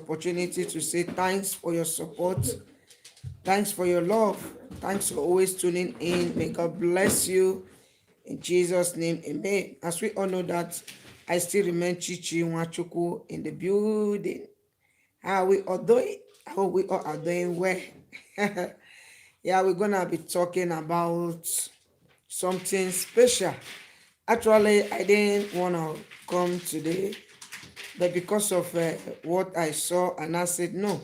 opportunity to say thanks for your support. Thanks for your love. Thanks for always tuning in. May God bless you. In Jesus' name, amen. As we all know that I still remain Chichi Wachuku in the building. How we all doing? I hope we all are doing well. Yeah, we're gonna be talking about something special. Actually, I didn't wanna come today, but because of what I saw, and I said no,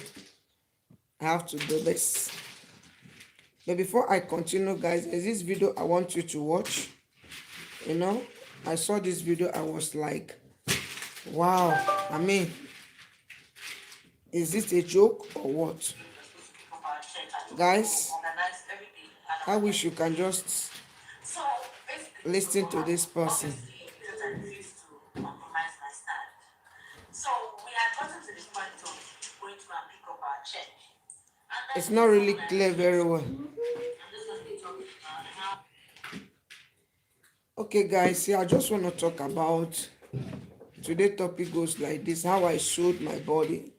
I have to do this. But before I continue, guys, there's this video I want you to watch. You know, I saw this video, I was like, wow, I mean, is this a joke or what? Guys, I wish you can just listen to this person. It's not really clear very well. Okay, guys, yeah, I just want to talk about today's topic goes like this: how I sold my body,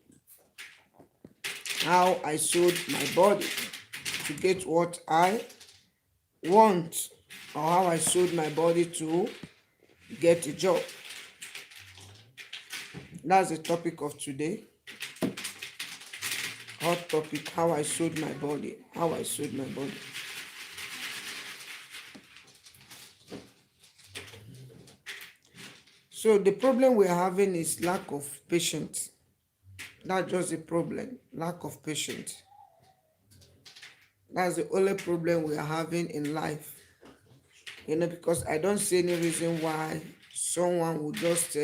how I sold my body to get what I want, or how I sold my body to get a job. That's the topic of today. Hot topic: how I sold my body, how I sold my body. So the problem we're having is lack of patience. Not just a problem, lack of patience. That's the only problem we are having in life. You know, because I don't see any reason why someone would just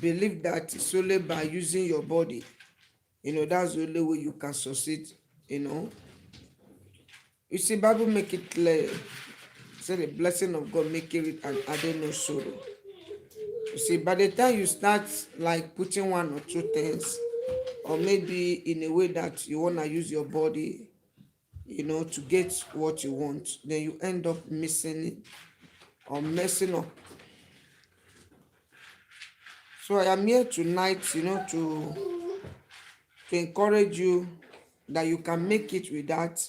believe that it's only by using your body. You know, that's the only way you can succeed, you know. You see, Bible make it clear. Say the blessing of God make it and added no sorrow. You see, by the time you start like putting one or two things, or maybe in a way that you want to use your body, you know, to get what you want, then you end up missing it or messing up. So I am here tonight, you know, to encourage you that you can make it without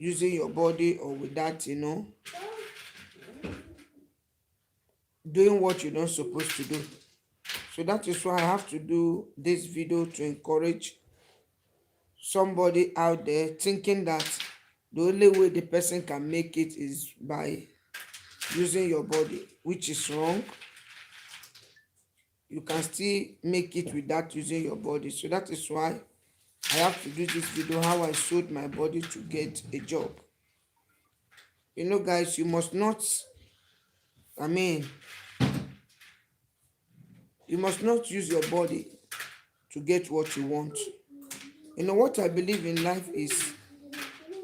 using your body or without, you know, doing what you're not supposed to do. So that is why I have to do this video to encourage somebody out there thinking that the only way the person can make it is by using your body, which is wrong. You can still make it without using your body. So that is why I have to do this video, how I sold my body to get a job. You know, guys, you must not, I mean, you must not use your body to get what you want. You know, what I believe in life is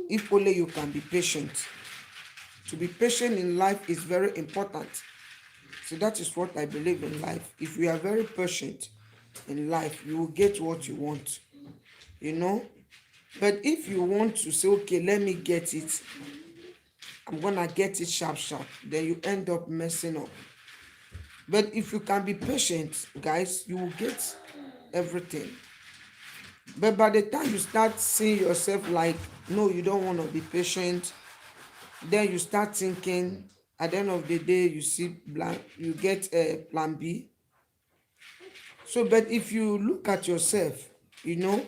if only you can be patient. To be patient in life is very important. So that is what I believe in life. If you are very patient in life, you will get what you want, you know. But if you want to say, okay, let me get it, I'm gonna get it sharp, then you end up messing up. But if you can be patient, guys, you will get everything. But by the time you start seeing yourself like, no, you don't want to be patient, then you start thinking, at the end of the day, you see, you get a plan B. So, but if you look at yourself, you know,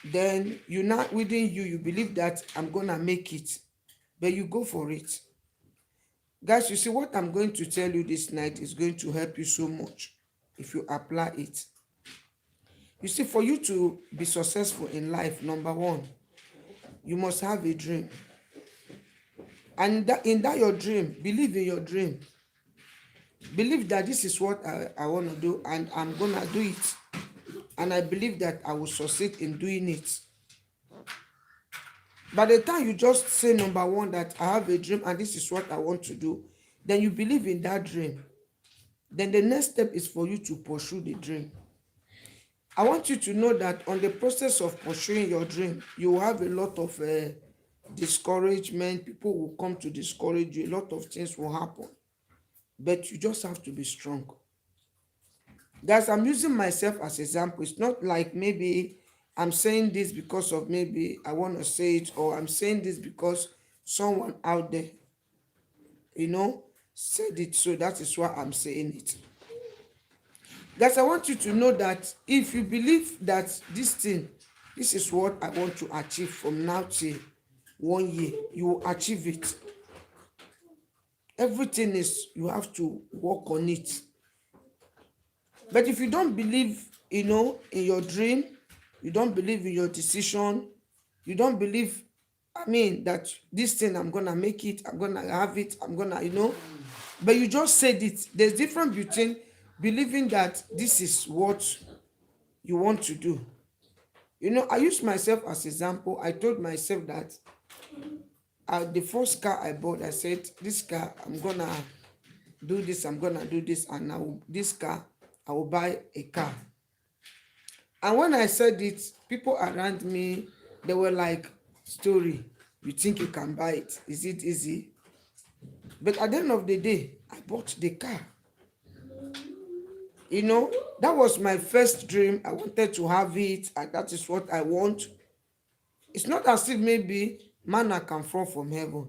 then you not within you, you believe that I'm gonna make it, but you go for it. Guys, you see what I'm going to tell you this night is going to help you so much if you apply it. You see, for you to be successful in life, number one, you must have a dream. And in that your dream, believe in your dream. Believe that this is what I want to do and I'm going to do it. And I believe that I will succeed in doing it. By the time you just say, number one, that I have a dream and this is what I want to do, then you believe in that dream. Then the next step is for you to pursue the dream. I want you to know that on the process of pursuing your dream, you will have a lot of discouragement. People will come to discourage you. A lot of things will happen. But you just have to be strong. Guys, I'm using myself as example. It's not like maybe I'm saying this because of maybe I want to say it, or I'm saying this because someone out there, you know, said it. So that is why I'm saying it. Guys, I want you to know that if you believe that this thing, this is what I want to achieve from now till 1 year, you will achieve it. Everything is, you have to work on it. But if you don't believe, in your dream, you don't believe in your decision, you don't believe, that this thing, I'm gonna make it, I'm gonna have it, I'm gonna, but you just said it. There's difference between believing that this is what you want to do. I use myself as example. I told myself that the first car I bought, I said, this car, I'm gonna do this, I'm gonna do this, and now this car, I will buy a car. And when I said it, people around me, they were like, story, you think you can buy it? Is it easy? But at the end of the day, I bought the car. That was my first dream. I wanted to have it, and that is what I want. It's not as if maybe manna can fall from heaven.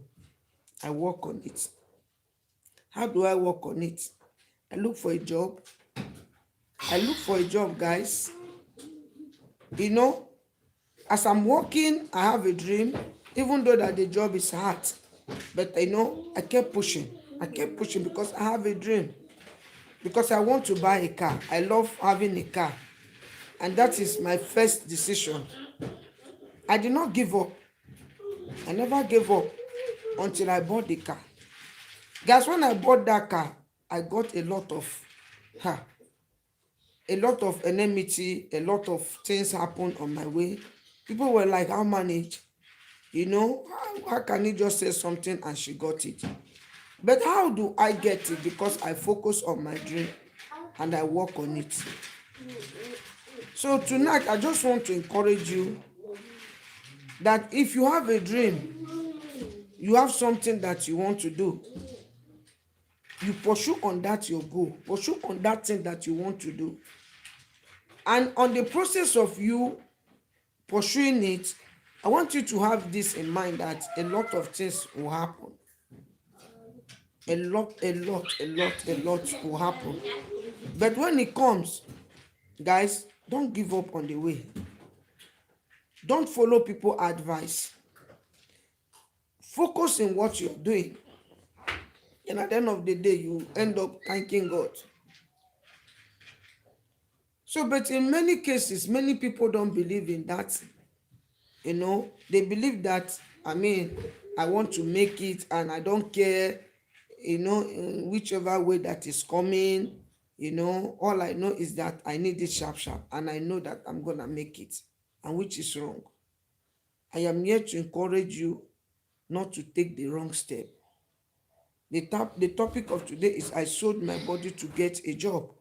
I work on it. How do I work on it? I look for a job. Guys. As I'm working, I have a dream, even though that the job is hard. But I kept pushing. Because I have a dream. Because I want to buy a car. I love having a car. And that is my first decision. I did not give up. I never gave up until I bought the car. Guys, when I bought that car, I got a lot of enmity, a lot of things happened on my way. People were like, how manage? How can you just say something and she got it? But how do I get it? Because I focus on my dream and I work on it. So tonight, I just want to encourage you that if you have a dream, you have something that you want to do, you pursue on that your goal, pursue on that thing that you want to do. And on the process of you pursuing it, I want you to have this in mind, that a lot of things will happen. A lot will happen. But when it comes, guys, don't give up on the way. Don't follow people's advice. Focus in what you're doing. And at the end of the day, you end up thanking God. So, but in many cases, many people don't believe in that. They believe that, I want to make it and I don't care, in whichever way that is coming, all I know is that I need it sharp, and I know that I'm going to make it, and which is wrong. I am here to encourage you not to take the wrong step. The topic of today is I sold my body to get a job.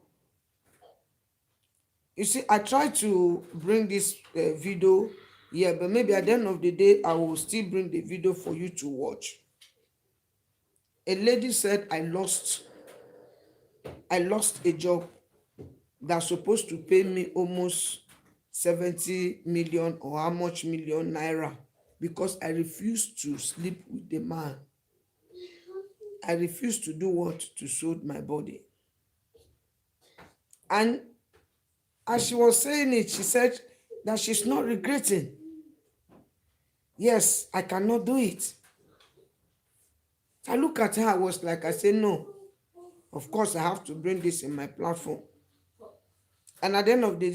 You see, I tried to bring this video here, but maybe at the end of the day, I will still bring the video for you to watch. A lady said, I lost a job that's supposed to pay me almost 70 million or how much million naira, because I refused to sleep with the man. I refused to do what? To sold my body. And as she was saying it, she said that she's not regretting. Yes, I cannot do it. I look at her, I said, no, of course I have to bring this in my platform. And at the end of the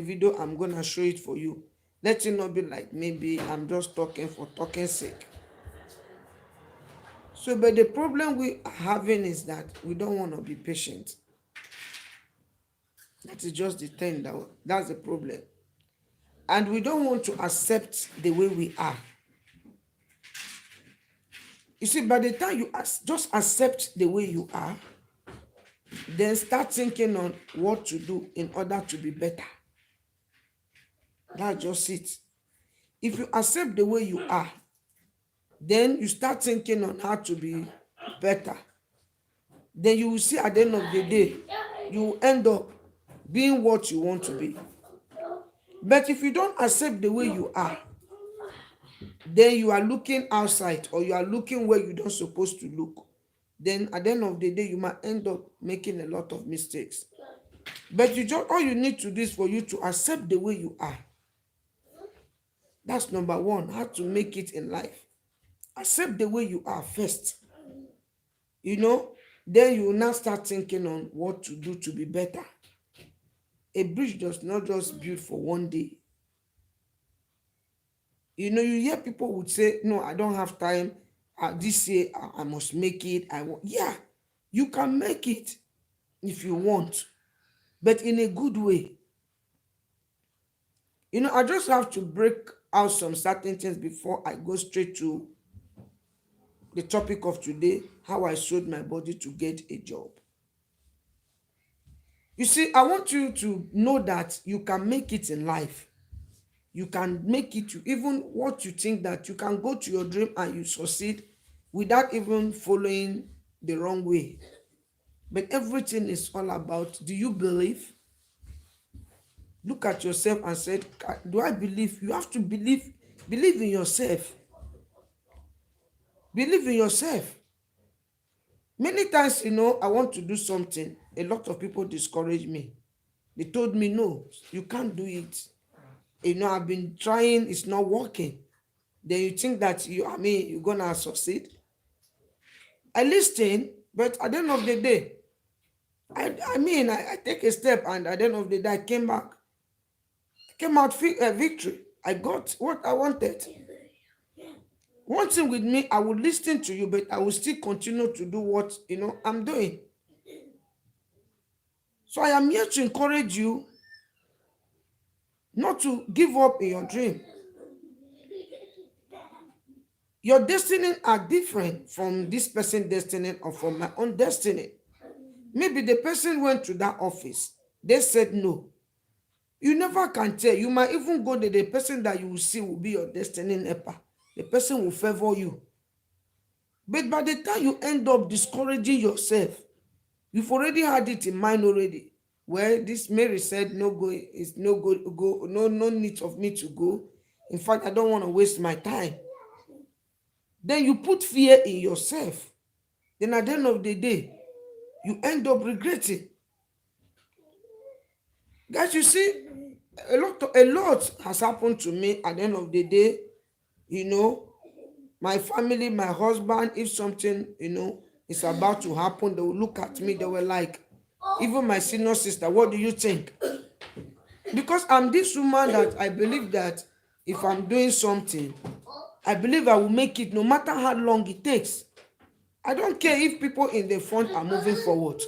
video, I'm going to show it for you. Let it not be like maybe I'm just talking for talking's sake. So, but the problem we are having is that we don't want to be patient. That is just the thing, that's the problem. And we don't want to accept the way we are. You see, by the time you just accept the way you are, then start thinking on what to do in order to be better. That's just it. If you accept the way you are, then you start thinking on how to be better. Then you will see at the end of the day, you will end up being what you want to be. But if you don't accept the way you are, then you are looking outside, or you are looking where you don't supposed to look. Then at the end of the day, you might end up making a lot of mistakes. But all you need to do is for you to accept the way you are. That's number one, how to make it in life. Accept the way you are first. Then you will now start thinking on what to do to be better. A bridge does not just build for one day. You hear people would say, no, I don't have time. This year, I must make it. Yeah, you can make it if you want, but in a good way. I just have to break out some certain things before I go straight to the topic of today, how I sold my body to get a job. You see, I want you to know that you can make it in life. You can make it, even what you think that you can go to your dream and you succeed without even following the wrong way. But everything is all about, do you believe? Look at yourself and say, do I believe? You have to believe in yourself. Believe in yourself. Many times, I want to do something. A lot of people discourage me. They told me, no, you can't do it. I've been trying, it's not working. Then you think that you're going to succeed. I listen, but at the end of the day, I take a step, and at the end of the day, I came out victory. I got what I wanted. One thing with me, I will listen to you, but I will still continue to do what I'm doing. So I am here to encourage you not to give up in your dream. Your destiny are different from this person's destiny or from my own destiny. Maybe the person went to that office. They said no. You never can tell. You might even go to the person that you will see will be your destiny helper. The person will favor you. But by the time you end up discouraging yourself, you've already had it in mind already. Well, this Mary said, no go, it's no go, no need of me to go. In fact, I don't want to waste my time. Then you put fear in yourself. Then at the end of the day, you end up regretting. Guys, you see, a lot has happened to me at the end of the day. My family, my husband, if something, is about to happen, they will look at me, they were like, even my senior sister, what do you think? Because I'm this woman that I believe that if I'm doing something, I believe I will make it no matter how long it takes. I don't care if people in the front are moving forward.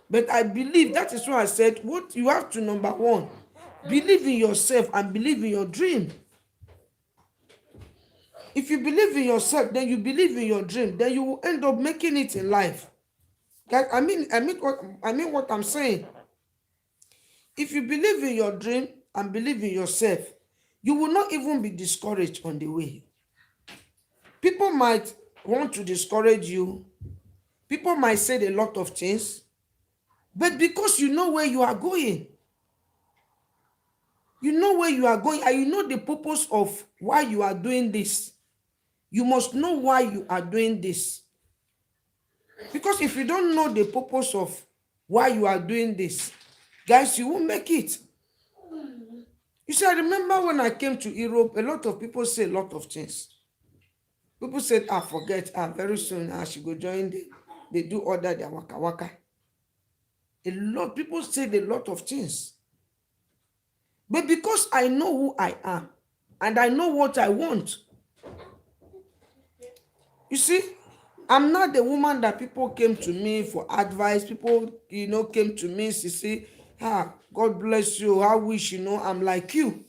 But I believe, that is why I said, what you have to, number one, believe in yourself and believe in your dream. If you believe in yourself, then you believe in your dream, then you will end up making it in life. I mean what I'm saying. If you believe in your dream and believe in yourself, you will not even be discouraged on the way. People might want to discourage you. People might say a lot of things. But because you know where you are going, and you know the purpose of why you are doing this. You must know why you are doing this. Because if you don't know the purpose of why you are doing this, guys, you won't make it. You see, I remember when I came to Europe, a lot of people say a lot of things. People said, forget, very soon I should go join them. They do order their waka waka. A lot of people said a lot of things. But because I know who I am and I know what I want, you see, I'm not the woman that people came to me for advice. People, came to me to say, God bless you. I wish, I'm like you.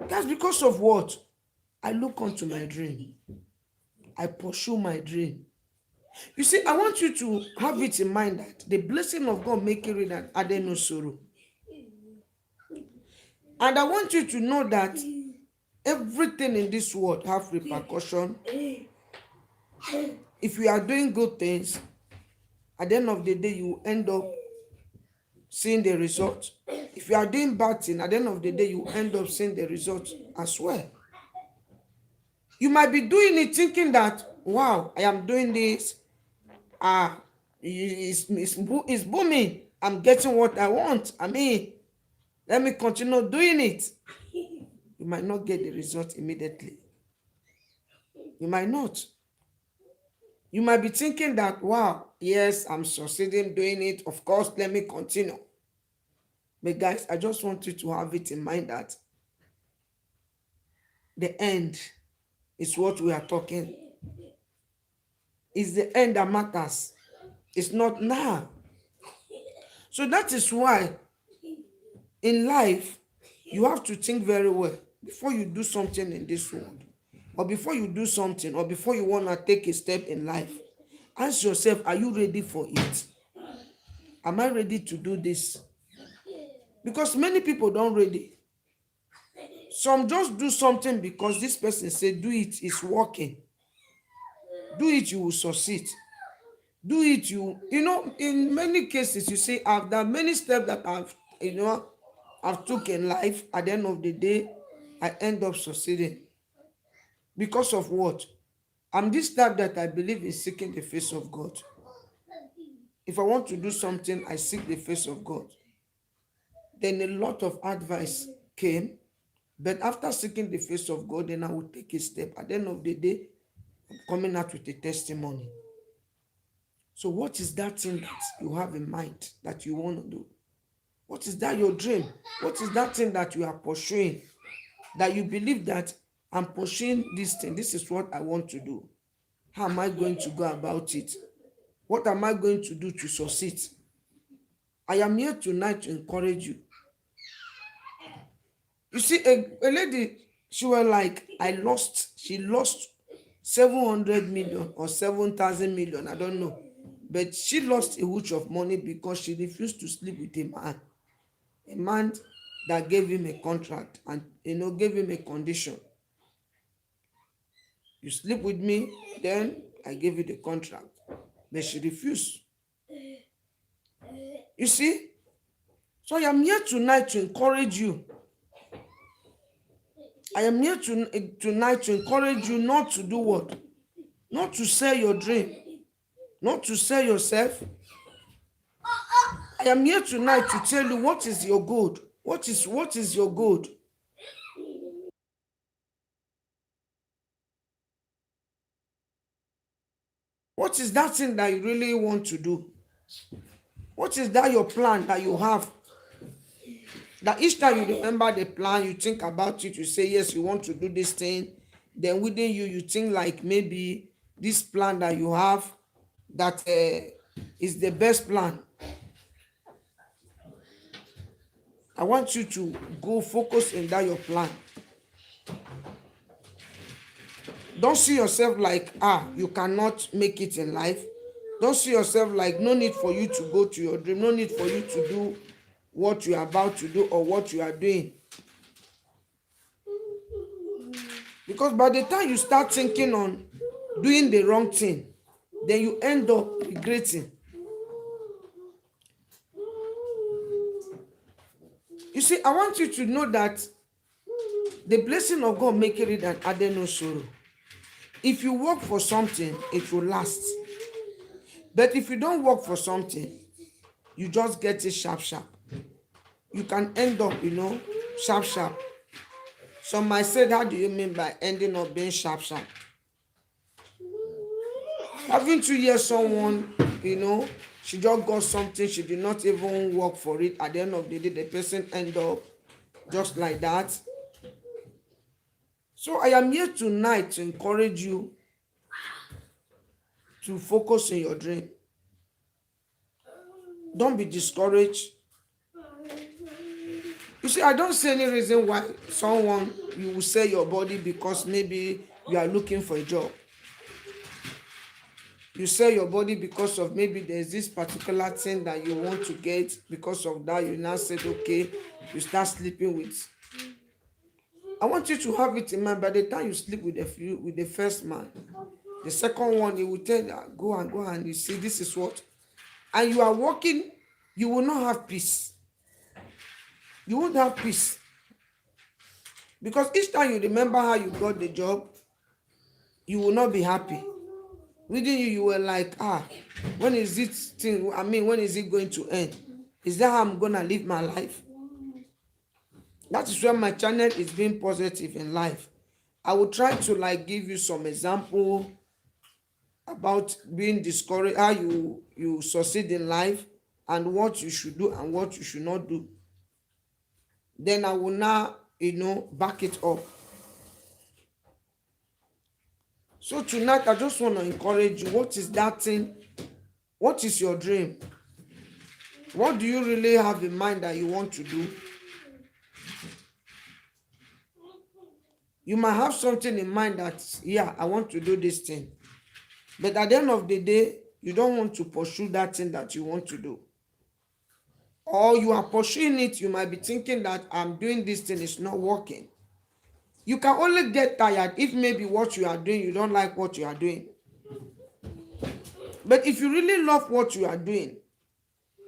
That's because of what? I look onto my dream. I pursue my dream. You see, I want you to have it in mind that the blessing of God make it and add no sorrow. And I want you to know that everything in this world have repercussion. If you are doing good things, at the end of the day, you end up seeing the result. If you are doing bad thing, at the end of the day, you end up seeing the result as well. You might be doing it thinking that, wow, I am doing this. It's booming. I'm getting what I want. I mean, let me continue doing it. You might not get the result immediately. You might not. You might be thinking that, wow, yes, I'm succeeding doing it. Of course, let me continue. But guys, I just want you to have it in mind that the end is what we are talking. It's the end that matters. It's not now. So that is why in life, you have to think very well before you do something in this world, or before you do something, or before you want to take a step in life. Ask yourself, are you ready for it? Am I ready to do this? Because many people don't ready. Some just do something because this person said, do it, it's working. Do it, you will succeed. Do it, in many cases, you see, I've done many steps that I've took in life. At the end of the day, I end up succeeding. Because of what? I'm this type that I believe in seeking the face of God. If I want to do something, I seek the face of God. Then a lot of advice came, but after seeking the face of God, then I will take a step. At the end of the day, I'm coming out with a testimony. So what is that thing that you have in mind that you want to do? What is that your dream? What is that thing that you are pursuing? That you believe that I'm pursuing this thing. This is what I want to do. How am I going to go about it? What am I going to do to succeed? I am here tonight to encourage you. You see, a lady, she was like, she lost 700 million or 7,000 million, I don't know. But she lost a huge of money because she refused to sleep with a man that gave him a contract and, gave him a condition. You sleep with me, then I give you the contract. But she refused. You see? So I am here tonight to encourage you. I am here tonight to encourage you not to do what? Not to sell your dream. Not to sell yourself. I am here tonight to tell you what is your goal. What is your goal? What is that thing that you really want to do? What is that your plan that you have? That each time you remember the plan, you think about it, you say, yes, you want to do this thing. Then within you think like maybe this plan that you have that is the best plan. I want you to go focus in that your plan. Don't see yourself like, you cannot make it in life. Don't see yourself like no need for you to go to your dream, no need for you to do what you are about to do or what you are doing. Because by the time you start thinking on doing the wrong thing, then you end up regretting. You see, I want you to know that the blessing of God make it and add no sorrow. If you work for something, it will last. But if you don't work for something, you just get it sharp. You can end up, sharp. Some might say, how do you mean by ending up being sharp? Haven't you heard someone, she just got something, she did not even work for it. At the end of the day, the person end up just like that. So I am here tonight to encourage you to focus on your dream. Don't be discouraged. You see, I don't see any reason why you will sell your body because maybe you are looking for a job. You sell your body because of maybe there's this particular thing that you want to get. Because of that, you now said, okay, you start sleeping with. I want you to have it in mind. By the time you sleep with the first man, the second one, he will tell you, go and you see, this is what. And you are working you will not have peace. You won't have peace. Because each time you remember how you got the job, you will not be happy. Within you, you were like, when is this thing, when is it going to end? Is that how I'm going to live my life? That is why my channel is being positive in life. I will try to give you some example about being discouraged, how you succeed in life, and what you should do and what you should not do. Then I will now, back it up. So tonight, I just want to encourage you. What is that thing? What is your dream? What do you really have in mind that you want to do? You might have something in mind that, I want to do this thing. But at the end of the day, you don't want to pursue that thing that you want to do. Or you are pursuing it, you might be thinking that I'm doing this thing, it's not working. You can only get tired if maybe what you are doing, you don't like what you are doing. But if you really love what you are doing,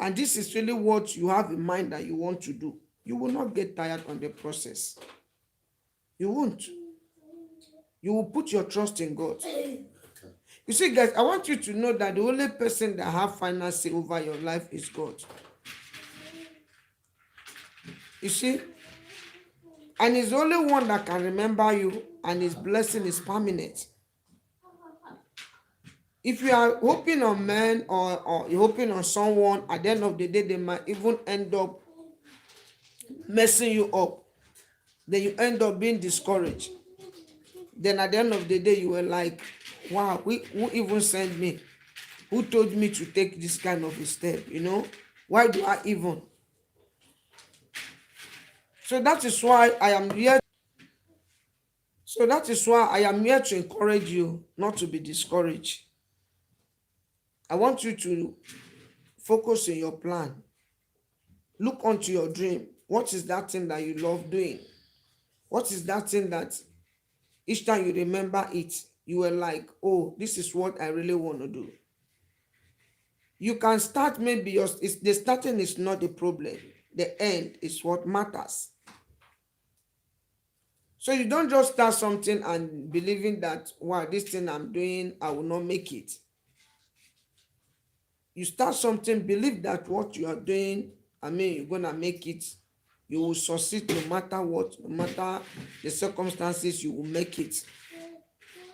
and this is really what you have in mind that you want to do, you will not get tired on the process. You won't. You will put your trust in God. You see, guys, I want you to know that the only person that have final say over your life is God. You see? And he's the only one that can remember you, and his blessing is permanent. If you are hoping on men or you're hoping on someone, at the end of the day, they might even end up messing you up. Then you end up being discouraged. Then at the end of the day, you were like, wow, who even sent me? Who told me to take this kind of a step, Why do I even? So that is why I am here. So that is why I am here to encourage you not to be discouraged. I want you to focus on your plan. Look onto your dream. What is that thing that you love doing? What is that thing that each time you remember it, you were like, oh, this is what I really want to do. You can start maybe the starting is not the problem. The end is what matters. So you don't just start something and believing that, wow, this thing I'm doing, I will not make it. You start something, believe that what you are doing, you're going to make it. You will succeed no matter what, no matter the circumstances, you will make it.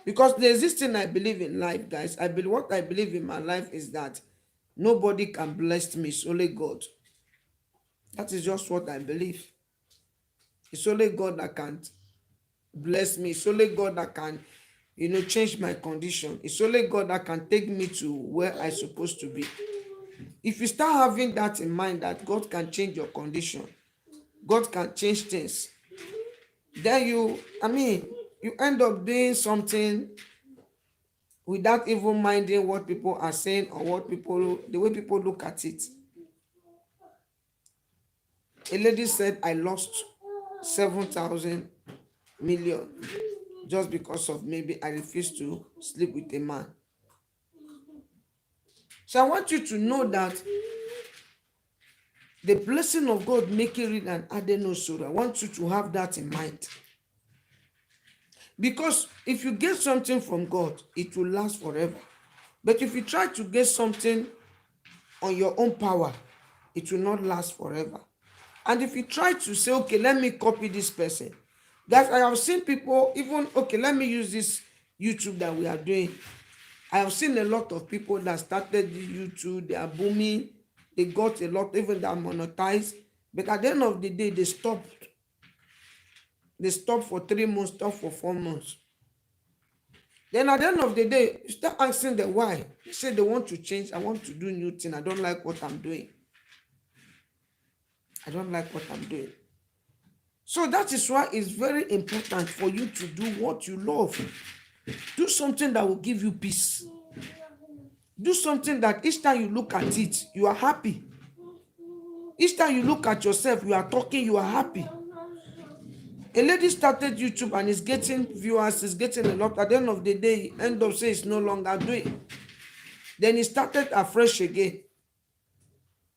Because there's this thing I believe in life, guys. What I believe in my life is that nobody can bless me, it's only God. That is just what I believe. It's only God that can bless me. It's only God that can, change my condition. It's only God that can take me to where I'm supposed to be. If you start having that in mind, that God can change your condition, God can change things, then you end up doing something without even minding what people are saying or the way people look at it. A lady said, I lost 7,000 million just because of maybe I refused to sleep with a man. So I want you to know that the blessing of God making it and adding no sorrow. I want you to have that in mind. Because if you get something from God, it will last forever. But if you try to get something on your own power, it will not last forever. And if you try to say, okay, let me copy this person. Guys, I have seen people even, okay, let me use this YouTube that we are doing. I have seen a lot of people that started YouTube, they are booming, they got a lot, even that monetized. But at the end of the day, they stopped. They stopped for 3 months, stopped for 4 months. Then at the end of the day, you start asking them why. They say they want to change. I want to do new thing. I don't like what I'm doing. I don't like what I'm doing. So that is why it's very important for you to do what you love. Do something that will give you peace. Do something that each time you look at it, you are happy. Each time you look at yourself, you are talking, you are happy. A lady started YouTube and is getting viewers, is getting a lot. At the end of the day, he end up saying it's no longer doing. Then he started afresh again.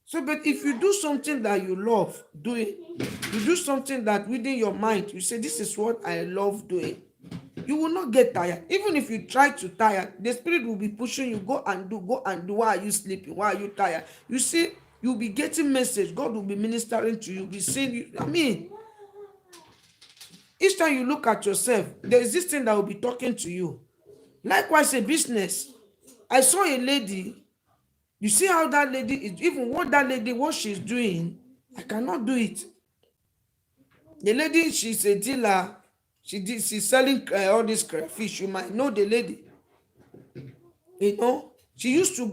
So, but if you do something that you love doing, you do something that within your mind, you say, this is what I love doing, you will not get tired. Even if you try to tire, the spirit will be pushing you, go and do, go and do. Why are you sleeping? Why are you tired? You see, you'll be getting message. God will be ministering to you, be saying you. I mean, each time you look at yourself, there is this thing that will be talking to you. Likewise, a business. I saw a lady. You see how that lady is, even what she's doing, I cannot do it. The lady, she's a dealer. She's selling all this crayfish. You might know the lady. You know, she used to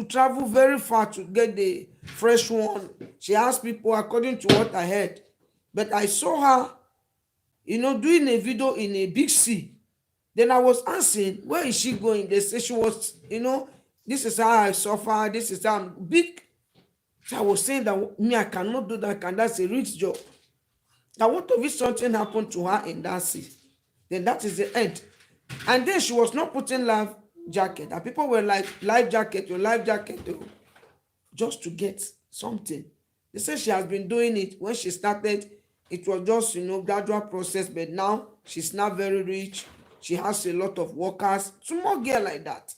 travel very far to get the fresh one. She asked people according to what I heard. But I saw her, doing a video in a big sea. Then I was asking, where is she going? They say she was, this is how I suffer. This is how I'm big. So I was saying that me, I cannot do that. That's a rich job. Now, what if something happened to her in that sea? Then that is the end. And then she was not putting life jacket. And people were like, life jacket, just to get something. They said she has been doing it. When she started, it was just, gradual process. But now, she's not very rich. She has a lot of workers. Small girl like that.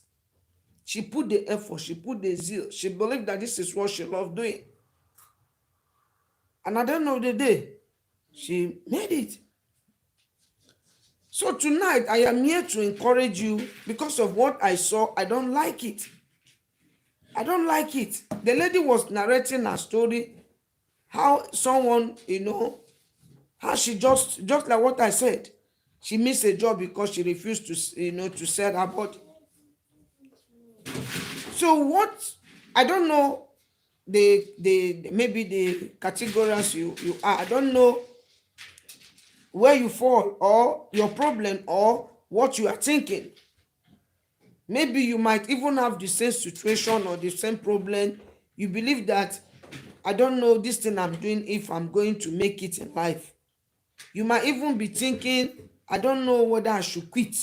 She put the effort. She put the zeal. She believed that this is what she loved doing. And at the end of the day, she made it. So tonight, I am here to encourage you because of what I saw. I don't like it. I don't like it. The lady was narrating her story, how someone, how she just like what I said, she missed a job because she refused to, to sell her body. So what, I don't know maybe the categories you are. I don't know where you fall or your problem or what you are thinking. Maybe you might even have the same situation or the same problem. You believe that, I don't know this thing I'm doing if I'm going to make it in life. You might even be thinking, I don't know whether I should quit.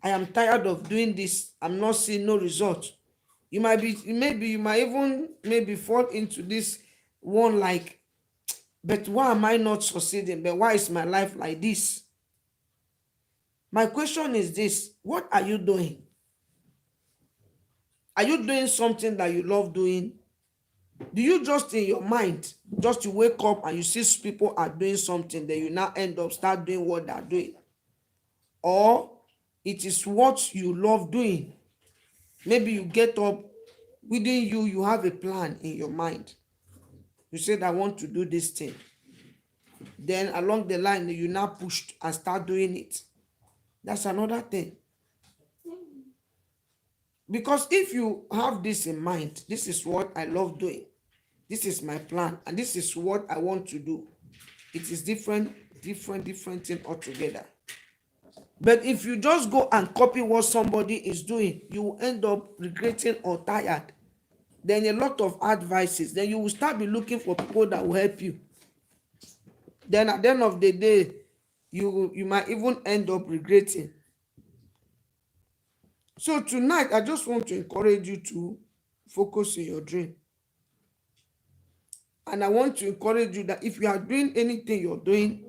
I am tired of doing this. I'm not seeing no result. You might even fall into this one like, but why am I not succeeding? But why is my life like this? My question is this: what are you doing? Are you doing something that you love doing? Do you just in your mind, just to wake up and you see people are doing something, then you now end up start doing what they're doing? Or it is what you love doing? Maybe you get up, within you have a plan in your mind. You said, I want to do this thing. Then along the line, you now pushed and start doing it. That's another thing. Because if you have this in mind, this is what I love doing, this is my plan, and this is what I want to do, it is different thing altogether. But if you just go and copy what somebody is doing, you will end up regretting or tired. Then a lot of advices. Then you will start be looking for people that will help you. Then at the end of the day, you might even end up regretting. So tonight, I just want to encourage you to focus on your dream. And I want to encourage you that if you are doing anything you're doing,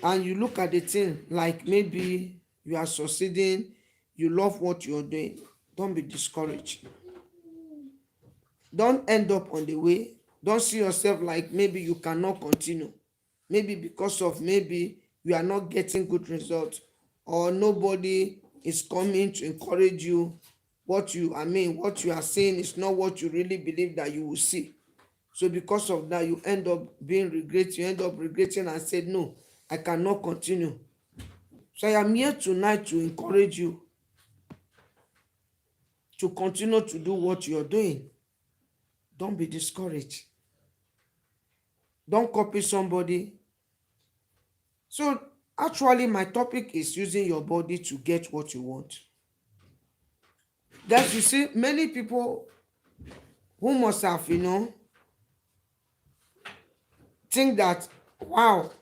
and you look at the thing like maybe you are succeeding, you love what you're doing, don't be discouraged. Don't end up on the way. Don't see yourself like maybe you cannot continue. Maybe because of maybe you are not getting good results, or nobody is coming to encourage you. What you are saying is not what you really believe that you will see. So because of that, you end up regretting and said, no, I cannot continue. So I am here tonight to encourage you to continue to do what you're doing. Don't be discouraged. Don't copy somebody. So actually, my topic is using your body to get what you want. That you see, many people who must have, think that, wow,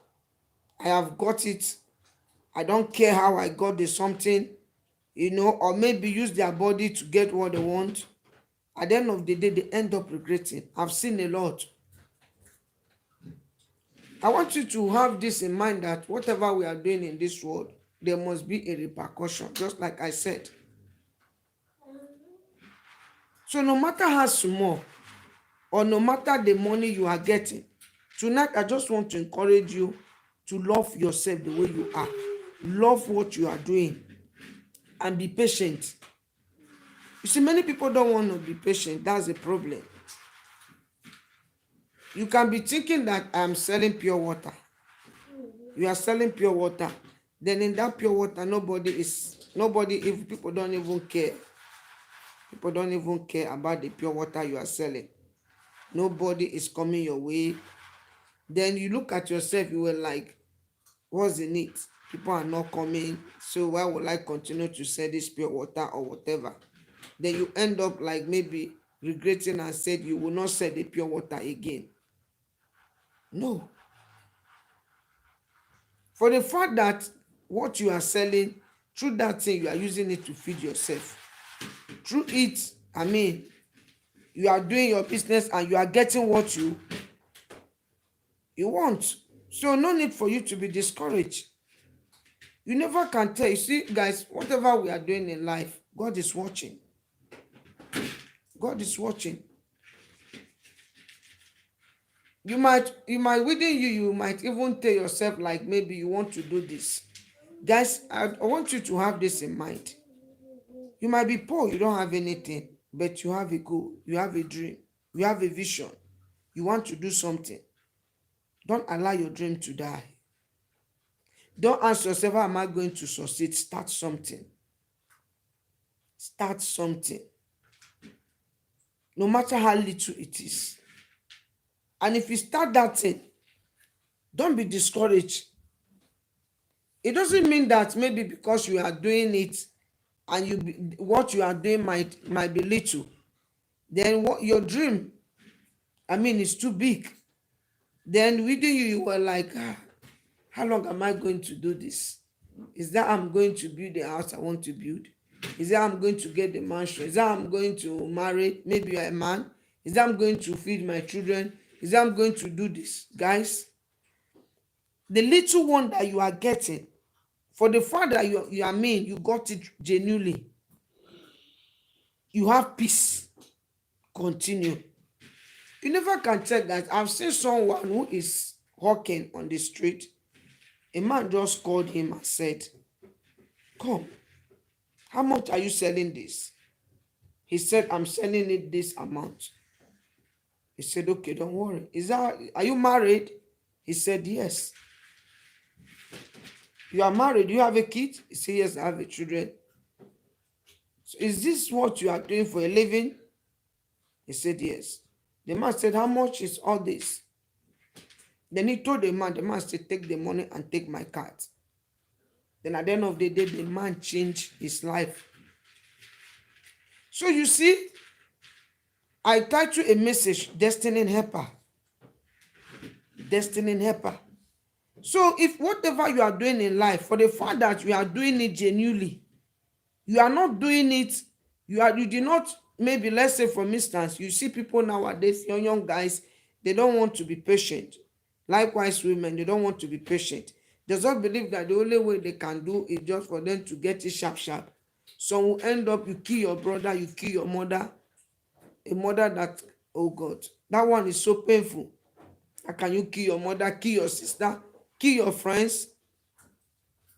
I have got it. I don't care how I got the something, or maybe use their body to get what they want. At the end of the day, they end up regretting. I've seen a lot. I want you to have this in mind that whatever we are doing in this world, there must be a repercussion, just like I said. So no matter how small or no matter the money you are getting, tonight I just want to encourage you to love yourself the way you are. Love what you are doing and be patient. You see, many people don't want to be patient. That's a problem. You can be thinking that I'm selling pure water. You are selling pure water. Then in that pure water, if people don't even care. People don't even care about the pure water you are selling. Nobody is coming your way. Then you look at yourself, you were like, what's in it? People are not coming. So why would I continue to sell this pure water or whatever? Then you end up like maybe regretting and said you will not sell the pure water again. No. For the fact that what you are selling, through that thing, you are using it to feed yourself. Through it, you are doing your business and you are getting what you want. So no need for you to be discouraged. You never can tell. You see, guys, whatever we are doing in life, God is watching. God is watching. You might within you might even tell yourself like maybe you want to do this. Guys, I want you to have this in mind. You might be poor, you don't have anything, but you have a goal, you have a dream, you have a vision. You want to do something. Don't allow your dream to die. Don't ask yourself, how am I going to succeed? Start something. Start something. No matter how little it is. And if you start that thing, don't be discouraged. It doesn't mean that maybe because you are doing it and what you are doing might be little, then what your dream, is too big. Then within you were like, how long am I going to do this? Is that I'm going to build the house I want to build? Is that I'm going to get the mansion? Is that I'm going to marry? Maybe you're a man. Is that I'm going to feed my children? Is that I'm going to do this? Guys, the little one that you are getting, for the fact that you got it genuinely, you have peace. Continue. You never can tell, guys. I've seen someone who is hawking on the street. A man just called him and said, come, how much are you selling this? He said, I'm selling it this amount. He said, okay, don't worry. Are you married? He said, yes. You are married? You have a kid? He said, yes, I have a children. So is this what you are doing for a living? He said, yes. The man said, how much is all this? Then he told the man said, take the money and take my card. Then at the end of the day, the man changed his life. So you see, I titled a message, Destiny Helper. Destiny Helper. So if whatever you are doing in life, for the fact that you are doing it genuinely, you are not doing it, you do not, maybe let's say for instance, you see people nowadays, young guys, they don't want to be patient. Likewise, women, they don't want to be patient. They just believe that the only way they can do is just for them to get it sharp. Some will end up, you kill your brother, you kill your mother. A mother that, oh God, that one is so painful. How can you kill your mother, kill your sister, kill your friends?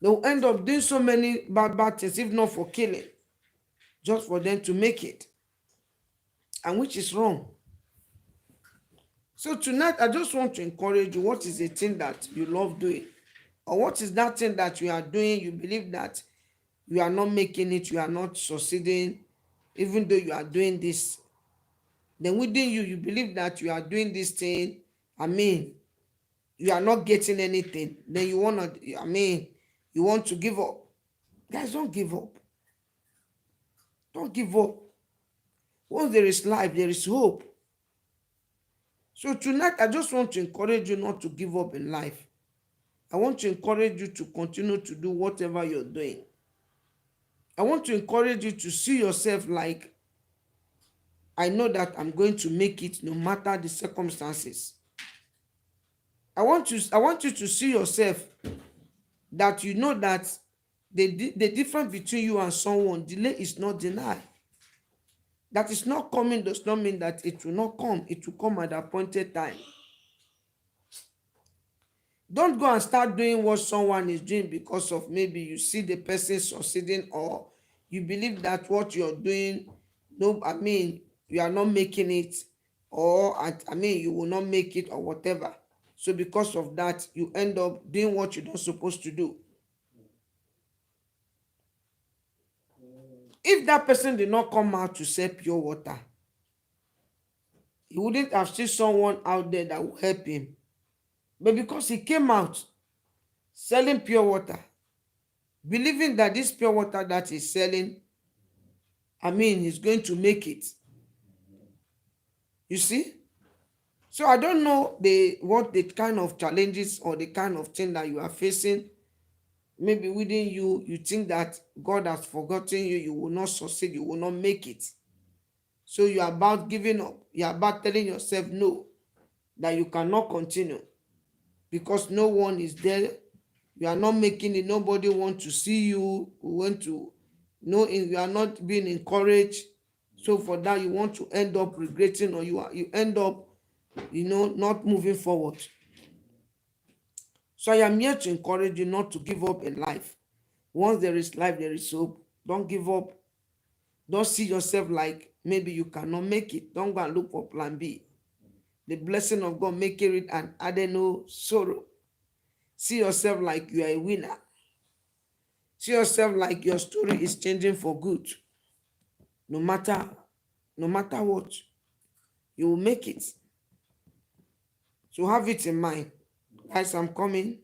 They will end up doing so many bad things, if not for killing, just for them to make it. And which is wrong. So tonight, I just want to encourage you. What is the thing that you love doing? Or what is that thing that you are doing? You believe that you are not making it, you are not succeeding, even though you are doing this. Then within you, you believe that you are doing this thing. You are not getting anything. Then you want to give up. Guys, don't give up. Don't give up. Once there is life, there is hope. So tonight, I just want to encourage you not to give up in life. I want to encourage you to continue to do whatever you're doing. I want to encourage you to see yourself like, I know that I'm going to make it no matter the circumstances. I want you to see yourself that you know that the difference between you and someone, delay is not denied. That is not coming does not mean that it will not come. It will come at the appointed time. Don't go and start doing what someone is doing because of maybe you see the person succeeding, or you believe that what you're doing, no, I mean, you are not making it, or I mean, you will not make it, or whatever. So because of that, you end up doing what you're not supposed to do. If that person did not come out to sell pure water, he wouldn't have seen someone out there that will help him. But because he came out selling pure water, believing that this pure water that he's selling, I mean, he's going to make it. You see? So I don't know what the kind of challenges or the kind of thing that you are facing. Maybe within you, you think that God has forgotten you, you will not succeed, you will not make it. So you are about giving up. You are about telling yourself no, that you cannot continue because no one is there. You are not making it. Nobody wants to see you. We want to know you are not being encouraged. So for that, you want to end up regretting, or you end up, not moving forward. So I am here to encourage you not to give up in life. Once there is life, there is hope. Don't give up. Don't see yourself like maybe you cannot make it. Don't go and look for plan B. The blessing of God make it and add no sorrow. See yourself like you are a winner. See yourself like your story is changing for good. No matter, no matter what, you will make it. So have it in mind. Guys, I'm coming.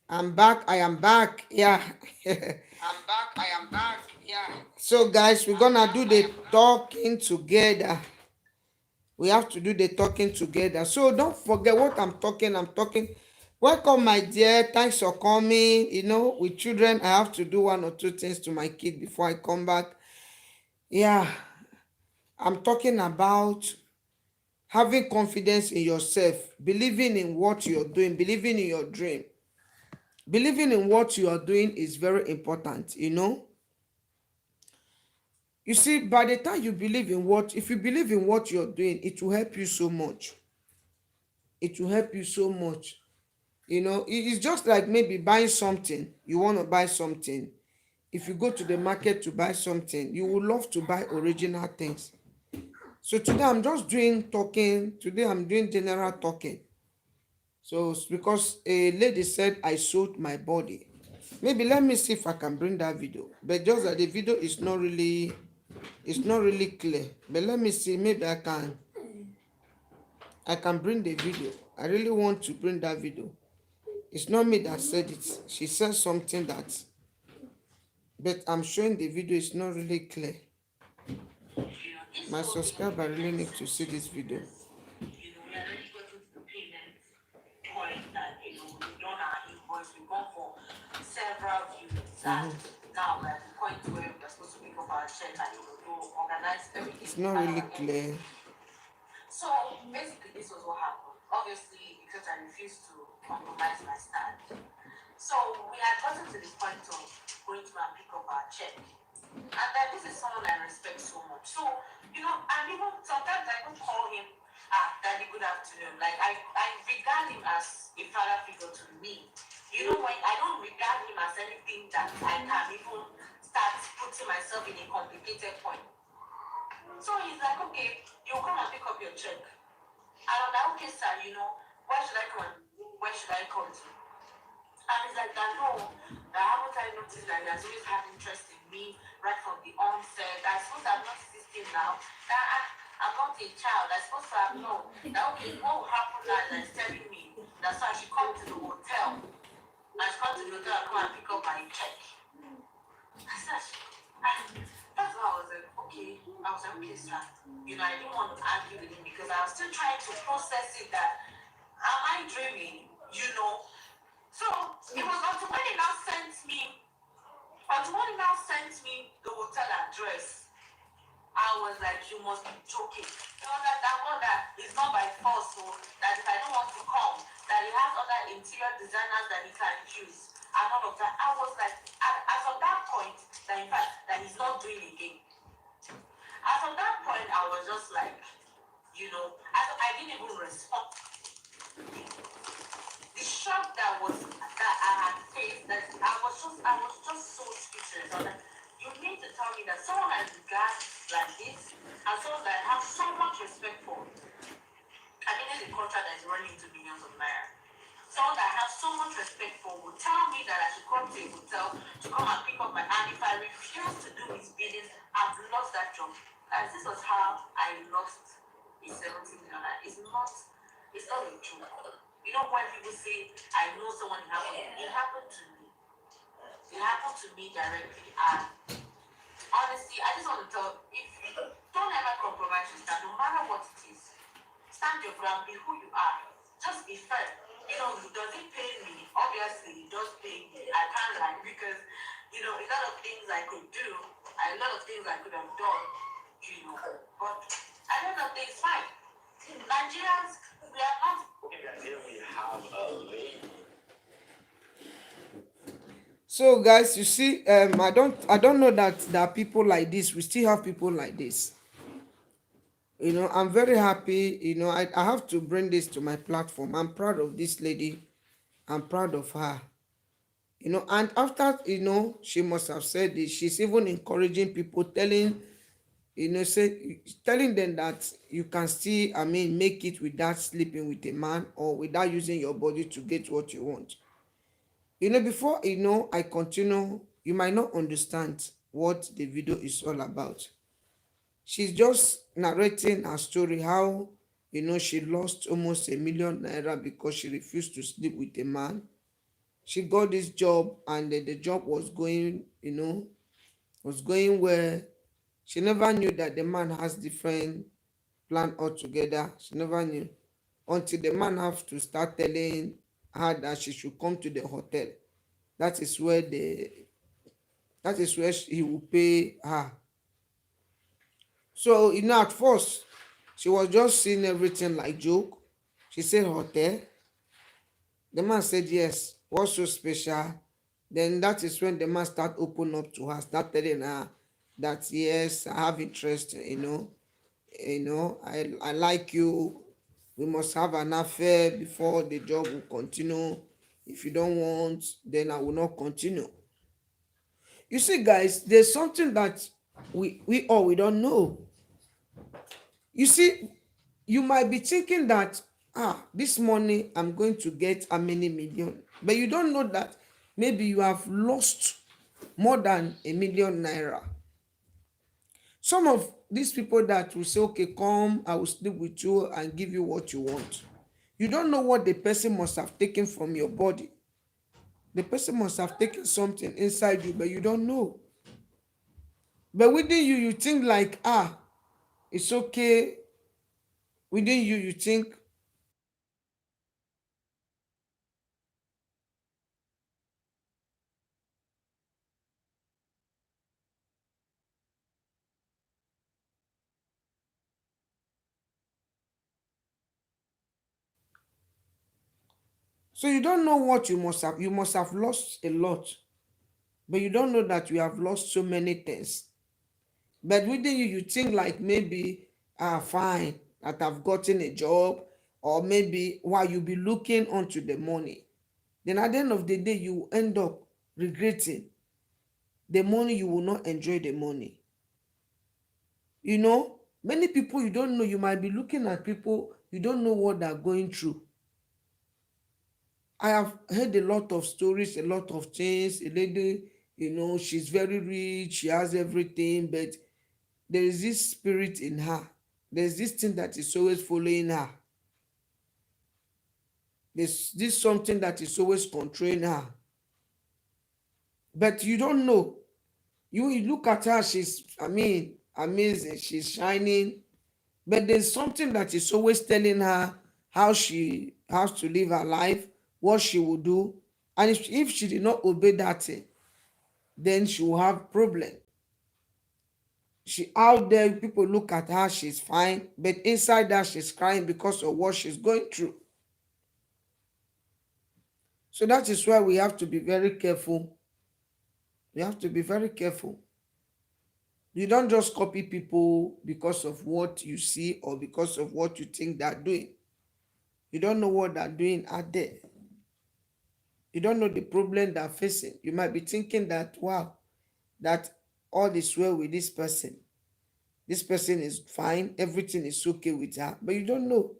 I'm back. I am back. Yeah. I'm back. I am back. Yeah. So, guys, we're I'm gonna back. do I the am back. talking together. We have to do the talking together. So, don't forget what I'm talking. I'm talking. Welcome, my dear. Thanks for coming. With children, I have to do one or two things to my kid before I come back. Yeah, I'm talking about having confidence in yourself, believing in what you're doing, believing in your dream. Believing in what you are doing is very important. You see, by the time you believe in if you believe in what you're doing, it will help you so much. It will help you so much. It's just like maybe buying something. You want to buy something. If you go to the market to buy something, you would love to buy original things. So today I'm just doing talking. Today I'm doing general talking. So it's because a lady said I sold my body. Maybe let me see if I can bring that video. But just that the video is not really, clear. But let me see. Maybe I can bring the video. I really want to bring that video. It's not me that said it. She said something that, but I'm showing the video. It's not really clear. My subscriber really need to see this video. We already got to the payment point that we've done our invoice, we've gone for several viewings, and now we're at the point where we're supposed to pick up our check and to organize everything. It's not really clear. So basically, this was what happened. Obviously, because I refused to compromise my stand. So we had gotten to the point of going to and pick up our check. And then this is someone I respect so much. So, and even sometimes I don't call him, Daddy, good afternoon. Like, I regard him as a father figure to me. When I don't regard him as anything that I can even start putting myself in a complicated point. So he's like, okay, you come and pick up your check. And I'm like, okay, sir, where should I come? Where should I come to? And he's like, that no, that haven't I noticed that he has always had interest in me right from the onset. I suppose I'm not 16 now. That I'm not a child. I suppose I know that okay, what will happen now is that he's telling me that so I should come to the hotel. I should come to the hotel and come and pick up my check. I said, that's why I was like, okay. I was like, okay, sir. I didn't want to argue with him because I was still trying to process it that am I dreaming? So it was until when he now sent me, the hotel address, I was like, you must be joking. That one that is not by force, so that if I don't want to come, that he has other interior designers that he can use and all of that. I was like, as of that point, that in fact that he's not doing again. As of that point, I was just like, I didn't even respond. The shock that I had faced, that I was just so speechless. I was like, you need to tell me that someone I regard like this and someone that I have so much respect for, and even the contract that is running into millions of naira. Someone that I have so much respect for would tell me that I should come to a hotel to come and pick up my, and if I refuse to do his bidding, I've lost that job. And this was how I lost a 70 million. It's not a joke. When people say, I know someone it happened to me. It happened to me directly. And honestly, I just want to tell, if you don't ever compromise your stand, no matter what it is, stand your ground, be who you are. Just be fair. Does it pay me? Obviously, it does pay me. I can't lie because, a lot of things I could do, a lot of things I could have done, but at the end of the day, it's fine. Nigerians, we are not. Here we have a lady. So guys, you see, I don't know that there are people like this. We still have people like this. I'm very happy. I have to bring this to my platform. I'm proud of this lady. I'm proud of her. And after, she must have said this. She's even encouraging people, telling them that you can still, make it without sleeping with a man or without using your body to get what you want. Before I continue, you might not understand what the video is all about. She's just narrating her story, how she lost almost 1 million naira because she refused to sleep with a man. she got this job, and the job was going, was going well. She never knew that the man has different plan altogether. She never knew until the man have to start telling her that she should come to the hotel. That is where he will pay her. So at first she was just seeing everything like joke. She said hotel. The man said yes. What's so special? Then that is when the man start open up to her, start telling her that yes, I have interest, I like you. We must have an affair before the job will continue. If you don't want, then I will not continue. You see, guys, there's something that we don't know. You see, you might be thinking that this money I'm going to get a many million, but you don't know that maybe you have lost more than ₦1 million. Some of these people that will say, okay, come, I will sleep with you and give you what you want. You don't know what the person must have taken from your body. The person must have taken something inside you, but you don't know. But within you, you think like, it's okay. Within you, you think. So you don't know what you must have. You must have lost a lot, but you don't know that you have lost so many things. But within you, you think like maybe, fine, that I've gotten a job, or maybe while you be looking onto the money, then at the end of the day, you end up regretting the money. You will not enjoy the money. Many people you don't know, you might be looking at people, you don't know what they're going through. I have heard a lot of stories, a lot of things. A lady, she's very rich, she has everything, but there is this spirit in her. There's this thing that is always following her. There's this something that is always controlling her. But you don't know. You look at her, she's, amazing, she's shining. But there's something that is always telling her how she has to live her life, what she will do. And if she did not obey that thing, then she will have problem. She out there, people look at her, she's fine, but inside her, she's crying because of what she's going through. So that is why we have to be very careful. We have to be very careful. You don't just copy people because of what you see or because of what you think they're doing. You don't know what they're doing out there. You don't know the problem they're facing. You might be thinking that, wow, that all is well with this person. This person is fine. Everything is okay with her. But you don't know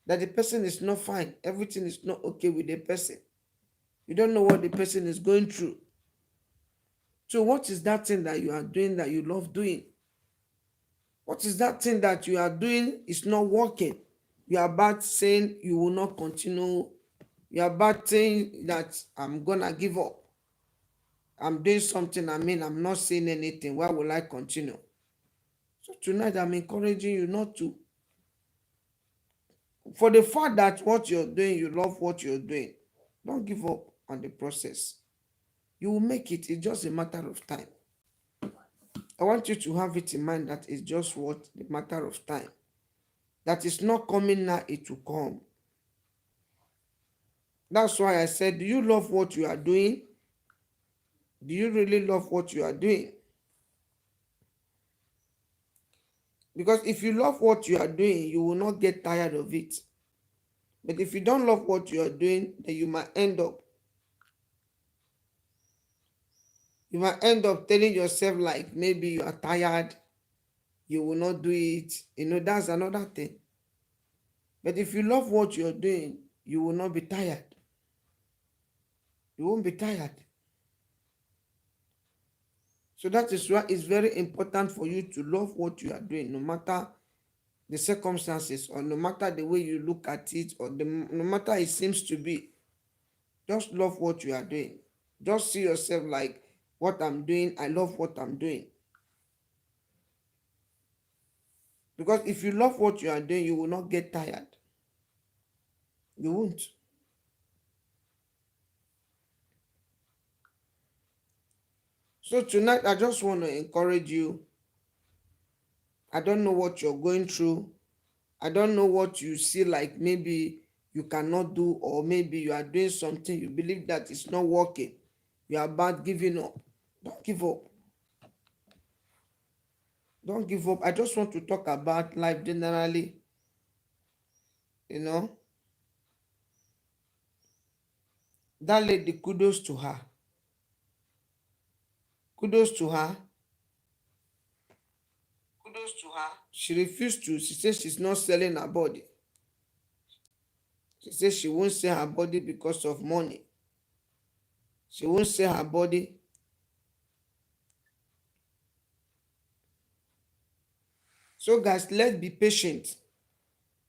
that the person is not fine. Everything is not okay with the person. You don't know what the person is going through. So what is that thing that you are doing that you love doing? What is that thing that you are doing is not working? You are about saying you will not continue. You are about saying that I'm going to give up. I'm doing something, I'm not saying anything. Why will I continue? So tonight I'm encouraging you not to. For the fact that what you're doing, you love what you're doing, don't give up on the process. You will make it. It's just a matter of time. I want you to have it in mind that it's just what the matter of time. That is not coming now, it will come. That's why I said, do you love what you are doing? Do you really love what you are doing? Because if you love what you are doing, you will not get tired of it. But if you don't love what you are doing, then you might end up telling yourself like maybe you are tired, you will not do it. That's another thing. But if you love what you're doing, you will not be tired. You won't be tired. So that is why it's very important for you to love what you are doing, no matter the circumstances, or no matter the way you look at it, or no matter it seems to be. Just love what you are doing. Just see yourself like, what I'm doing, I love what I'm doing. Because if you love what you are doing, you will not get tired. You won't. So tonight, I just want to encourage you. I don't know what you're going through. I don't know what you see like maybe you cannot do, or maybe you are doing something you believe that it's not working. You are about giving up. Don't give up. Don't give up. I just want to talk about life generally. You know, that lady, kudos to her. Kudos to her. Kudos to her. She refused to. She says she's not selling her body. She says she won't sell her body because of money. She won't sell her body. So, guys, let's be patient.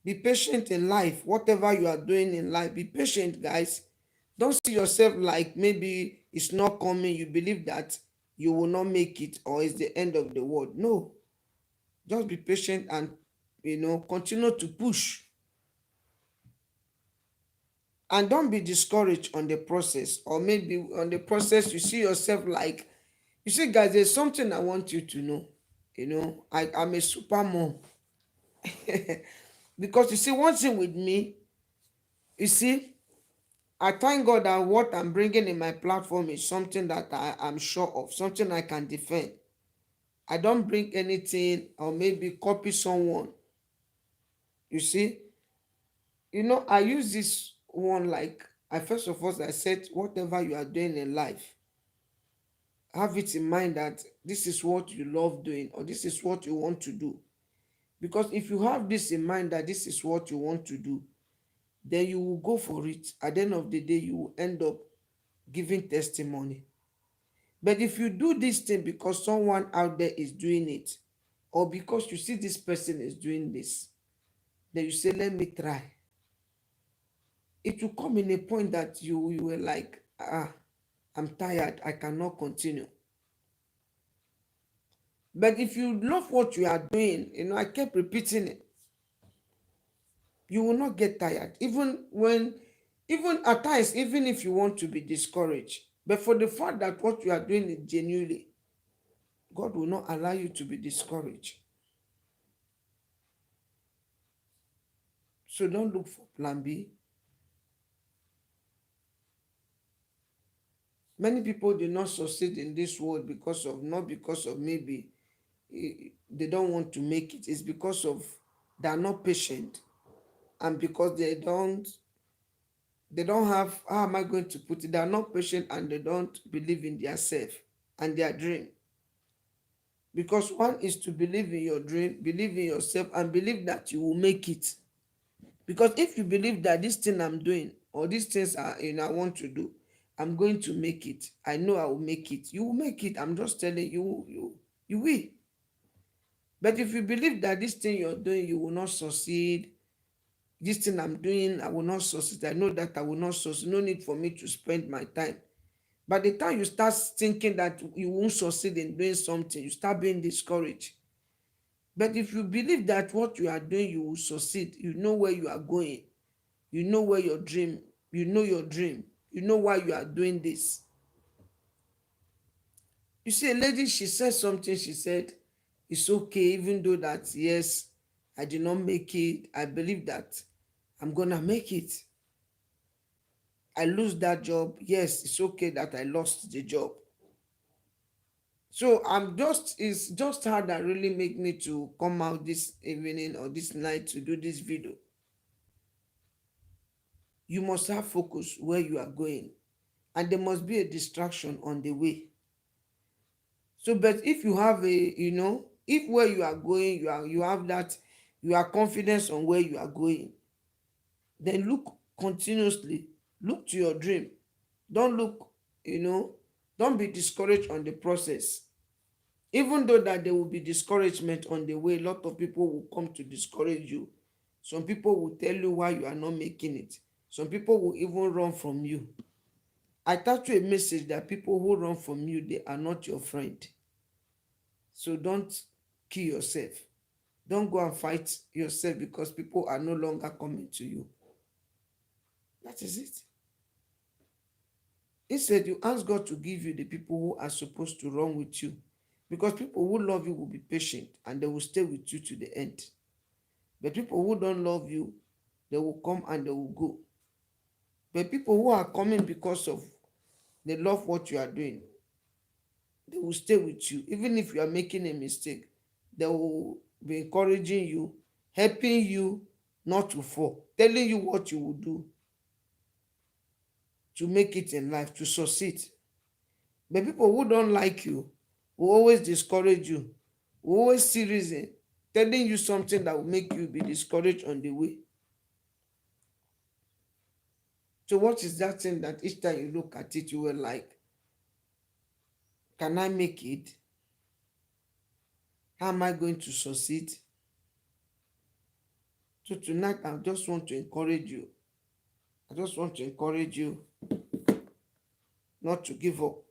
Be patient in life. Whatever you are doing in life, be patient, guys. Don't see yourself like maybe it's not coming. You believe that you will not make it, or it's the end of the world. No. Just be patient and, continue to push. And don't be discouraged on the process, or maybe on the process you see yourself like, you see, guys, there's something I want you to know. I'm a super mom. Because you see, one thing with me, you see, I thank God that what I'm bringing in my platform is something that I am sure of, something I can defend. I don't bring anything or maybe copy someone. You see, I use this one like, I first of all, I said, whatever you are doing in life, have it in mind that this is what you love doing, or this is what you want to do. Because if you have this in mind that this is what you want to do, then you will go for it. At the end of the day, you will end up giving testimony. But if you do this thing because someone out there is doing it, or because you see this person is doing this, then you say, let me try. It will come in a point that you were like, I'm tired, I cannot continue. But if you love what you are doing, I kept repeating it, you will not get tired. Even at times, even if you want to be discouraged, but for the fact that what you are doing is genuinely, God will not allow you to be discouraged. So don't look for plan B. Many people do not succeed in this world not because of maybe they don't want to make it. It's because of they are not patient, and because they don't have, how am I going to put it? They are not patient, and they don't believe in their self and their dream. Because one is to believe in your dream, believe in yourself, and believe that you will make it. Because if you believe that this thing I'm doing, or these things I want to do, I'm going to make it, I know I will make it, you will make it. I'm just telling you, you will. But if you believe that this thing you're doing, you will not succeed, this thing I'm doing, I will not succeed, I know that I will not succeed, no need for me to spend my time. By the time you start thinking that you won't succeed in doing something, you start being discouraged. But if you believe that what you are doing, you will succeed, you know where you are going, you know where your dream, you know your dream, you know why you are doing this. You see, a lady, she said something, she said, it's okay, even though that, yes, I did not make it, I believe that I'm gonna make it. I lose that job, yes, it's okay that I lost the job. So it's just her that really make me to come out this evening or this night to do this video. You must have focus where you are going, and there must be a distraction on the way. So, but if you have if where you are going, you have that, you are confident on where you are going, then look continuously, look to your dream. Don't look, don't be discouraged on the process. Even though that there will be discouragement on the way, a lot of people will come to discourage you. Some people will tell you why you are not making it. Some people will even run from you. I taught you a message that people who run from you, they are not your friend. So don't kill yourself. Don't go and fight yourself because people are no longer coming to you. That is it. Instead, you ask God to give you the people who are supposed to run with you. Because people who love you will be patient and they will stay with you to the end. But people who don't love you, they will come and they will go. But people who are coming because of they love what you are doing, they will stay with you. Even if you are making a mistake, they will be encouraging you, helping you not to fall, telling you what you will do to make it in life, to succeed. But people who don't like you will always discourage you, will always see reason, telling you something that will make you be discouraged on the way. So what is that thing that each time you look at it, you will like, can I make it? How am I going to succeed? So tonight, I just want to encourage you. I just want to encourage you not to give up.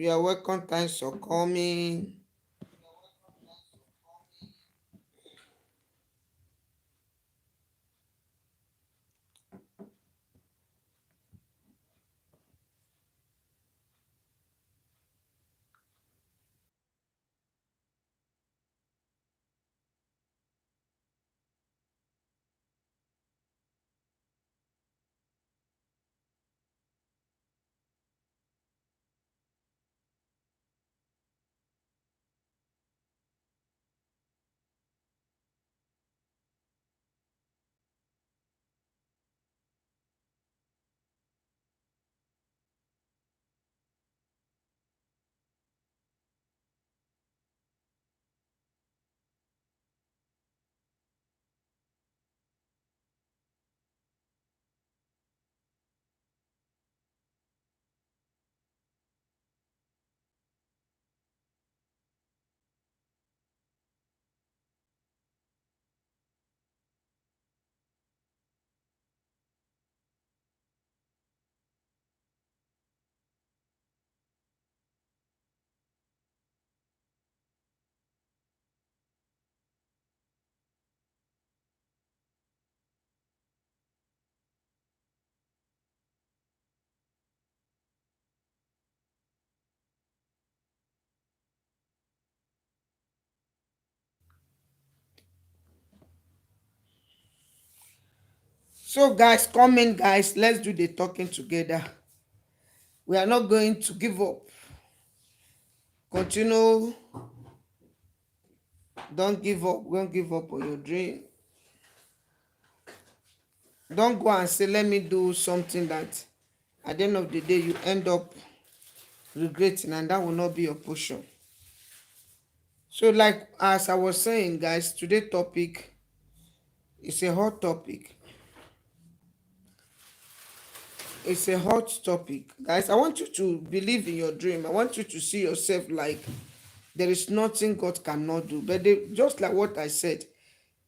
You are welcome. Thanks for coming. So, guys, come in, guys. Let's do the talking together. We are not going to give up. Continue. Don't give up. Don't give up on your dream. Don't go and say, let me do something that at the end of the day you end up regretting, and that will not be your portion. So, like as I was saying, guys, today's topic is a hot topic. It's a hot topic. Guys, I want you to believe in your dream. I want you to see yourself like there is nothing God cannot do. But just like what I said,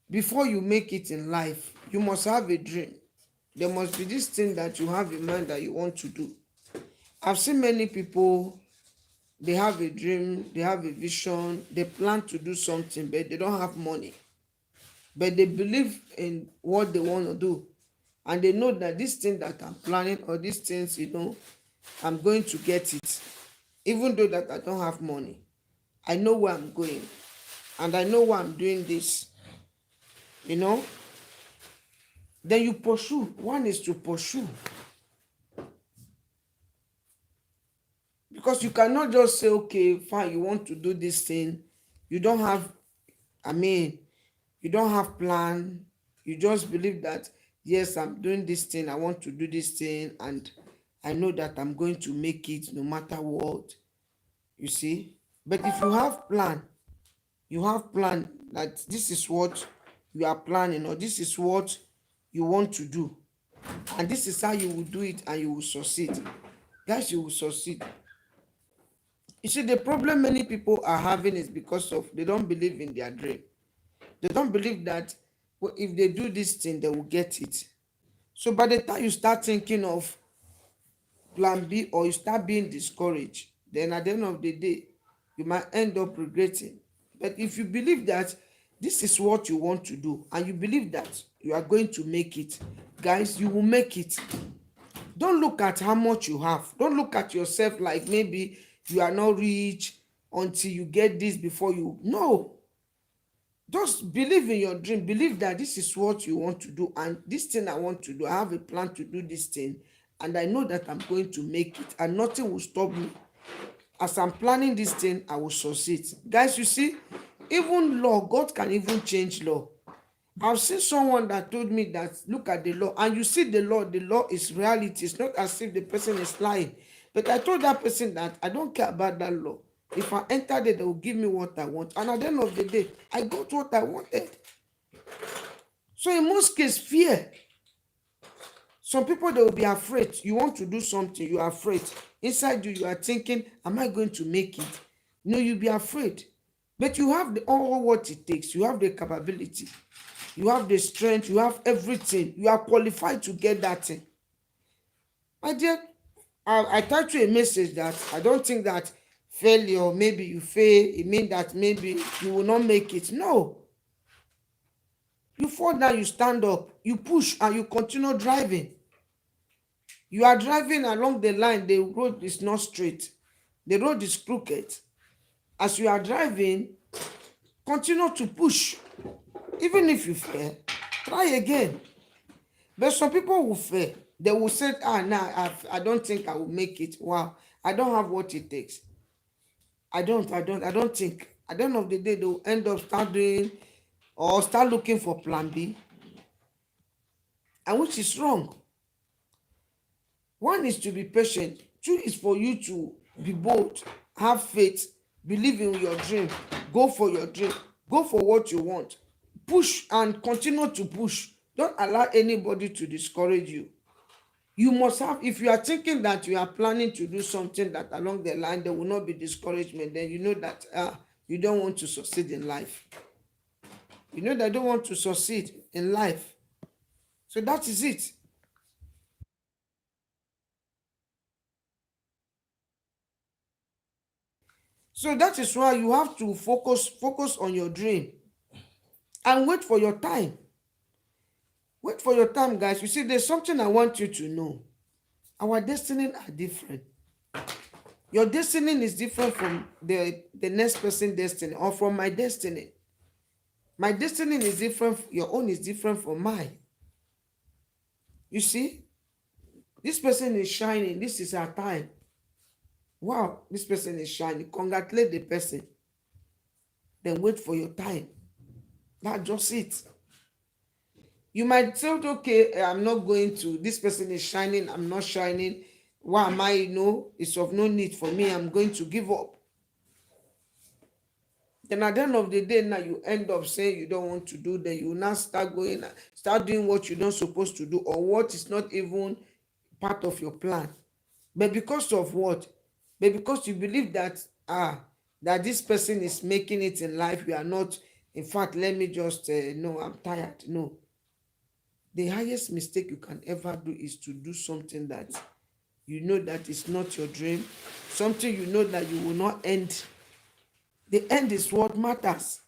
before you make it in life, you must have a dream. There must be this thing that you have in mind that you want to do. I've seen many people, they have a dream, they have a vision, they plan to do something, but they don't have money. But they believe in what they want to do. And they know that this thing that I'm planning, or these things, I'm going to get it. Even though that I don't have money, I know where I'm going. And I know why I'm doing this. Then you pursue. One is to pursue. Because you cannot just say, okay, fine, you want to do this thing. You don't have, you don't have plan. You just believe that, yes, I'm doing this thing. I want to do this thing. And I know that I'm going to make it no matter what. You see? But if you have plan that this is what you are planning, or this is what you want to do. And this is how you will do it, and you will succeed. Guys, you will succeed. You see, the problem many people are having is because of they don't believe in their dream. They don't believe that if they do this thing, they will get it. So by the time you start thinking of plan B, or you start being discouraged, then at the end of the day, you might end up regretting. But if you believe that this is what you want to do, and you believe that you are going to make it, guys, you will make it. Don't look at how much you have. Don't look at yourself like maybe you are not rich until you get this before you. No. Just believe in your dream. Believe that this is what you want to do, and this thing I want to do, I have a plan to do this thing, and I know that I'm going to make it, and nothing will stop me. As I'm planning this thing, I will succeed. Guys, you see, even law, God can even change law. I've seen someone that told me that, look at the law, and you see the law is reality. It's not as if the person is lying. But I told that person that I don't care about that law. If I enter there, they will give me what I want. And at the end of the day, I got what I wanted. So in most cases, fear. Some people, they will be afraid. You want to do something, you are afraid. Inside you are thinking, am I going to make it? No, you'll be afraid. But you have all what it takes. You have the capability. You have the strength. You have everything. You are qualified to get that thing. My dear, I typed you a message that I don't think that failure, maybe you fail, it means that maybe you will not make it. No. You fall down, you stand up, you push, and you continue driving. You are driving along the line, the road is not straight. The road is crooked. As you are driving, continue to push. Even if you fail, try again. But some people will fail. They will say, nah, I don't think I will make it. Wow, I don't have what it takes. I don't think. At the end of the day, they will end up start doing or start looking for plan B. And which is wrong. One is to be patient. Two is for you to be bold, have faith, believe in your dream, go for your dream, go for what you want. Push and continue to push. Don't allow anybody to discourage you. You must have, if you are thinking that you are planning to do something that along the line there will not be discouragement, then you know that you don't want to succeed in life. You know that you don't want to succeed in life. So that is it. So that is why you have to focus on your dream and wait for your time. Wait for your time, guys. You see, there's something I want you to know. Our destiny are different. Your destiny is different from the next person's destiny or from my destiny. My destiny is different. Your own is different from mine. You see, this person is shining. This is our time. Wow, this person is shining. Congratulate the person. Then wait for your time. That's just it. You might say, okay, I'm not going to, this person is shining, I'm not shining. Why am I, it's of no need for me, I'm going to give up. Then at the end of the day, now you end up saying you don't want to do that. You now start doing what you're not supposed to do or what is not even part of your plan. But because of what? But because you believe that, that this person is making it in life, you are not. In fact, let me just, no, I'm tired. No. The highest mistake you can ever do is to do something that you know that is not your dream, something you know that you will not end. The end is what matters.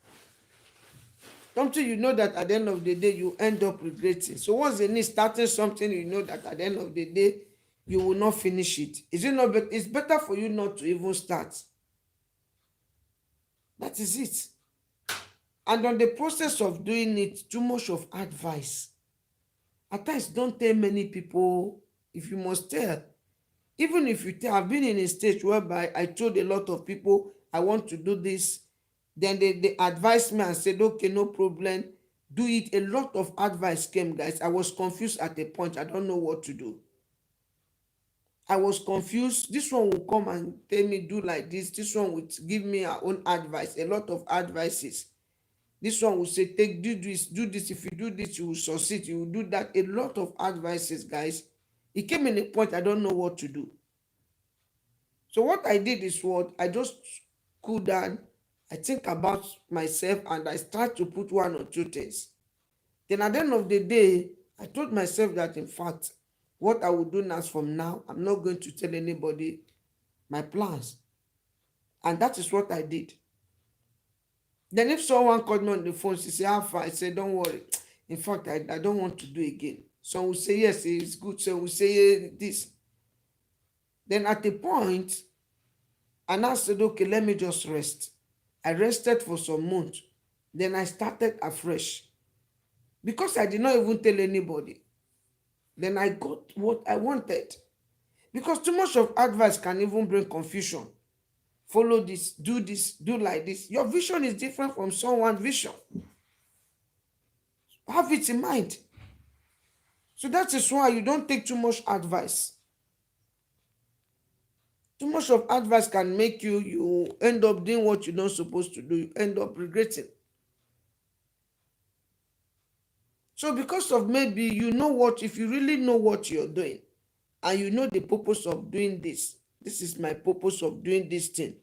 Something you know that at the end of the day you end up regretting. So what's the need starting something you know that at the end of the day you will not finish it? Is it not better? It's better for you not to even start. That is it. And on the process of doing it, too much of advice. At times, don't tell many people. If you must tell, even if you tell, I've been in a stage whereby I told a lot of people I want to do this, then they advised me and said, okay, no problem, do it. A lot of advice came, guys. I was confused at a point. I don't know what to do. I was confused. This one will come and tell me do like this one will give me her own advice, a lot of advices. This one will say, do this. If you do this, you will succeed. You will do that. A lot of advices, guys. It came in a point I don't know what to do. So what I did is what? I just cool down. I think about myself and I start to put one or two things. Then at the end of the day, I told myself that, in fact, what I will do now from now, I'm not going to tell anybody my plans. And that is what I did. Then if someone called me on the phone, she said, how far? I said, don't worry. In fact, I don't want to do again. Some will say, yes, it's good. Some will say this. Then at the point, and I said, okay, let me just rest. I rested for some months. Then I started afresh. Because I did not even tell anybody. Then I got what I wanted. Because too much of advice can even bring confusion. Follow this, do like this. Your vision is different from someone's vision. Have it in mind. So that is why you don't take too much advice. Too much of advice can make you end up doing what you're not supposed to do. You end up regretting. So because of maybe you know what, if you really know what you're doing, and you know the purpose of doing this is my purpose of doing this thing.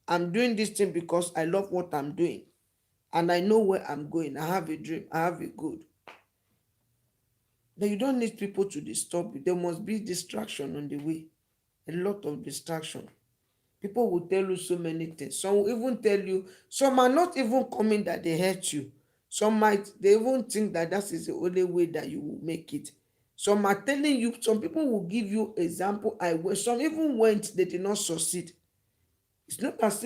I'm doing this thing because I love what I'm doing. And I know where I'm going. I have a dream. I have a goal. Then you don't need people to disturb you. There must be distraction on the way. A lot of distraction. People will tell you so many things. Some will even tell you, some are not even coming that they hurt you. Some might, they even think that that is the only way that you will make it. Some are telling you, some people will give you example. Some even went, they did not succeed. It's not as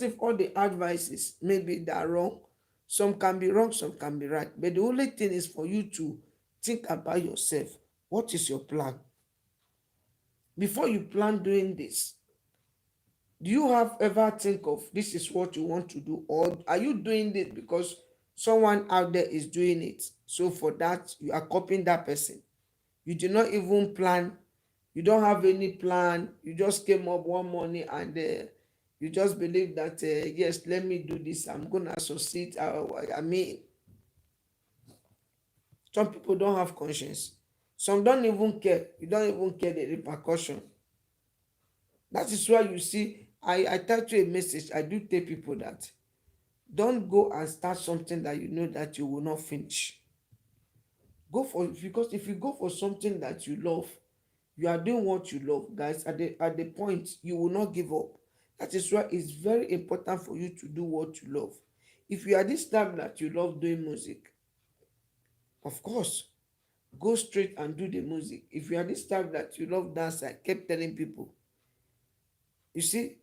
if all the advices maybe they are wrong. Some can be wrong, some can be right. But the only thing is for you to think about yourself. What is your plan? Before you plan doing this, do you have ever think of this is what you want to do, or are you doing it because someone out there is doing it, so for that you are copying that person? You do not even plan. You don't have any plan. You just came up one morning and you just believe that yes, let me do this, I'm gonna succeed. I mean, some people don't have conscience. Some don't even care. You don't even care the repercussion. That is why you see, I tell you a message. I do tell people that don't go and start something that you know that you will not finish. Go for, because if you go for something that you love, you are doing what you love, guys. At the point, you will not give up. That is why it's very important for you to do what you love. If you are this type that you love doing music, of course, go straight and do the music. If you are this type that you love dance, I kept telling people, you see,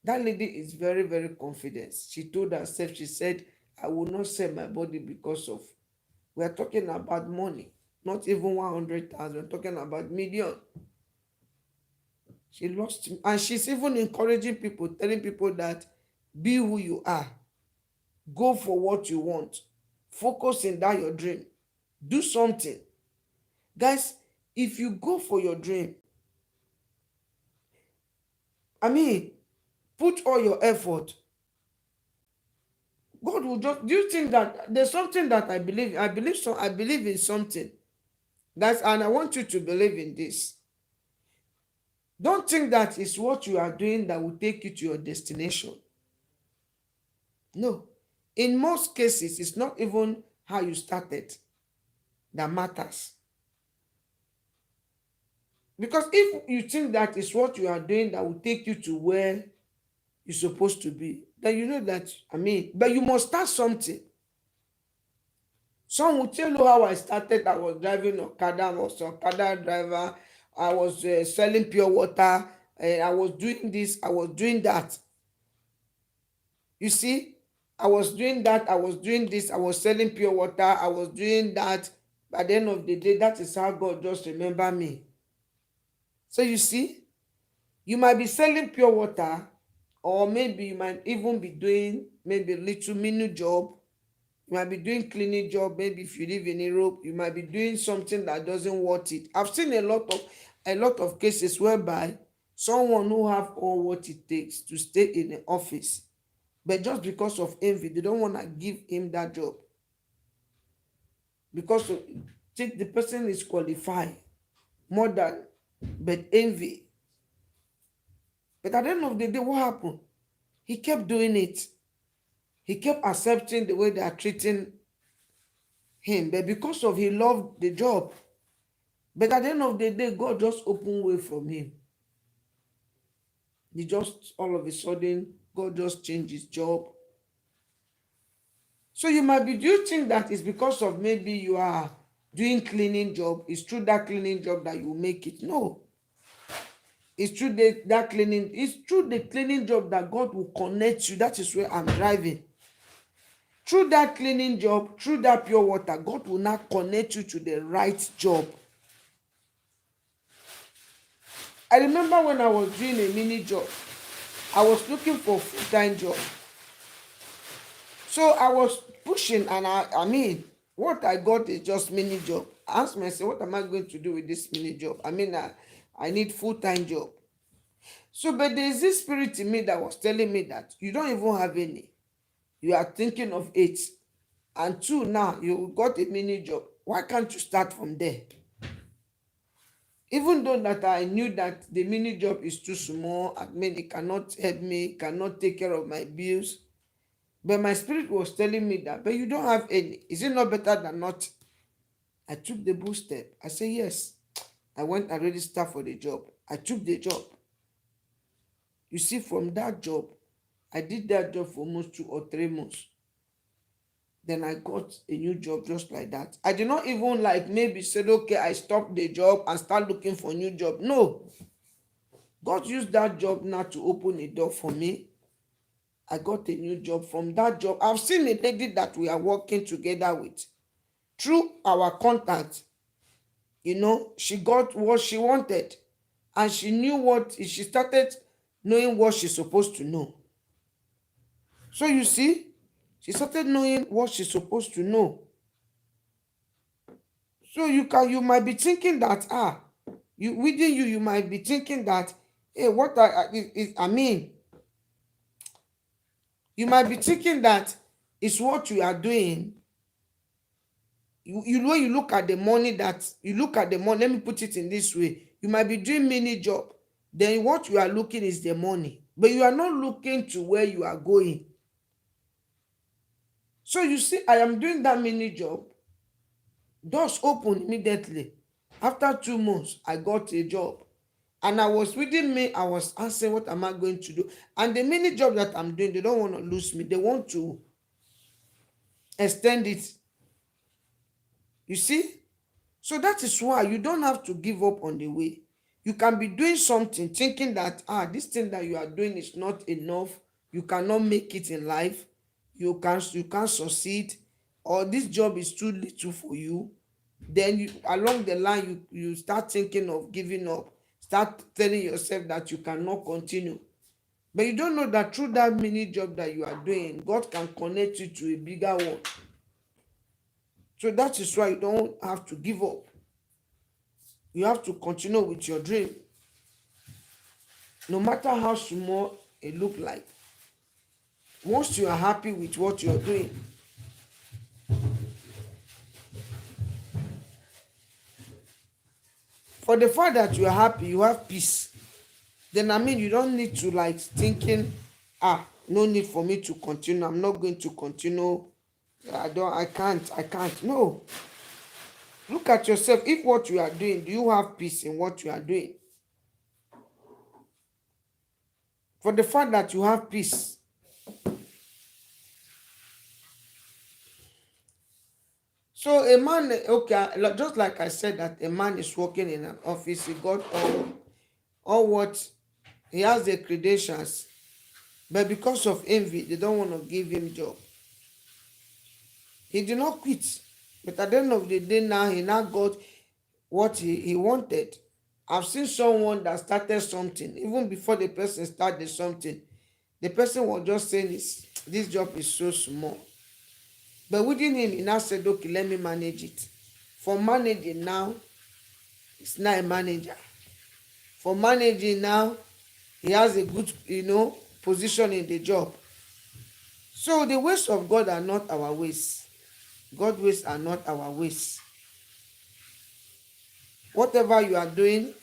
that lady is very, very confident. She told herself, she said, I will not sell my body because of, we are talking about money, not even 100,000, we're talking about million. She lost him. And she's even encouraging people, telling people that be who you are. Go for what you want. Focus in that your dream. Do something. Guys, if you go for your dream, I mean, put all your effort. God will just, do you think that there's something that I believe? I believe in something. And I want you to believe in this. Don't think that it's what you are doing that will take you to your destination. No. In most cases, it's not even how you started that matters. Because if you think that is what you are doing that will take you to where you're supposed to be, then you know that, I mean, but you must start something. Some will tell you how I started. I was driving Okada, I was an Okada driver, I was selling pure water, and I was doing this, I was doing that. You see, I was doing that, I was doing this, I was selling pure water, I was doing that. By the end of the day, that is how God just remember me. So you see, you might be selling pure water, or maybe you might even be doing maybe a little mini job. You might be doing cleaning job. Maybe if you live in Europe, you might be doing something that doesn't worth it. I've seen a lot of cases whereby someone who have all what it takes to stay in the office, but just because of envy, they don't want to give him that job. Because think the person is qualified more than, but envy. But at the end of the day, what happened? He kept doing it. He kept accepting the way they are treating him, but because of he loved the job. But at the end of the day, God just opened way from him. He just, all of a sudden, God just changed his job. So you might be, do you think that it's because of maybe you are doing cleaning job? It's through that cleaning job that you make it? No. It's through it's through the cleaning job that God will connect you. That is where I'm driving. Through that cleaning job, through that pure water, God will now connect you to the right job. I remember when I was doing a mini job, I was looking for a full-time job. So I was pushing, and I mean, what I got is just mini job. I asked myself, what am I going to do with this mini job? I mean, I need full-time job. So, but there's this spirit in me that was telling me that you don't even have any. You are thinking of 8. And 2, now you got a mini job. Why can't you start from there? Even though that I knew that the mini job is too small, I mean, it cannot help me, cannot take care of my bills. But my spirit was telling me that, but you don't have any. Is it not better than not? I took the bold step. I said, yes. I went and registered for the job. I took the job. You see, from that job, I did that job for almost 2 or 3 months. Then I got a new job just like that. I did not even like maybe said, okay, I stopped the job and start looking for a new job. No. God used that job now to open a door for me. I got a new job. From that job, I've seen a lady that we are working together with. Through our contact, she got what she wanted. And she knew she started knowing what she's supposed to know. So you see, she started knowing what she's supposed to know. So you might be thinking that you might be thinking that, hey, I mean, you might be thinking that it's what you are doing. When you look at the money, let me put it in this way. You might be doing many job. Then what you are looking is the money, but you are not looking to where you are going. So you see, I am doing that mini job. Doors open immediately. After 2 months, I got a job. And I was asking, what am I going to do? And the mini job that I'm doing, they don't want to lose me. They want to extend it. You see? So that is why you don't have to give up on the way. You can be doing something thinking that, this thing that you are doing is not enough. You cannot make it in life. You can't succeed. Or this job is too little for you. Then along the line, you start thinking of giving up. Start telling yourself that you cannot continue. But you don't know that through that mini job that you are doing, God can connect you to a bigger one. So that is why you don't have to give up. You have to continue with your dream. No matter how small it looks like. Once you are happy with what you're doing, for the fact that you are happy, you have peace, then you don't need to thinking, no need for me to continue. I'm not going to continue. I can't. No. Look at yourself. If what you are doing, do you have peace in what you are doing? For the fact that you have peace. So a man, okay, just like I said, that a man is working in an office, he got all what he has, the credentials, but because of envy, they don't want to give him job. He did not quit, but at the end of the day, now he got what he wanted. I've seen someone that started something, even before the person started something, the person was just saying, this job is so small. But within him, he now said, okay, let me manage it. For managing now, he's not a manager. For managing now, he has a good, position in the job. So the ways of God are not our ways. God's ways are not our ways. Whatever you are doing,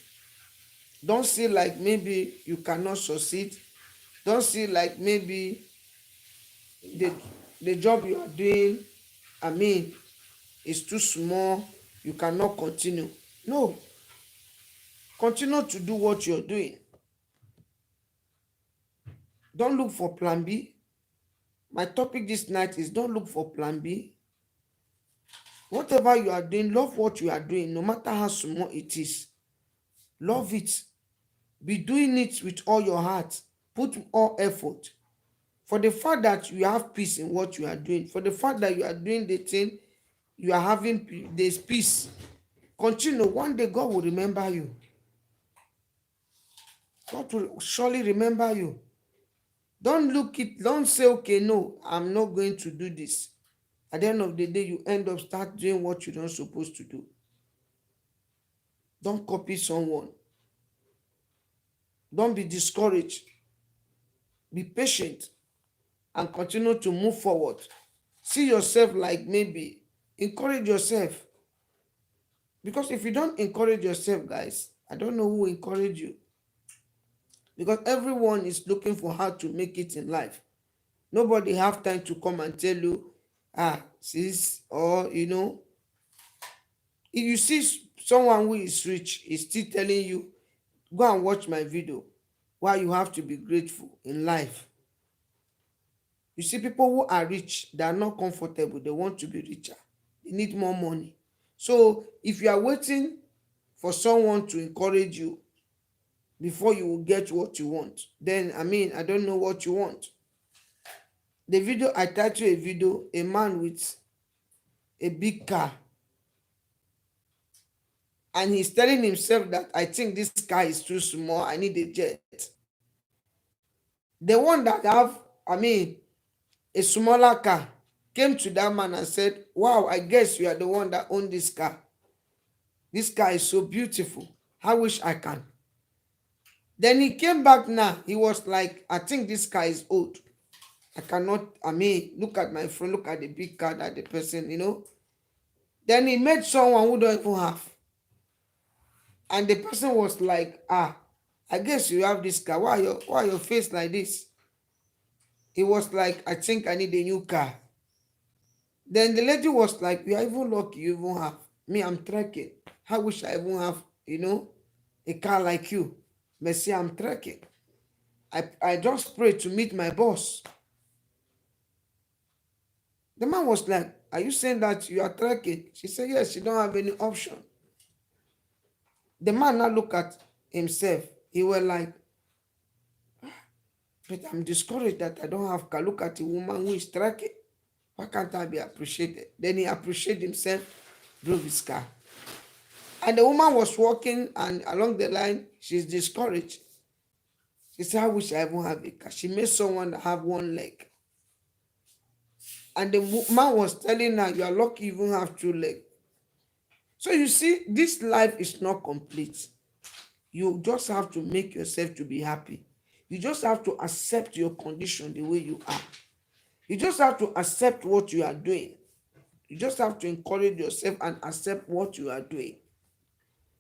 don't see like maybe you cannot succeed. Don't see like maybe the job you are doing, is too small. You cannot continue. No. Continue to do what you're doing. Don't look for plan B. My topic this night is don't look for plan B. Whatever you are doing, love what you are doing, no matter how small it is. Love it. Be doing it with all your heart. Put all effort. For the fact that you have peace in what you are doing, for the fact that you are doing the thing, you are having, there's peace. Continue. One day God will remember you. God will surely remember you. Don't say, okay, no, I'm not going to do this. At the end of the day, you end up start doing what you're not supposed to do. Don't copy someone. Don't be discouraged. Be patient and continue to move forward. See yourself like maybe encourage yourself. Because if you don't encourage yourself, guys, I don't know who will encourage you. Because everyone is looking for how to make it in life. Nobody have time to come and tell you, sis, or if you see someone who is rich is still telling you, go and watch my video. why you have to be grateful in life. You see, people who are rich, they are not comfortable. They want to be richer. They need more money. So if you are waiting for someone to encourage you before you will get what you want, then I don't know what you want. The video, I titled a video, a man with a big car, and he's telling himself that I think this car is too small. I need a jet. The one that have, a smaller car came to that man and said, "Wow, I guess you are the one that own this car. This car is so beautiful. I wish I can." Then he came back now. He was like, "I think this car is old. I cannot, look at my friend, look at the big car that the person. Then he met someone who don't even have. And the person was like, I guess you have this car. Why your face like this? He was like, I think I need a new car. Then the lady was like, you are even lucky you even have. Me, I'm trekking. I wish I even have, a car like you. But see, I'm trekking. I just pray to meet my boss. The man was like, are you saying that you are trekking? She said, yes, she don't have any option. The man now look at himself. He was like, but I'm discouraged that I don't have car. Look at the woman who is trekking. Why can't I be appreciated? Then he appreciated himself, drove his car. And the woman was walking, and along the line, she's discouraged. She said, I wish I even have a car. She made someone that have one leg. And the man was telling her, you are lucky you even have two legs. So you see, this life is not complete. You just have to make yourself to be happy. You just have to accept your condition the way you are. You just have to accept what you are doing. You just have to encourage yourself and accept what you are doing.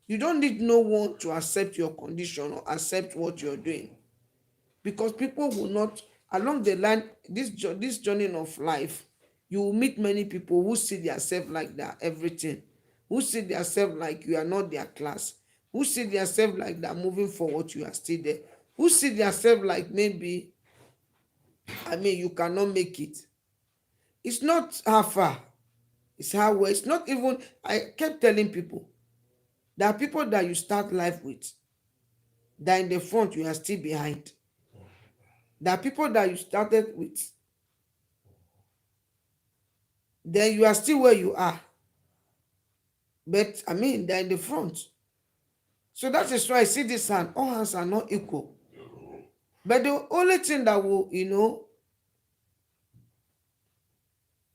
You don't need no one to accept your condition or accept what you're doing. Because people will not, along the line, this journey of life, you will meet many people who see themselves like that, everything. Who see themselves like you are not their class. Who see themselves like that moving forward, you are still there. Who see themselves like maybe, you cannot make it. It's not how far. It's how well. It's not even, I kept telling people, there are people that you start life with, that in the front, you are still behind. There are people that you started with, then you are still where you are. But they're in the front. So that is why I see this hand. All hands are not equal. But the only thing that will,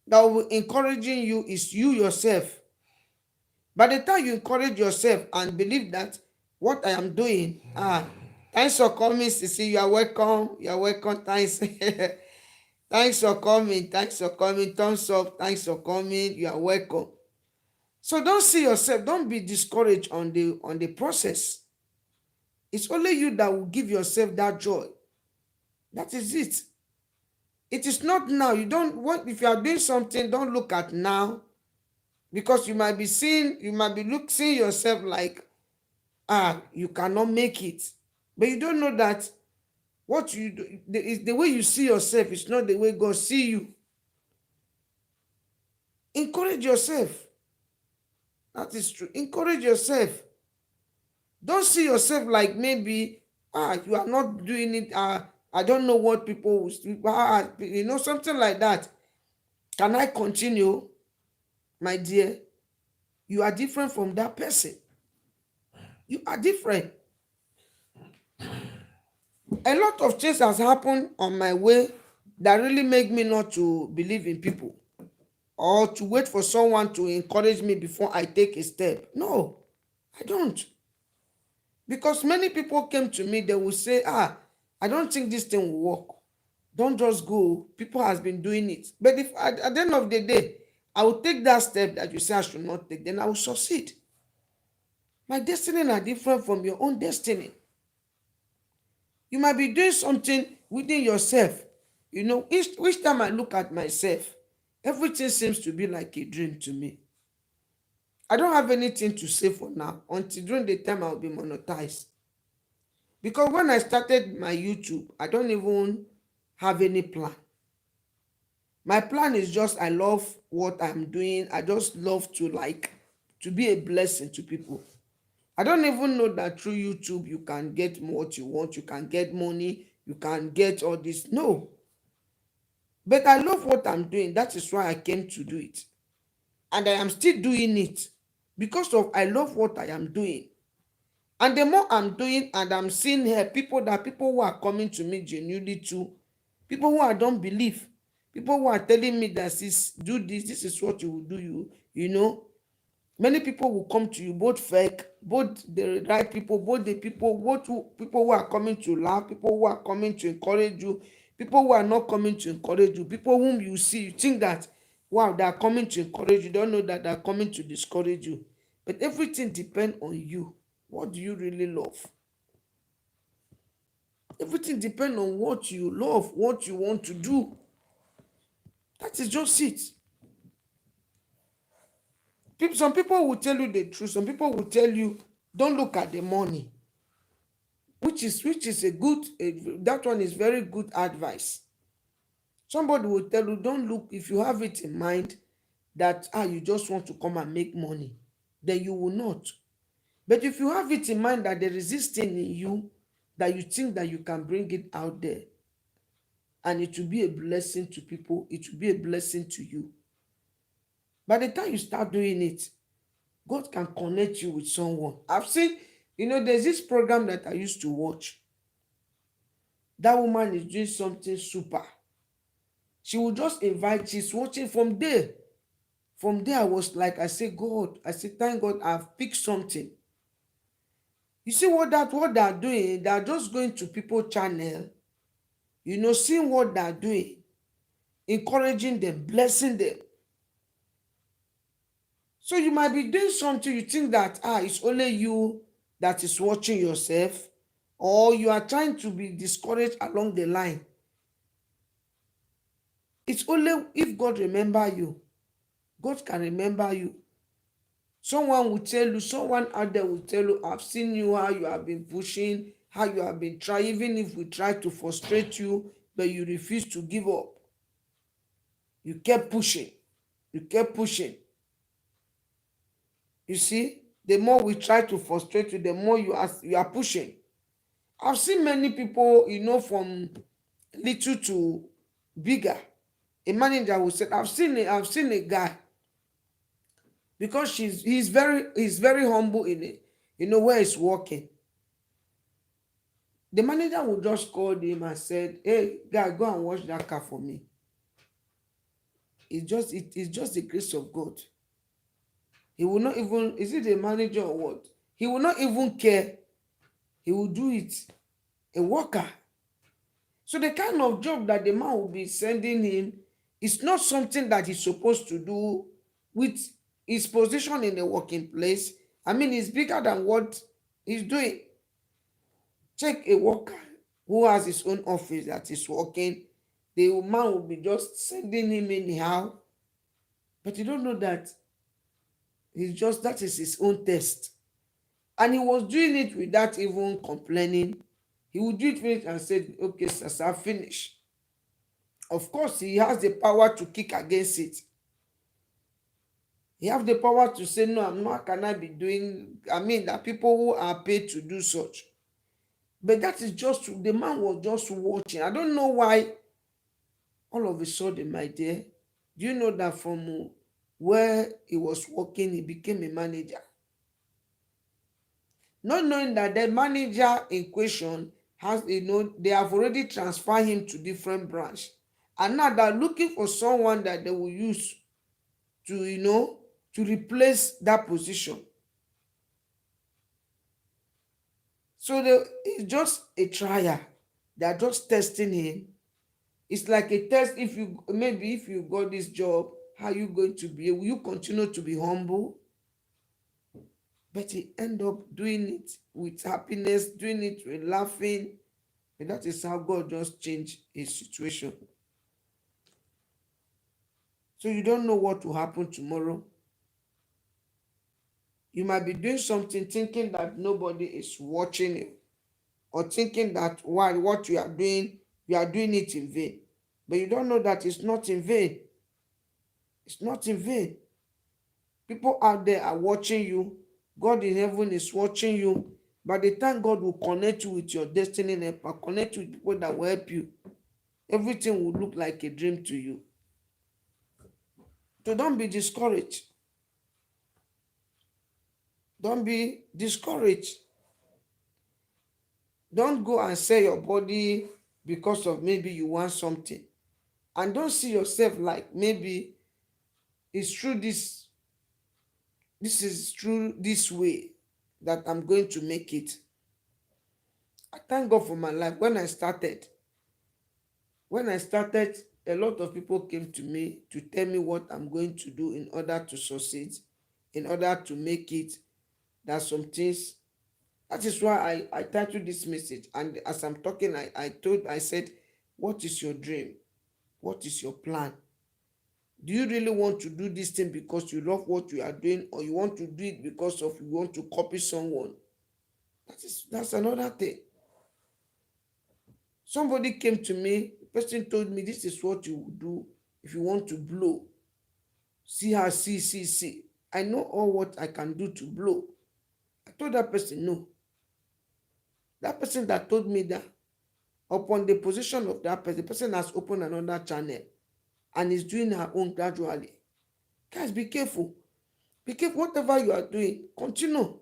that will encouraging you is you yourself. By the time you encourage yourself and believe that what I am doing, thanks for coming, Sisi. You are welcome. You are welcome. Thanks. Thanks for coming. Thanks for coming. Thumbs up. Thanks for coming. You are welcome. So don't see yourself. Don't be discouraged on the process. It's only you that will give yourself that joy. That is it. It is not now. You don't want, if you are doing something, don't look at now. Because you might be seeing yourself like, you cannot make it. But you don't know that what you do, the way you see yourself is not the way God see you. Encourage yourself. That is true. Encourage yourself. Don't see yourself like maybe, you are not doing it. I don't know what people will, something like that. Can I continue? My dear, you are different from that person. You are different. A lot of things has happened on my way that really make me not to believe in people or to wait for someone to encourage me before I take a step. No, I don't. Because many people came to me, they will say, I don't think this thing will work. Don't just go. People has been doing it. But if at the end of the day, I will take that step that you say I should not take, then I will succeed. My destiny are different from your own destiny. You might be doing something within yourself. Each time I look at myself, everything seems to be like a dream to me. I don't have anything to say for now until during the time I'll be monetized. Because when I started my YouTube, I don't even have any plan. My plan is just I love what I'm doing. I just love to to be a blessing to people. I don't even know that through YouTube you can get what you want, you can get money, you can get all this. No. But I love what I'm doing. That is why I came to do it. And I am still doing it because of I love what I am doing. And the more I'm doing and I'm seeing here people who are coming to me genuinely too, people who I don't believe, people who are telling me that do this, this is what you will do, you know. Many people will come to you, both fake, both the right people, both the people, people who are coming to laugh, people who are coming to encourage you, people who are not coming to encourage you, people whom you see, you think that, wow, they are coming to encourage you, don't know that they are coming to discourage you. But everything depends on you. What do you really love? Everything depends on what you love, what you want to do. That is just it. Some people will tell you the truth. Some people will tell you, don't look at the money, which is a good, that one is very good advice. Somebody will tell you, don't look, if you have it in mind that you just want to come and make money, then you will not. But if you have it in mind that there is this thing in you that you think that you can bring it out there, and it will be a blessing to people, it will be a blessing to you. By the time you start doing it, God can connect you with someone. I've seen, there's this program that I used to watch. That woman is doing something super. She will just invite, she's watching from there. From there, I was like, I said, thank God I've picked something. You see what they're doing? They're just going to people channel, seeing what they're doing, encouraging them, blessing them. So you might be doing something, you think that it's only you that is watching yourself, or you are trying to be discouraged along the line. It's only if God remember you. God can remember you. Someone will tell you, someone out there will tell you, I've seen you, how you have been pushing, how you have been trying, even if we try to frustrate you, but you refuse to give up. You kept pushing. You kept pushing. You see, the more we try to frustrate you, the more you are pushing. I've seen many people, from little to bigger. A manager will say, I've seen a guy, because he's very humble in it, where he's working. The manager will just call him and said, hey, guy, go and wash that car for me. It's just the grace of God. He will not even, is it the manager or what? He will not even care. He will do it. A worker. So the kind of job that the man will be sending him is not something that he's supposed to do with his position in the working place. I mean, it's bigger than what he's doing. Check a worker who has his own office that is working. The man will be just sending him anyhow. But you don't know that that is his own test. And he was doing it without even complaining. He would do it finish and said, okay, sir, finish. Of course, he has the power to kick against it. He has the power to say, no, I'm not, can I be doing, that people who are paid to do such. But that is just, the man was just watching. I don't know why all of a sudden, my dear, do you know that from where he was working, he became a manager? Not knowing that the manager in question has, they have already transferred him to different branch. And now they're looking for someone that they will use to, to replace that position. So it's just a trial. They're just testing him. It's like a test. If you got this job, how are you going to be? Will you continue to be humble? But he end up doing it with happiness, doing it with laughing. And that is how God just changed his situation. So you don't know what will happen tomorrow. You might be doing something thinking that nobody is watching you. or thinking that while what you are doing it in vain. But you don't know that it's not in vain. It's not in vain. People out there are watching you. God in heaven is watching you. By the time God will connect you with your destiny helper, connect you with people that will help you, everything will look like a dream to you. So don't be discouraged. Don't be discouraged. Don't go and sell your body because of maybe you want something. And don't see yourself like maybe it's through this is through this way that I'm going to make it. I thank God for my life. When I started, a lot of people came to me to tell me what I'm going to do in order to succeed, in order to make it. There's some things. That is why I titled this message. And as I'm talking, I said, what is your dream? What is your plan? Do you really want to do this thing because you love what you are doing, or you want to do it because of you want to copy someone? That's another thing. Somebody came to me, the person told me this is what you will do if you want to blow. See how see. I know all what I can do to blow. I told that person no. That person that told me that, upon the position of that person, the person has opened another channel and is doing her own gradually. Guys, be careful. Be careful. Whatever you are doing, continue.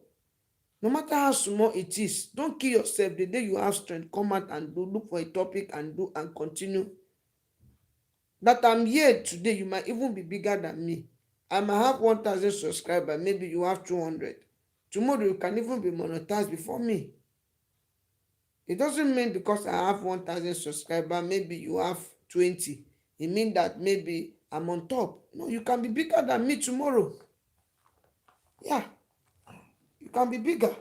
No matter how small it is, don't kill yourself. The day you have strength, come out and do. Look for a topic and do and continue. That I'm here today, you might even be bigger than me. I might have 1,000 subscribers. Maybe you have 200. Tomorrow, you can even be monetized before me. It doesn't mean because I have 1,000 subscribers, maybe you have 20. It means that maybe I'm on top. No, you can be bigger than me tomorrow. Yeah, you can be bigger.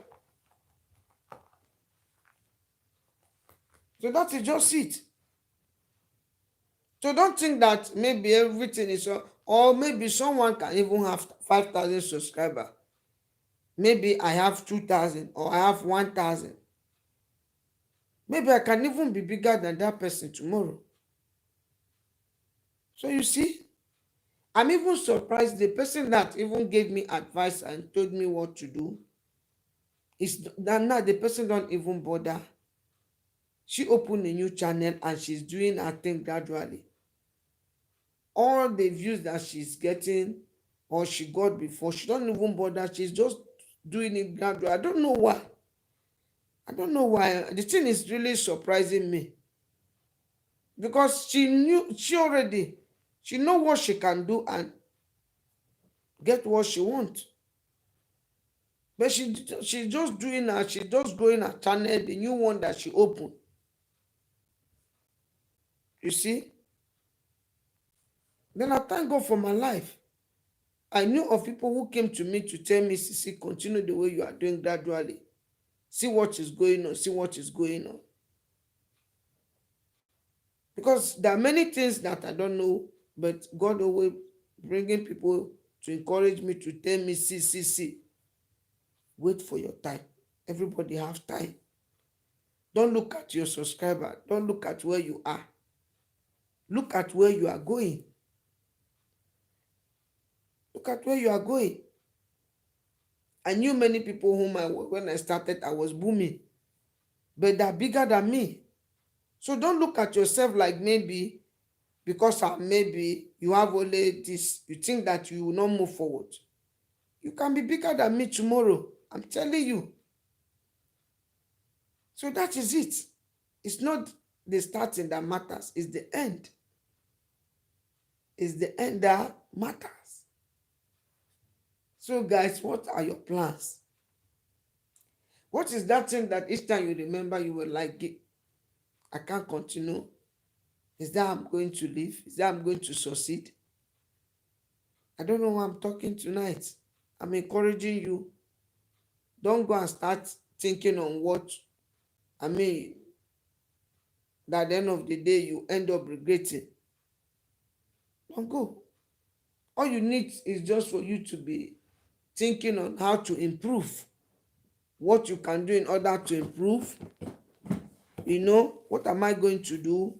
So that is just it. So don't think that maybe everything is, or maybe someone can even have 5,000 subscribers. Maybe I have 2,000 or I have 1,000. Maybe I can even be bigger than that person tomorrow. So you see, I'm even surprised the person that even gave me advice and told me what to do is that now the person don't even bother. She opened a new channel and she's doing her thing gradually. All the views that she's getting or she got before, she don't even bother. She's just doing it gradually. I don't know why. The thing is really surprising me. Because she know what she can do and get what she wants. But she's just doing her, she's just growing her channel, the new one that she opened. You see? Then I thank God for my life. I knew of people who came to me to tell me, Sisi, continue the way you are doing gradually. See what is going on. Because there are many things that I don't know, but God always bringing people to encourage me, to tell me, see. Wait for your time. Everybody have time. Don't look at your subscriber. Don't look at where you are. Look at where you are going. Look at where you are going. I knew many people when I started, I was booming. But they're bigger than me. So don't look at yourself like maybe because maybe you have only this, you think that you will not move forward. You can be bigger than me tomorrow. I'm telling you. So that is it. It's not the starting that matters. It's the end. It's the end that matters. So guys, what are your plans? What is that thing that each time you remember you will like, I can't continue? Is that I'm going to live? Is that I'm going to succeed? I don't know who I'm talking tonight. I'm encouraging you. Don't go and start thinking on what, that at the end of the day, you end up regretting. Don't go. All you need is just for you to be thinking on how to improve, what you can do in order to improve, what am I going to do?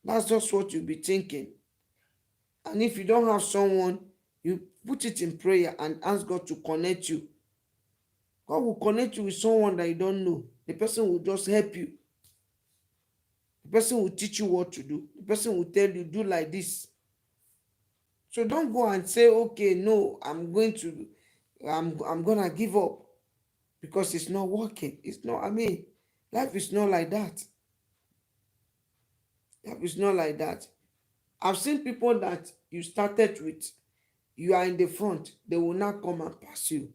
That's just what you'll be thinking. And if you don't have someone, you put it in prayer and ask God to connect you. God will connect you with someone that you don't know. The person will just help you. The person will teach you what to do. The person will tell you, do like this. So don't go and say, okay, no, I'm gonna give up because it's not working. It's not, life is not like that. Life is not like that. I've seen people that you started with, you are in the front, they will not come and pass you.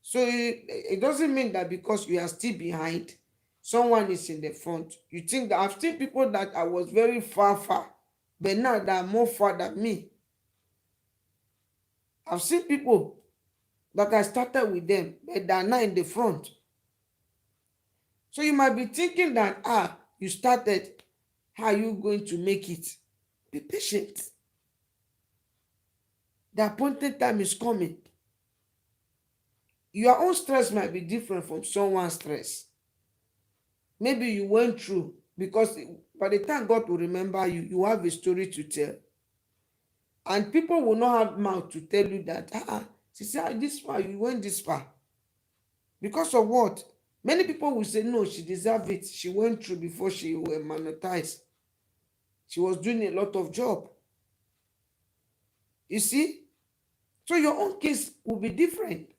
So it doesn't mean that because you are still behind, someone is in the front. You think that I've seen people that I was very far, but now they are more far than me. I've seen people that I started with them, but they are now in the front. So you might be thinking that, you started, how are you going to make it? Be patient. The appointed time is coming. Your own stress might be different from someone's stress. Maybe you went through, because by the time God will remember you, you have a story to tell. And people will not have mouth to tell you that, she said, this far, you went this far. Because of what? Many people will say, no, she deserved it. She went through before she was monetized. She was doing a lot of job. You see? So your own case will be different.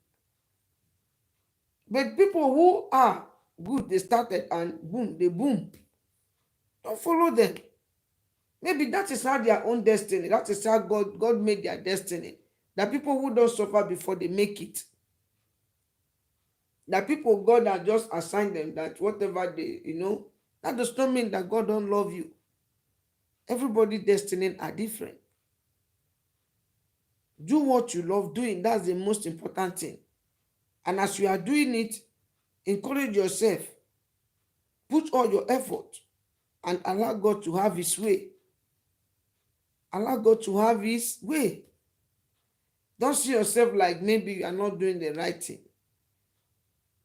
But people who are good, they started and boom, they boom. Don't follow them. Maybe that is how their own destiny. That is how God made their destiny. That people who don't suffer before they make it. That people God has just assigned them that whatever they, that does not mean that God don't love you. Everybody's destiny are different. Do what you love doing. That's the most important thing. And as you are doing it, encourage yourself. Put all your effort and allow God to have his way. Allow God to have his way. Don't see yourself like maybe you are not doing the right thing.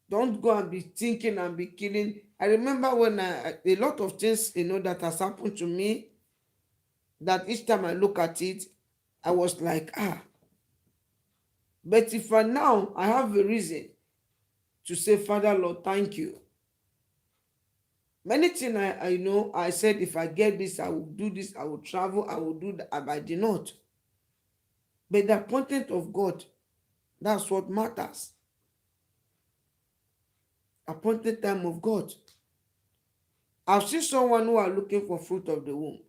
Don't go and be thinking and be killing. I remember when a lot of things, that has happened to me, that each time I look at it, I was like, But if now I have a reason to say, Father, Lord, thank you. Many things I said, if I get this, I will do this, I will travel, I will do that, but I did not. But the appointment of God, that's what matters. Appointed time of God. I've seen someone who are looking for fruit of the womb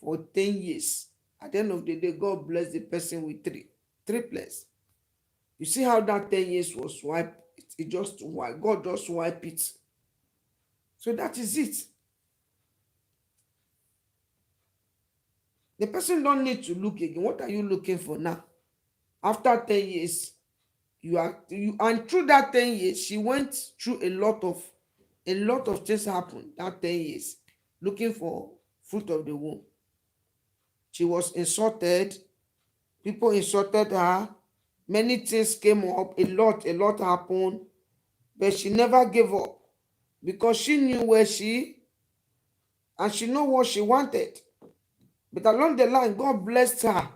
for 10 years. At the end of the day, God bless the person with triplets. You see how that 10 years was wiped? God just wiped it. So that is it. The person don't need to look again. What are you looking for now? After 10 years, and through that 10 years, she went through a lot of things happened that 10 years, looking for fruit of the womb. She was insulted. People insulted her. Many things came up. A lot happened. But she never gave up because she knew and she knew what she wanted. But along the line, God blessed her.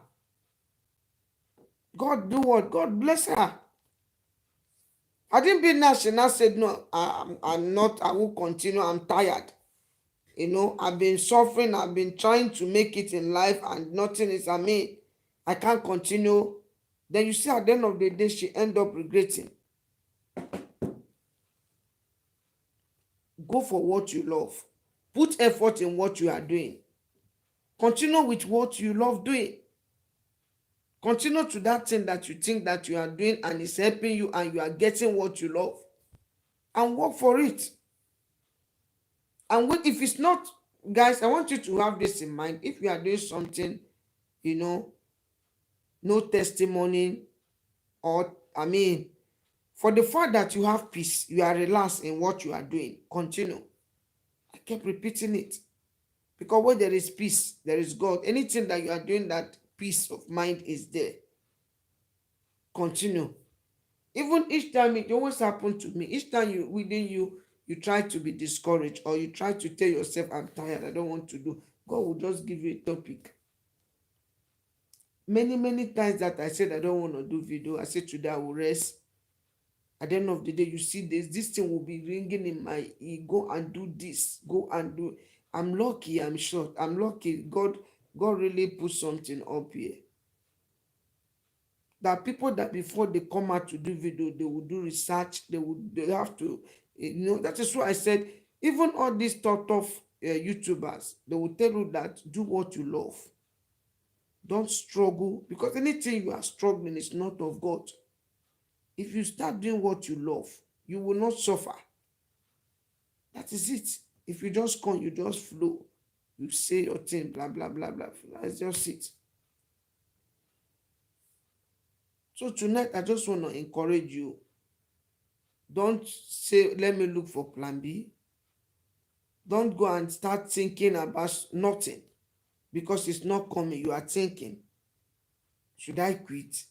God do what? God bless her. I didn't be now. She now said, no, I'm not, I will continue. I'm tired. I've been suffering. I've been trying to make it in life and nothing is, I can't continue. Then you see at the end of the day, she end up regretting. Go for what you love. Put effort in what you are doing. Continue with what you love doing. Continue to that thing that you think that you are doing and it's helping you and you are getting what you love. And work for it. And if it's not, guys, I want you to have this in mind. If you are doing something, no testimony, or for the fact that you have peace, you are relaxed in what you are doing, continue. I kept repeating it. Because where there is peace, there is God. Anything that you are doing, that peace of mind is there. Continue. Even each time it always happen to me. Each time you within you try to be discouraged, or you try to tell yourself, I'm tired, I don't want to do. God will just give you a topic. Many times that I said I don't want to do video, I said today I will rest. At the end of the day, you see this thing will be ringing in my ear. Go and do this. Go and do. I'm lucky. I'm short. I'm lucky. God really put something up here. That people that before they come out to do video, they will do research. They have to, That is why I said even all these tough YouTubers, they will tell you that do what you love. Don't struggle, because anything you are struggling is not of God. If you start doing what you love, you will not suffer. That is it. If you just come, you just flow. You say your thing, blah, blah, blah, blah. That's just it. So tonight, I just want to encourage you. Don't say, let me look for plan B. Don't go and start thinking about nothing, because it's not coming. You are thinking, should I quit?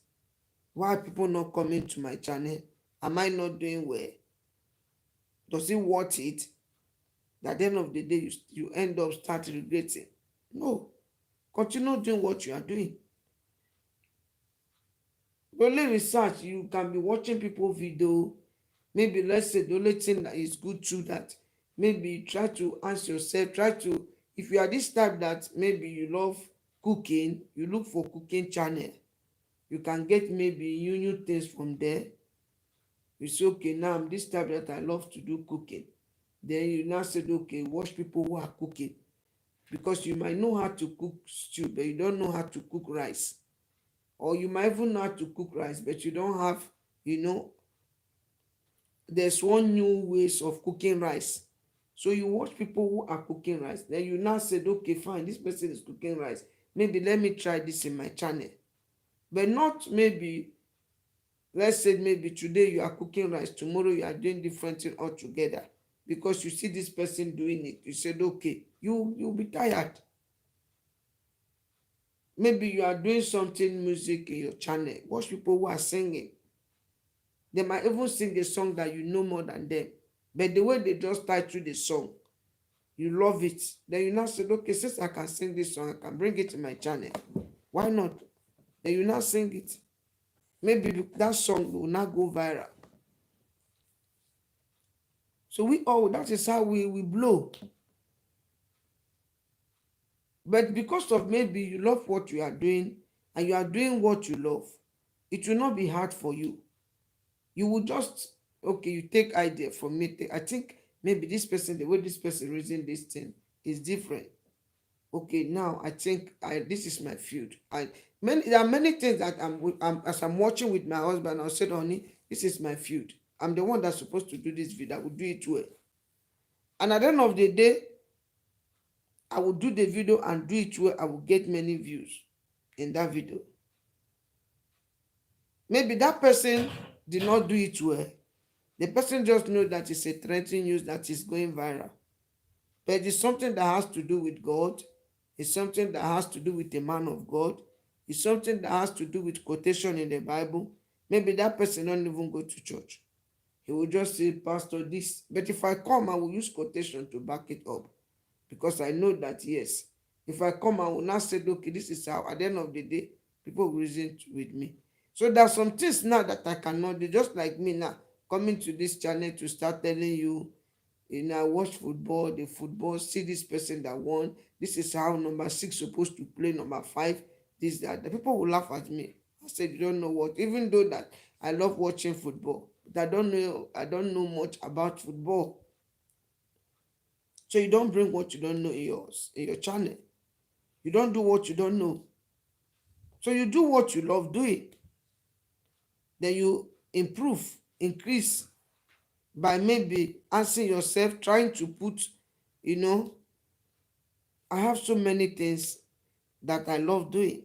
Why are people not coming to my channel? Am I not doing well? Does it worth it? At the end of the day, you end up start regretting. No. Continue doing what you are doing. Only research, you can be watching people video. Maybe let's say the only thing that is good to that, maybe try to ask yourself, if you are this type that maybe you love cooking, you look for cooking channel. You can get maybe new things from there. You say, okay, now I'm this type that I love to do cooking. Then you now say, okay, watch people who are cooking. Because you might know how to cook stew, but you don't know how to cook rice. Or you might even know how to cook rice, but you don't have, there's one new ways of cooking rice. So you watch people who are cooking rice. Then you now said, okay, fine, this person is cooking rice. Maybe let me try this in my channel. But not maybe, let's say maybe today you are cooking rice, tomorrow you are doing different thing altogether. Because you see this person doing it, you said, okay, you'll be tired. Maybe you are doing something music in your channel. Watch people who are singing. They might even sing a song that you know more than them. But the way they just title the song, you love it. Then you now say, okay, since I can sing this song, I can bring it to my channel. Why not? Then you now sing it. Maybe that song will not go viral. So that is how we blow. But because of maybe you love what you are doing, and you are doing what you love, it will not be hard for you. You will just, okay, you take idea from me. I think maybe this person, the way this person reason this thing is different. Okay, now I think this is my field. There are many things that as I'm watching with my husband, I'll say, honey, this is my field. I'm the one that's supposed to do this video. I will do it well. And at the end of the day, I will do the video and do it well. I will get many views in that video. Maybe that person did not do it well. The person just knows that it's a trending news that is going viral. But it's something that has to do with God. It's something that has to do with the man of God. It's something that has to do with quotation in the Bible. Maybe that person don't even go to church. He will just say, Pastor, this. But if I come, I will use quotation to back it up. Because I know that, yes, if I come, I will not say, okay, this is how, at the end of the day, people will reason with me. So there are some things now that I cannot do, just like me now, coming to this channel to start telling you, I watch football, the football, see this person that won. This is how number 6 supposed to play number 5. This, that. The people will laugh at me. I said, you don't know what. Even though that I love watching football, but I don't know much about football. So you don't bring what you don't know in your channel. You don't do what you don't know. So you do what you love doing. Then you improve, increase by maybe asking yourself, trying to put, I have so many things that I love doing.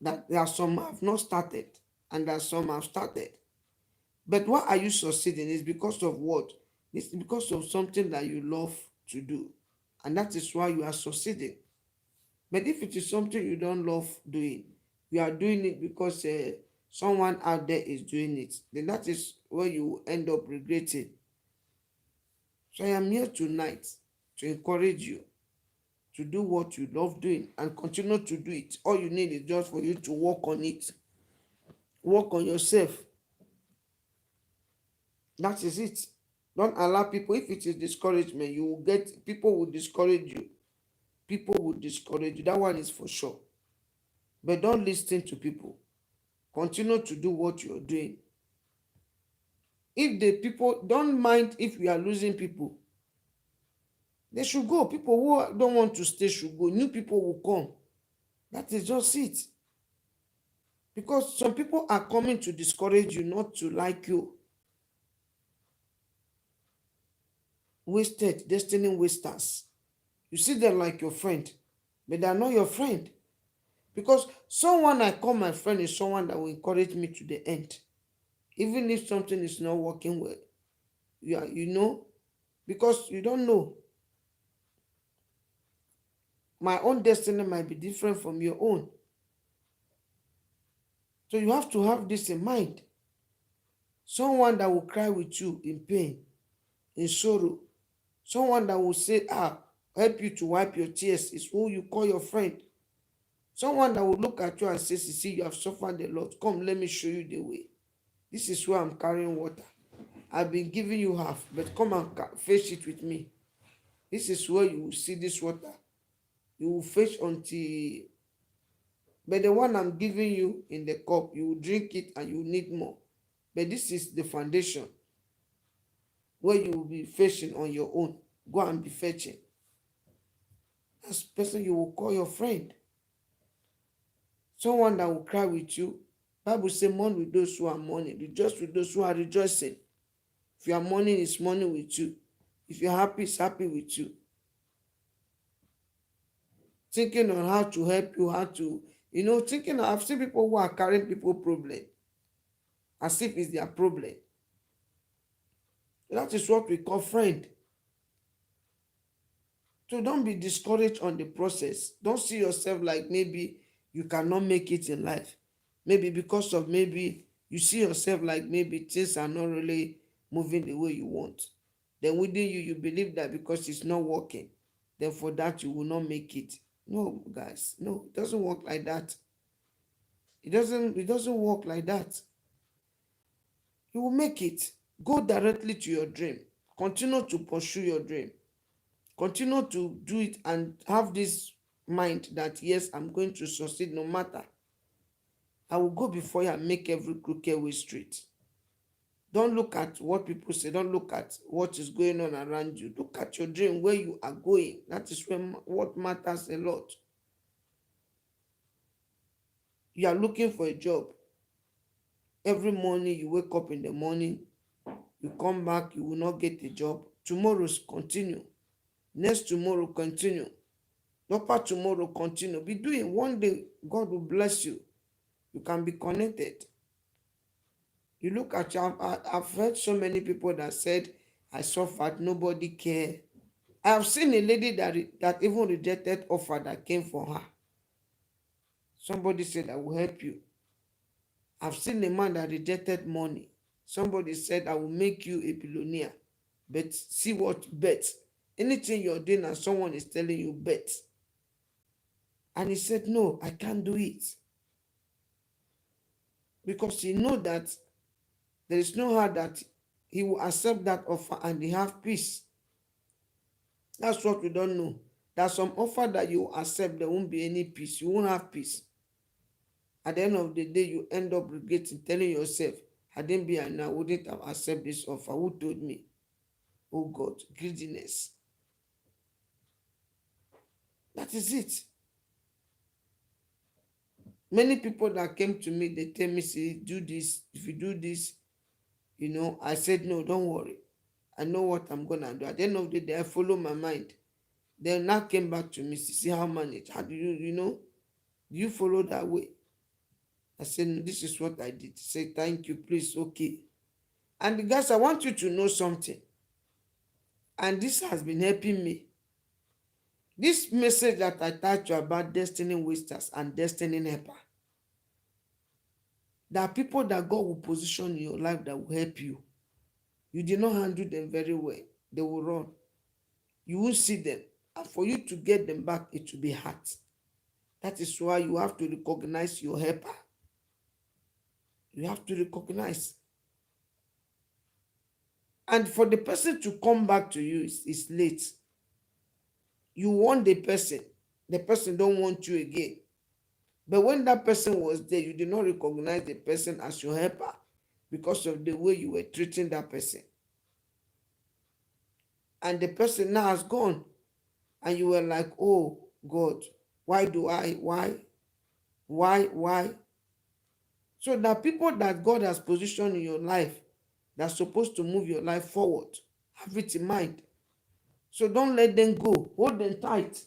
That there are some I have not started, and there are some I've started. But why are you succeeding? It's because of what? It's because of something that you love to do. And that is why you are succeeding. But if it is something you don't love doing, you are doing it because someone out there is doing it, then that is where you will end up regretting. So I am here tonight to encourage you to do what you love doing and continue to do it. All you need is just for you to work on it, work on yourself. That is it. Don't allow people, if it is discouragement, you will get, people will discourage you. People will discourage you. That one is for sure. But don't listen to people. Continue to do what you're doing. If the people don't mind, if we are losing people, they should go. People who don't want to stay should go. New people will come. That is just it. Because some people are coming to discourage you, not to like you. Wasted, destiny wasters. You see them like your friend, but they are not your friend. Because someone I call my friend is someone that will encourage me to the end. Even if something is not working well. You know, because you don't know. My own destiny might be different from your own. So you have to have this in mind. Someone that will cry with you in pain, in sorrow. Someone that will say, help you to wipe your tears is who you call your friend. Someone that will look at you and say, see, you have suffered a lot. Come, let me show you the way. This is where I'm carrying water. I've been giving you half, but come and fetch it with me. This is where you will see this water. You will fetch until... But the one I'm giving you in the cup, you will drink it and you will need more. But this is the foundation where you will be fetching on your own. Go and be fetching. That's the person you will call your friend. Someone that will cry with you. Bible says, mourn with those who are mourning. Rejoice with those who are rejoicing. If you are mourning, it's mourning with you. If you're happy, it's happy with you. Thinking on how to help you, how to, thinking, I've seen people who are carrying people problem as if it's their problem. That is what we call friend. So don't be discouraged on the process. Don't see yourself like maybe you cannot make it in life. Maybe because of maybe you see yourself like maybe things are not really moving the way you want. Then within you, you believe that because it's not working, then for that you will not make it. No, guys, no, it doesn't work like that. It doesn't work like that. You will make it. Go directly to your dream. Continue to pursue your dream. Continue to do it and have this mind that, yes, I'm going to succeed no matter. I will go before you and make every crooked way straight. Don't look at what people say. Don't look at what is going on around you. Look at your dream, where you are going. That is what matters a lot. You are looking for a job. Every morning you wake up in the morning, you come back, you will not get a job. Tomorrow's continue. Next tomorrow, continue. Upper tomorrow, continue. Be doing. One day, God will bless you. You can be connected. You look at you. I've heard so many people that said, I suffered, nobody cared. I have seen a lady that even rejected offer that came for her. Somebody said, I will help you. I've seen a man that rejected money. Somebody said, I will make you a billionaire. But see what? Bet. Anything you're doing and someone is telling you, bet. And he said, no, I can't do it. Because he knows that there is no how that he will accept that offer and he have peace. That's what we don't know. There's some offer that you accept, there won't be any peace. You won't have peace. At the end of the day, you end up regretting, telling yourself, I didn't be and I wouldn't have accepted this offer. Who told me? Oh God, greediness. That is it. Many people that came to me, they tell me, say, do this. If you do this, I said, no, don't worry. I know what I'm going to do. At the end of the day, I follow my mind. Then now came back to me to see how manage. How do do you follow that way? I said, no, this is what I did. Say, thank you, please, okay. And guys, I want you to know something. And this has been helping me. This message that I taught you about destiny wasters and destiny helper. There are people that God will position in your life that will help you. You did not handle them very well. They will run. You won't see them. And for you to get them back, it will be hard. That is why you have to recognize your helper. You have to recognize. And for the person to come back to you, it's late. You want the person don't want you again. But when that person was there, you did not recognize the person as your helper because of the way you were treating that person. And the person now has gone. And you were like, oh God, why? So there are people that God has positioned in your life that's supposed to move your life forward. Have it in mind. So don't let them go. Hold them tight.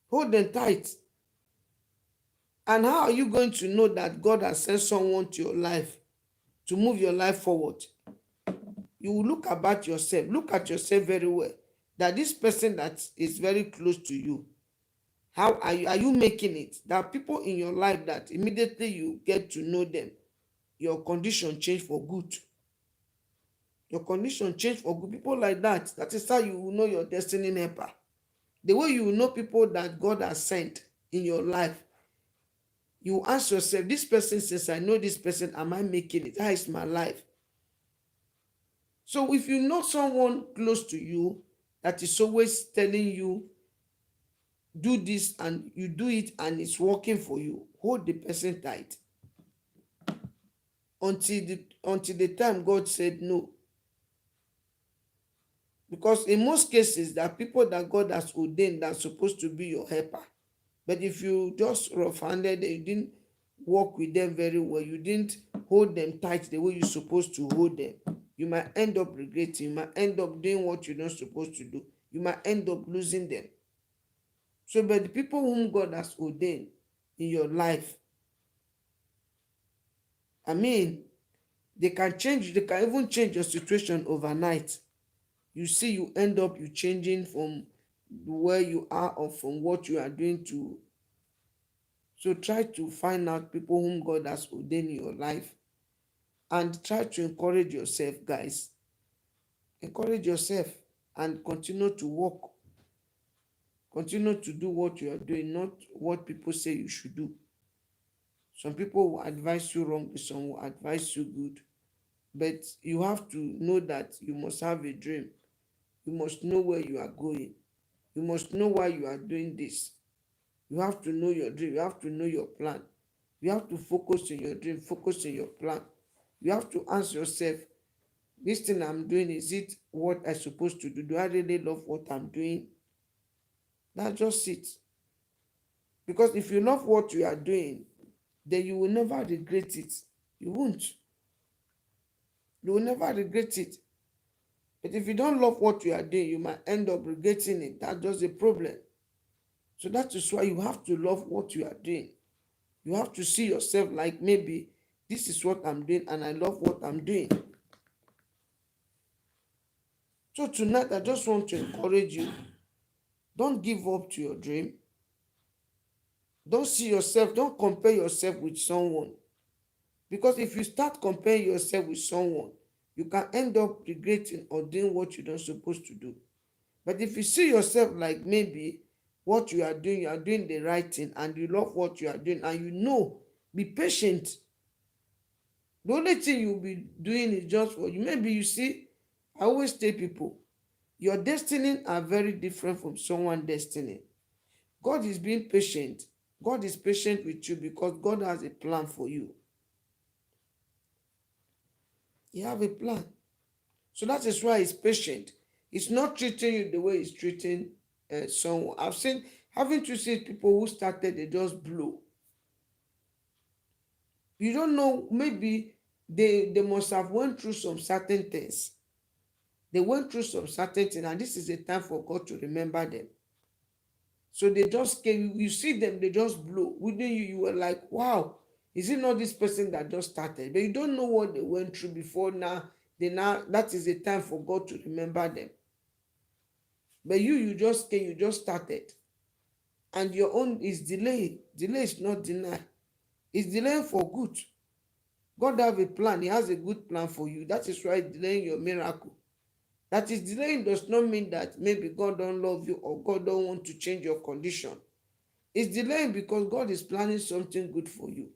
Hold them tight. And how are you going to know that God has sent someone to your life to move your life forward? You will look about yourself. Look at yourself very well. That this person that is very close to you, how are you making it? There are people in your life that immediately you get to know them, your condition change for good. Your condition change for good. People like that, that is how you will know your destiny helper. The way you will know people that God has sent in your life, you ask yourself, this person, since I know this person, am I making it? How is my life? So if you know someone close to you that is always telling you, do this, and you do it and it's working for you, hold the person tight until the time God said no. Because in most cases, there are people that God has ordained that are supposed to be your helper. But if you just rough-handed, you didn't work with them very well, you didn't hold them tight the way you're supposed to hold them, you might end up regretting, you might end up doing what you're not supposed to do, you might end up losing them. So, but the people whom God has ordained in your life, I mean, they can even change your situation overnight. You see, you end up changing from where you are or from what you are doing to. So try to find out people whom God has ordained in your life and try to encourage yourself, guys. Encourage yourself and continue to work. Continue to do what you are doing, not what people say you should do. Some people will advise you wrong, some will advise you good. But you have to know that you must have a dream. You must know where you are going. You must know why you are doing this. You have to know your dream. You have to know your plan. You have to focus on your dream, focus on your plan. You have to ask yourself, this thing I'm doing, is it what I'm supposed to do? Do I really love what I'm doing? That's just it. Because if you love what you are doing, then you will never regret it. You won't. You will never regret it. But if you don't love what you are doing, you might end up regretting it. That's just a problem. So that is why you have to love what you are doing. You have to see yourself like, maybe this is what I'm doing and I love what I'm doing. So tonight, I just want to encourage you. Don't give up to your dream. Don't see yourself, don't compare yourself with someone. Because if you start comparing yourself with someone, you can end up regretting or doing what you're not supposed to do. But if you see yourself like, maybe what you are doing the right thing, and you love what you are doing, and you know, be patient. The only thing you'll be doing is just for you. Maybe you see, I always tell people, your destiny are very different from someone's destiny. God is being patient. God is patient with you because God has a plan for you. He have a plan. So that is why he's patient. He's not treating you the way he's treating someone. Haven't you seen people who started, they just blow? You don't know, maybe they must have went through some certain things. They went through some certain things, and this is a time for God to remember them. So they just came, you see them, they just blow. Within you, you were like, wow, is it not this person that just started? But you don't know what they went through before now. That is a time for God to remember them. But you just came, you just started. And your own is delay. Delay is not denied. It's delaying for good. God have a plan. He has a good plan for you. That is why delaying your miracle. That is delaying does not mean that maybe God don't love you or God don't want to change your condition. It's delaying because God is planning something good for you.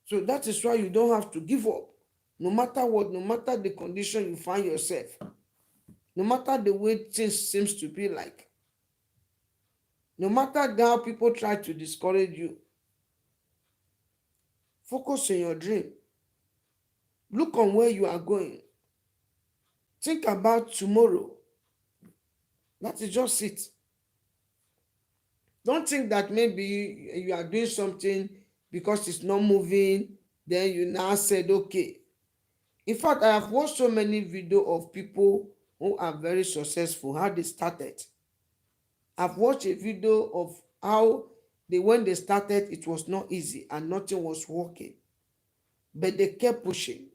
So that is why you don't have to give up. No matter what, no matter the condition you find yourself, no matter the way things seems to be like, no matter how people try to discourage you, focus on your dream. Look on where you are going. Think about tomorrow. That is just it. Don't think that maybe you are doing something because it's not moving, then you now said, okay. In fact, I have watched so many videos of people who are very successful, how they started. I've watched a video of how when they started, it was not easy and nothing was working. But they kept pushing.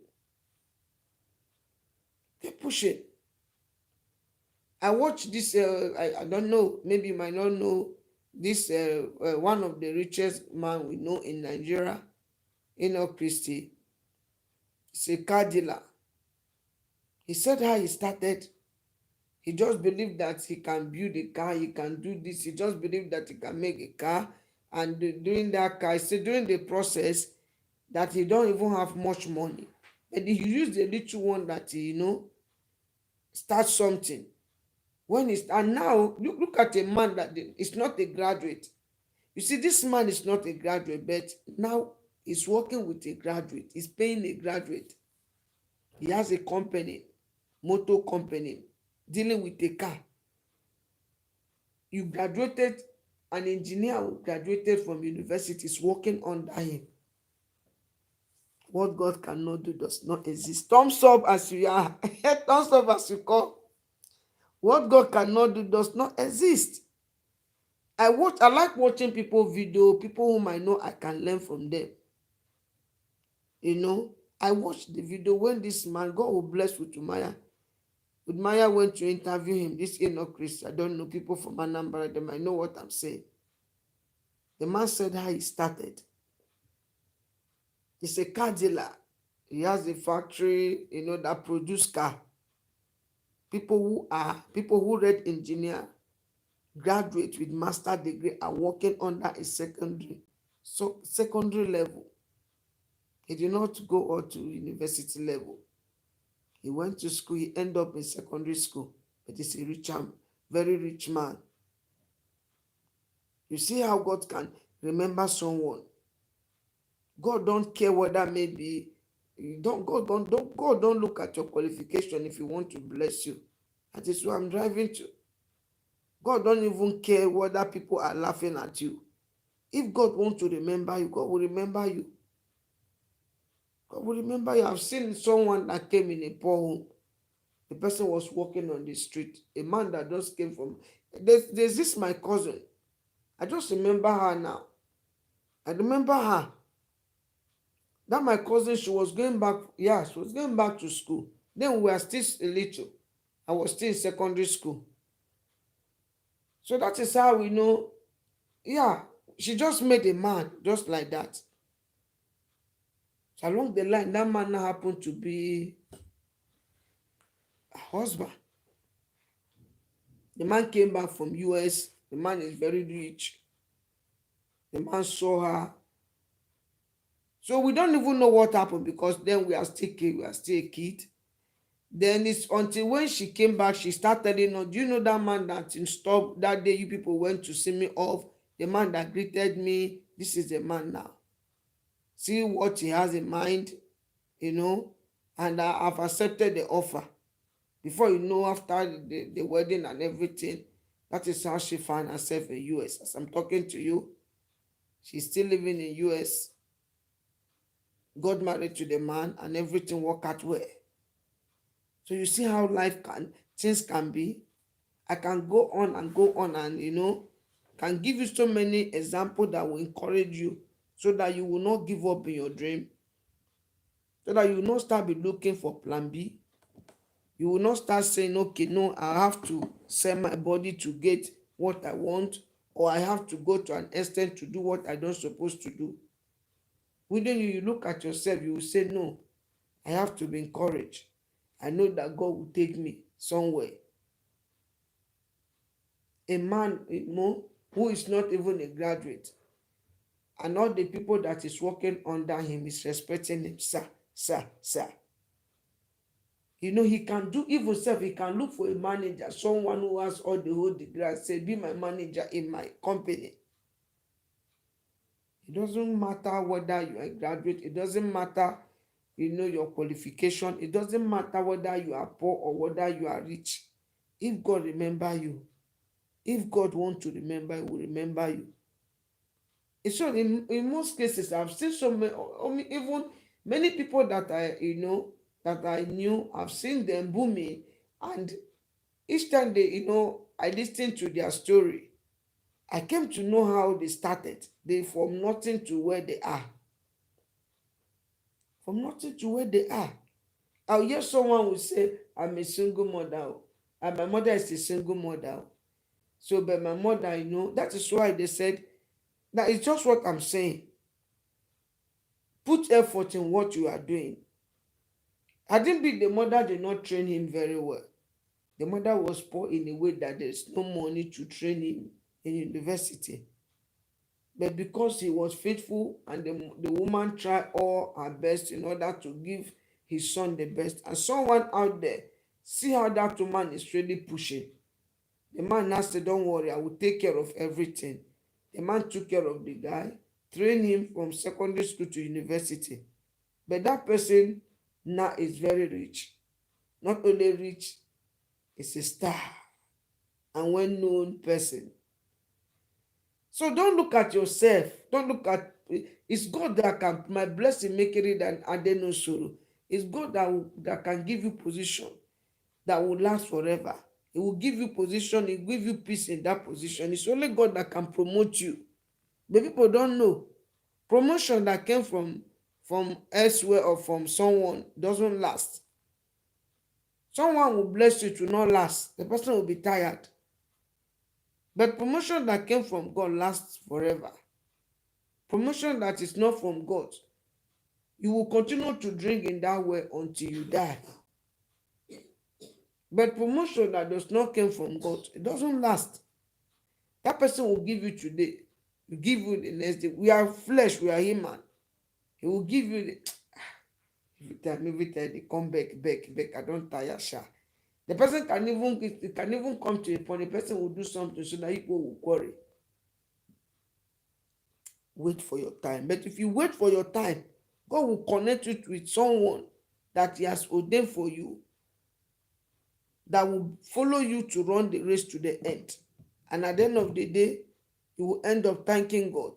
Kept pushing. I watched this, I don't know, maybe you might not know this, one of the richest man we know in Nigeria, Enoch Christie. He's a car dealer. He said how he started. He just believed that he can build a car, he can do this. He just believed that he can make a car. And doing that car, he said during the process that he don't even have much money. But he used the little one that he, start something. And now look at a man that is not a graduate. You see, this man is not a graduate, but now he's working with a graduate. He's paying a graduate. He has a company, motor company, dealing with a car. You graduated, an engineer who graduated from university is working under him. What God cannot do does not exist. Thumbs up as you are. Thumbs up as you call. What God cannot do does not exist. I like watching people video, people whom I know I can learn from them. I watched the video when this man, God will bless Udmaya. Udmaya went to interview him. This Enoch Christie, I don't know, people from Anambra, they might know what I'm saying. The man said how he started. He's a car dealer. He has a factory, that produce car. People who read engineer, graduate with master degree are working under a secondary level. He did not go on to university level. He went to school, he ended up in secondary school, but he's a rich man, very rich man. You see how God can remember someone. God don't care whether maybe God don't look at your qualification if he want to bless you. That is what I'm driving to. God don't even care whether people are laughing at you. If God wants to remember you, God will remember you. God will remember you. I've seen someone that came in a poor home. The person was walking on the street. A man that just came from... There's this my cousin. I just remember her now. I remember her. That my cousin, she was going back. Yeah, she was going back to school. Then we were still a little. I was still in secondary school. So that is how we know. Yeah, she just made a man just like that. So along the line, that man now happened to be a husband. The man came back from US. The man is very rich. The man saw her. So we don't even know what happened because then we are still a kid. Then it's until when she came back, she started telling us, do you know that man that stopped that day you people went to see me off? The man that greeted me, this is the man now. See what he has in mind, and I've accepted the offer. Before you know, after the wedding and everything, that is how she found herself in US. As I'm talking to you, she's still living in US. Got married to the man and everything worked out well. So you see how things can be. I can go on and can give you so many examples that will encourage you so that you will not give up in your dream. So that you will not start be looking for plan B. You will not start saying, okay, no, I have to sell my body to get what I want, or I have to go to an extent to do what I don't supposed to do. Within you, you look at yourself, you will say, no, I have to be encouraged. I know that God will take me somewhere. A man, who is not even a graduate, and all the people that is working under him is respecting him, sir, sir, sir. He can do even self, he can look for a manager, someone who has all the whole degree, and say, be my manager in my company. It doesn't matter whether you are a graduate, it doesn't matter, your qualification, it doesn't matter whether you are poor or whether you are rich. If God remember you, if God wants to remember, he will remember you. It's so in most cases, I've seen so many, even many people that that I knew, I've seen them booming, and each time I listen to their story, I came to know how they started. They from nothing to where they are. From nothing to where they are. I'll hear someone will say, I'm a single mother, and my mother is a single mother. So, but my mother, that is why they said, that is just what I'm saying. Put effort in what you are doing. I didn't think the mother did not train him very well. The mother was poor in a way that there's no money to train him in university. But because he was faithful and the woman tried all her best in order to give his son the best, and someone out there see how that woman is really pushing. The man now said, don't worry, I will take care of everything. The man took care of the guy, trained him from secondary school to university. But that person now is very rich. Not only rich, is a star and well-known person. So don't look at yourself. Don't look at, it's God that can, my blessing make it and add no sorrow. It's God that can give you position that will last forever. It will give you position, it will give you peace in that position. It's only God that can promote you. But people don't know. Promotion that came from elsewhere or from someone doesn't last. Someone will bless you to not last. The person will be tired. But promotion that came from God lasts forever. Promotion that is not from God, you will continue to drink in that way until you die. But promotion that does not come from God, it doesn't last. That person will give you today, will give you the next day. We are flesh, we are human. He will give you the every time they come back. I don't tire, sha. The person can even come to a point. The person will do something so that people will quarry. Wait for your time. But if you wait for your time, God will connect you with someone that He has ordained for you, that will follow you to run the race to the end. And at the end of the day, you will end up thanking God.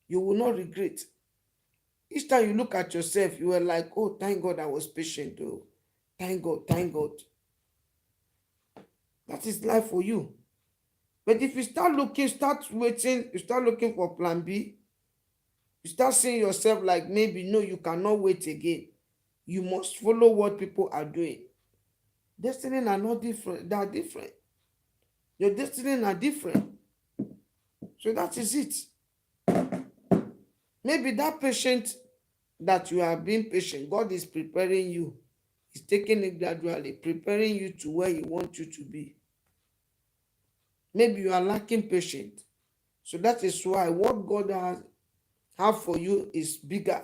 You will not regret. Each time you look at yourself, you are like, oh, thank God I was patient. Oh, thank God, thank God. That is life for you. But if you start waiting, you start looking for plan B, you start seeing yourself like maybe, no, you cannot wait again. You must follow what people are doing. Destiny are not different. They are different. Your destiny are different. So that is it. Maybe that patient that you are being patient, God is preparing you. He's taking it gradually, preparing you to where He wants you to be. Maybe you are lacking patience. So that is why what God has have for you is bigger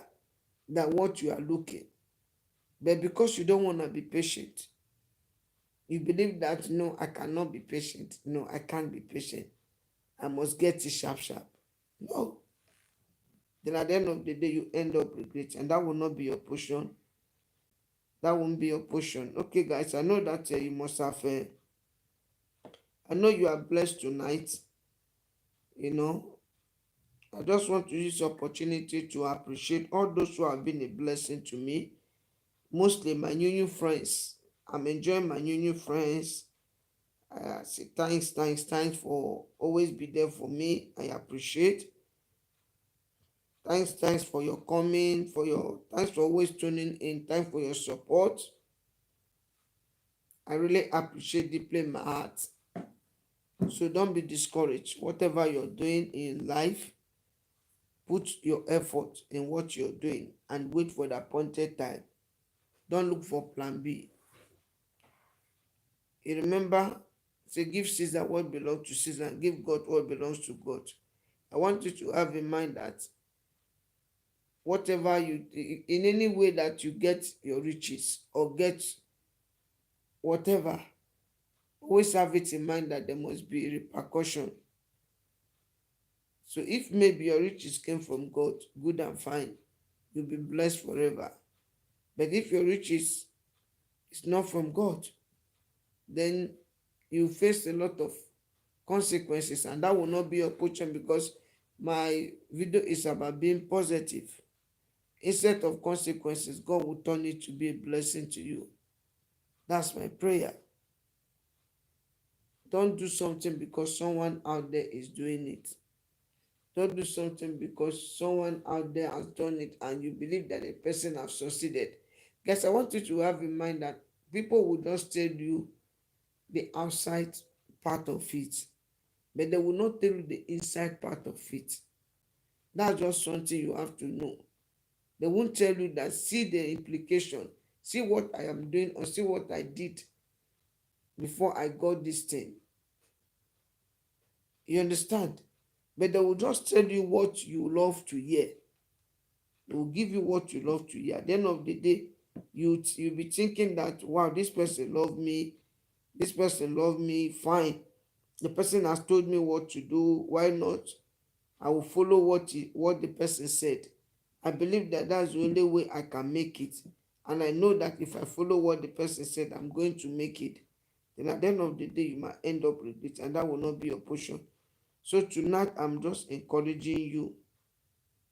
than what you are looking. But because you don't want to be patient, you believe that, no, I cannot be patient. No, I can't be patient. I must get it sharp. No. Then at the end of the day, you end up regretting, and that will not be your portion. That won't be your portion. Okay, guys, I know that you must have, I know you are blessed tonight. I just want to use the opportunity to appreciate all those who have been a blessing to me. Mostly my new friends. I'm enjoying my new friends. I say thanks for always be there for me. I appreciate. Thanks for your coming, thanks for always tuning in. Thanks for your support. I really appreciate deeply in my heart. So don't be discouraged. Whatever you're doing in life, Put your effort in what you're doing and wait for the appointed time. Don't look for plan B. You remember, say, give Caesar what belongs to Caesar and give God what belongs to God. I want you to have in mind that whatever you, in any way that you get your riches or get whatever, always have it in mind that there must be repercussion. So if maybe your riches came from God, good and fine, you'll be blessed forever. But if your riches is not from God, then you face a lot of consequences, and that will not be your portion, because my video is about being positive. Instead of consequences, God will turn it to be a blessing to you. That's my prayer. Don't do something because someone out there is doing it. Don't do something because someone out there has done it and you believe that a person has succeeded. Guys, I want you to have in mind that people will just tell you the outside part of it, but they will not tell you the inside part of it. That's just something you have to know. They won't tell you that, see the implication, see what I am doing, or see what I did before I got this thing. You understand? But they will just tell you what you love to hear. They will give you what you love to hear. At the end of the day, you'll be thinking that, wow, this person loved me, this person loved me, fine. The person has told me what to do, why not? I will follow what the person said. I believe that that's the only way I can make it. And I know that if I follow what the person said, I'm going to make it. Then at the end of the day, you might end up with it, and that will not be your portion. So tonight, I'm just encouraging you.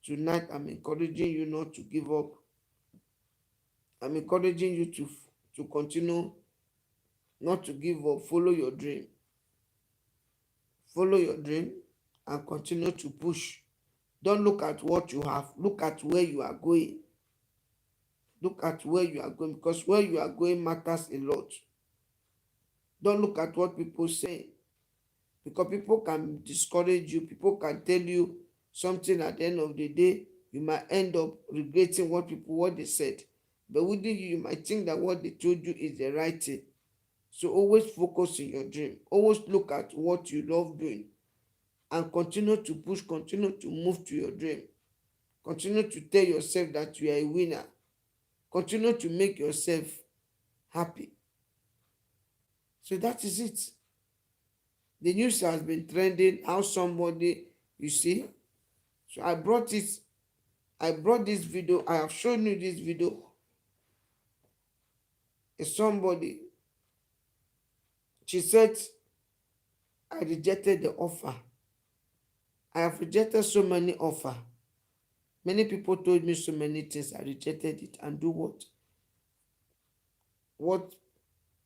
Tonight, I'm encouraging you not to give up. I'm encouraging you to continue, not to give up. Follow your dream. Follow your dream and continue to push. Don't look at what you have. Look at where you are going. Look at where you are going, because where you are going matters a lot. Don't look at what people say, because people can discourage you. People can tell you something. At the end of the day, you might end up regretting what they said. But within you, you might think that what they told you is the right thing. So always focus on your dream. Always look at what you love doing and continue to push, continue to move to your dream. Continue to tell yourself that you are a winner. Continue to make yourself happy. So that is it. The news has been trending, how somebody, you see. So I brought this video. I have shown you this video. It's somebody. She said, I rejected the offer. I have rejected so many offers. Many people told me so many things. I rejected it. And do what? What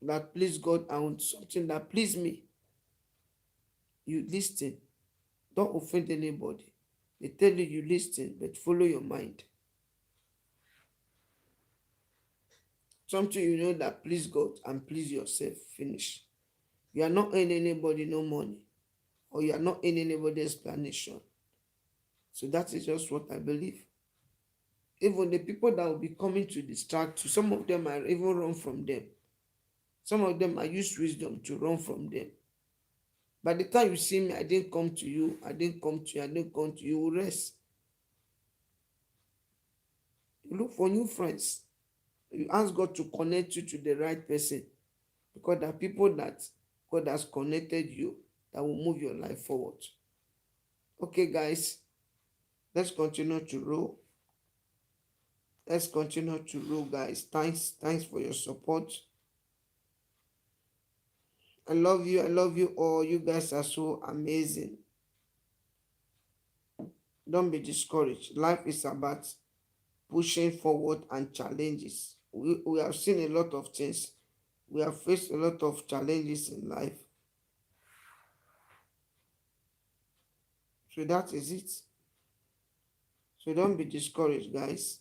that pleased God and something that pleased me. You listen. Don't offend anybody. They tell you you listen, but follow your mind. Something you know that please God and please yourself. Finish. You are not earning anybody no money, or you are not in anybody's explanation. So that is just what I believe. Even the people that will be coming to distract you, some of them might even run from them. Some of them might use wisdom to run from them. By the time you see me, I didn't come to you, I didn't come to you, I didn't come to you, you will rest. You look for new friends. You ask God to connect you to the right person, because there are people that God has connected you that will move your life forward. Okay, guys, let's continue to roll. Let's continue to roll, guys. Thanks for your support. I love you. I love you all. You guys are so amazing. Don't be discouraged. Life is about pushing forward and challenges. We have seen a lot of things. We have faced a lot of challenges in life. So that is it. So don't be discouraged, guys.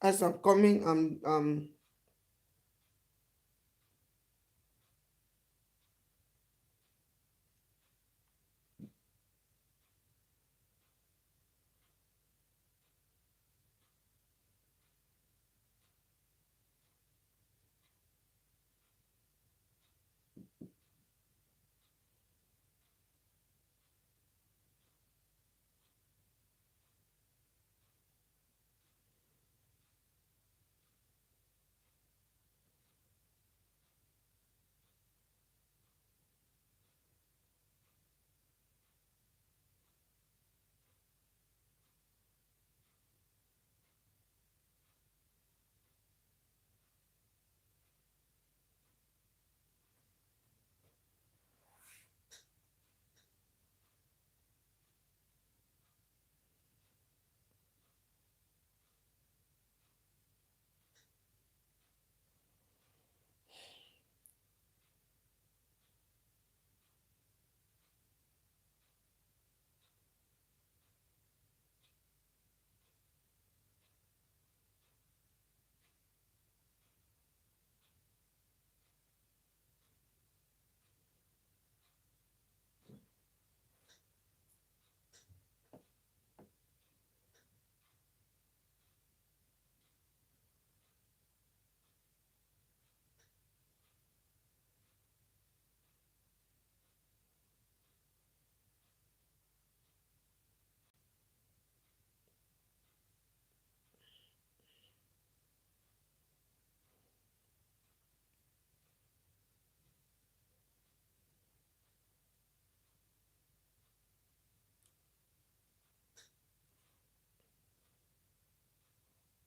As I'm coming,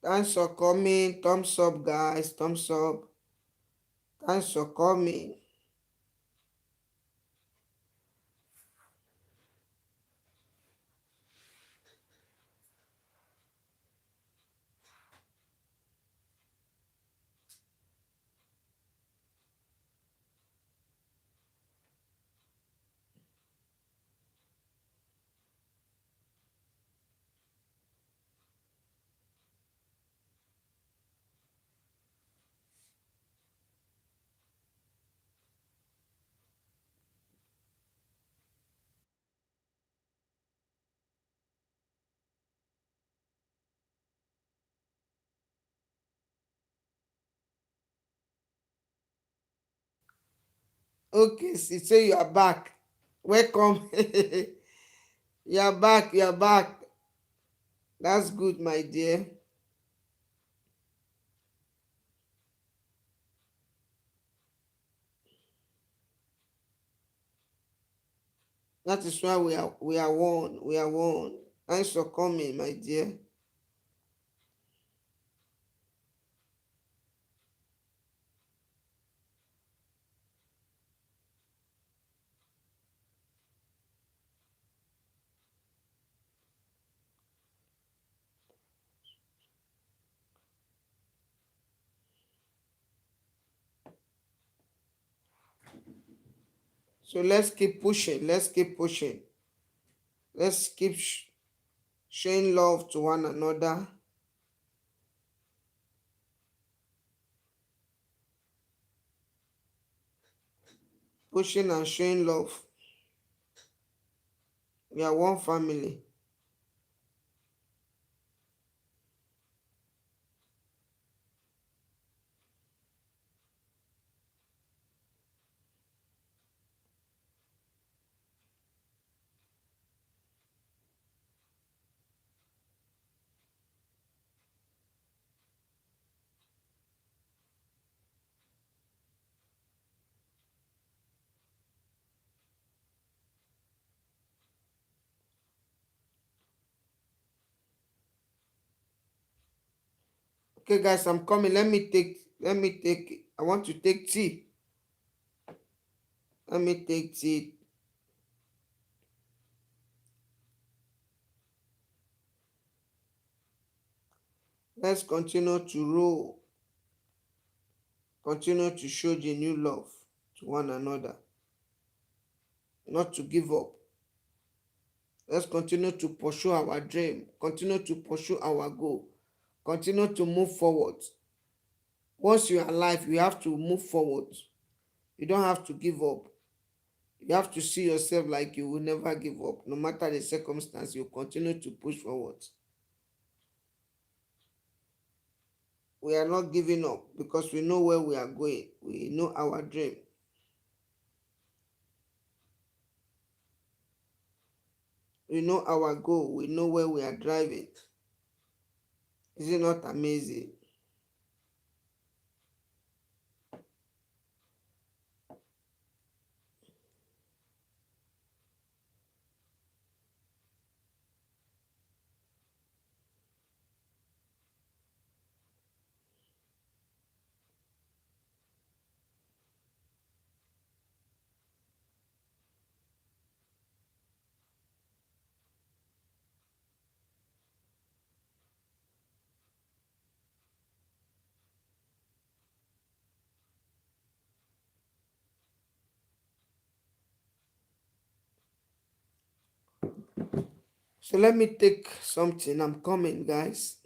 thanks for coming. Thumbs up, guys. Thumbs up. Thanks for coming. Okay, see, say you are back. Welcome. You are back. You are back. That's good, my dear. That is why we are one. We are one. Thanks for coming, my dear. So let's keep pushing. Let's keep pushing. Let's keep showing love to one another. pushing and showing love. We are one family. Okay, guys, I'm coming. Let me take, I want to take tea. Let me take tea. Let's continue to roll, continue to show the new love to one another, not to give up. Let's continue to pursue our dream, continue to pursue our goal, continue to move forward. Once you are alive, you have to move forward. You don't have to give up. You have to see yourself like you will never give up. No matter the circumstance, you continue to push forward. We are not giving up because we know where we are going. We know our dream. We know our goal. We know where we are driving. Is it not amazing? So let me take something. I'm coming, guys.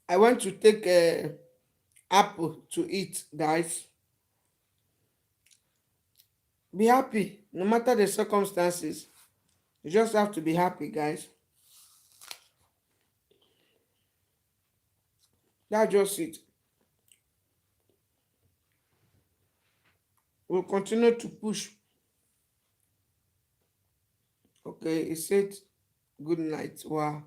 I went to take a apple to eat, guys. Be happy no matter the circumstances. You just have to be happy, guys. That's just it. We'll continue to push. Okay, he said good night. Wow.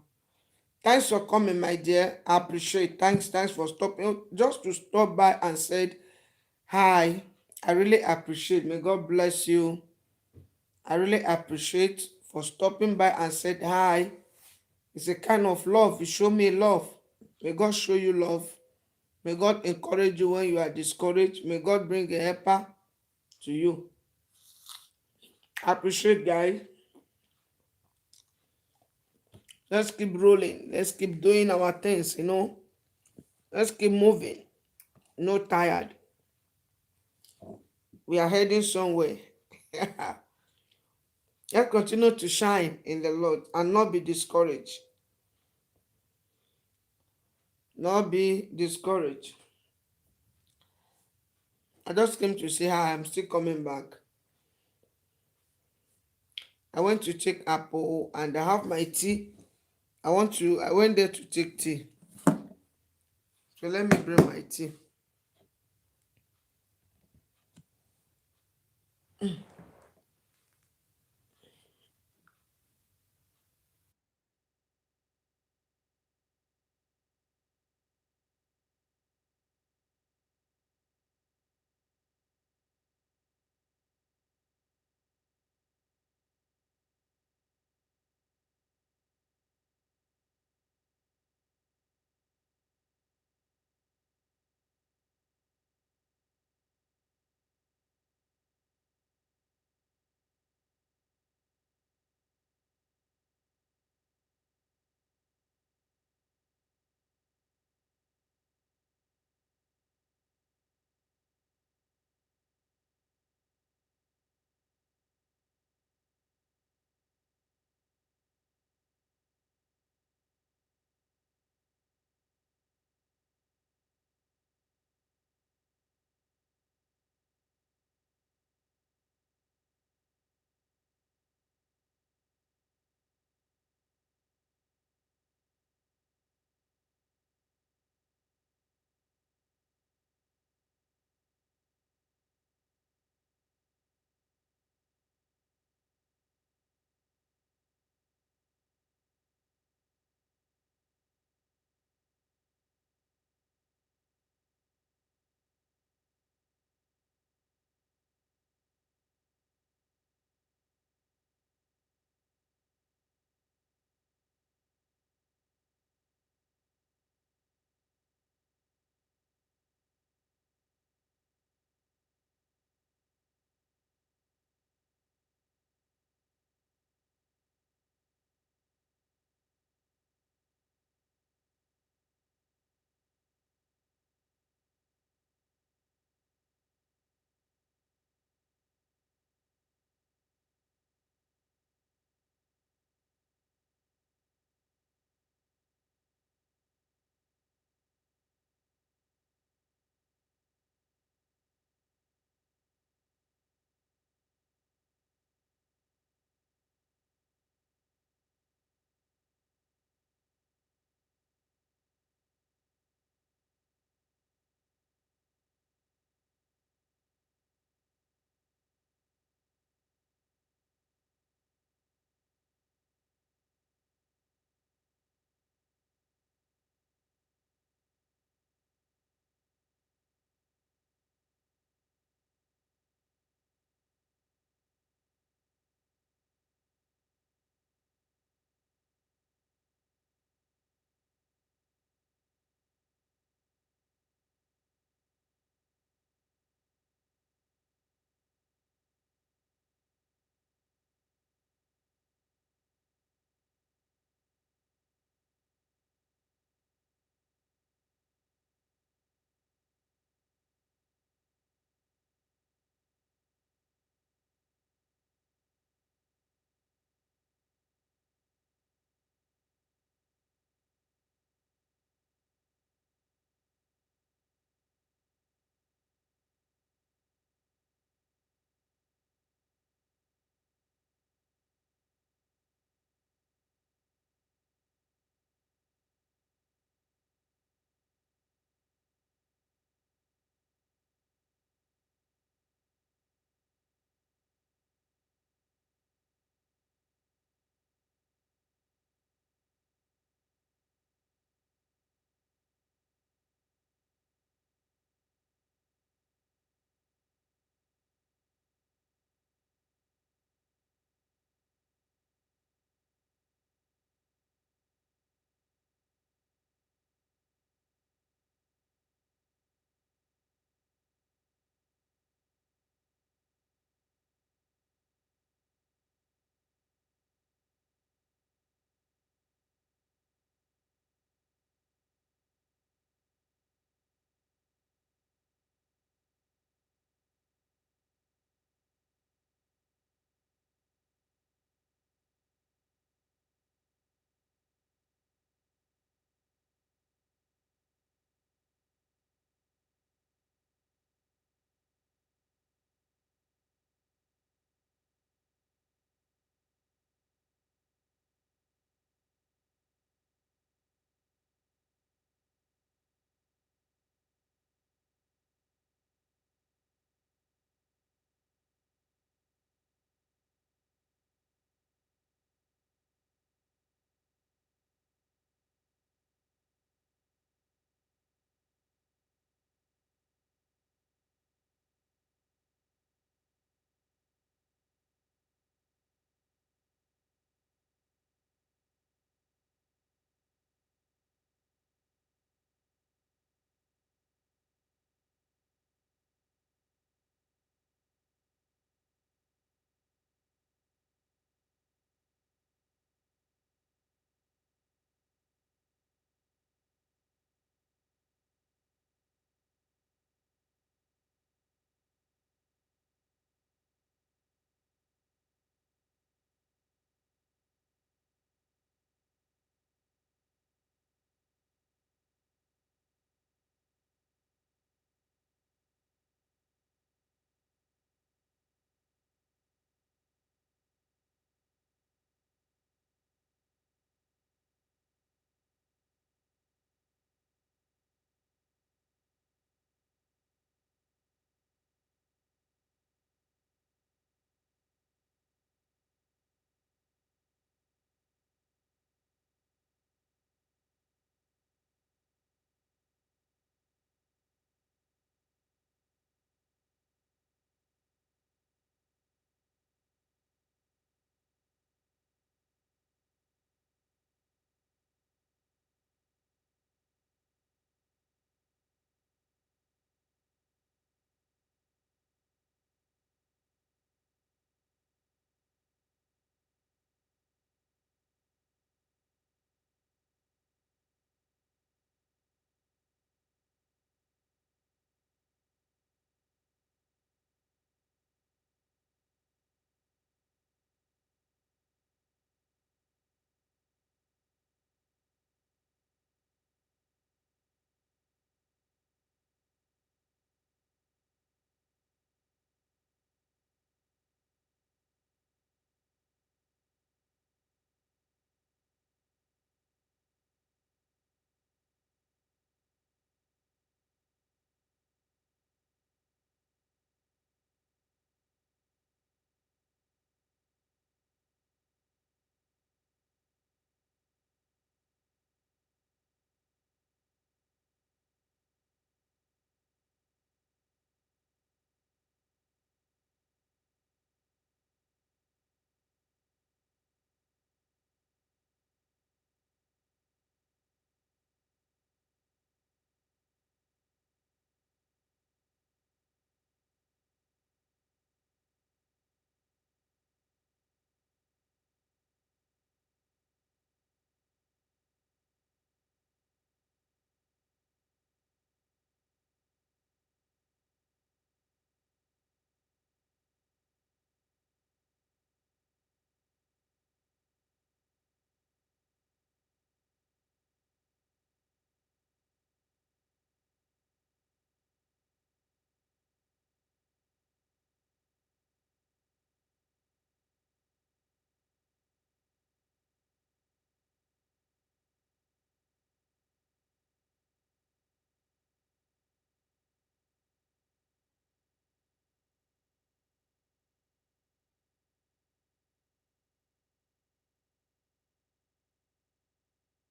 Thanks for coming, my dear. I appreciate. Thanks for stopping. Just to stop by and said hi. I really appreciate. May God bless you. I really appreciate for stopping by and said hi. It's a kind of love. You show me love. May God show you love. May God encourage you when you are discouraged. May God bring a helper to you. I appreciate, guys. Let's keep rolling. Let's keep doing our things. Let's keep moving. No tired. We are heading somewhere. Let's continue to shine in the Lord and not be discouraged. Not be discouraged. I just came to say hi. I'm still coming back. I went to take apple and I have my tea. I went there to take tea. So let me bring my tea.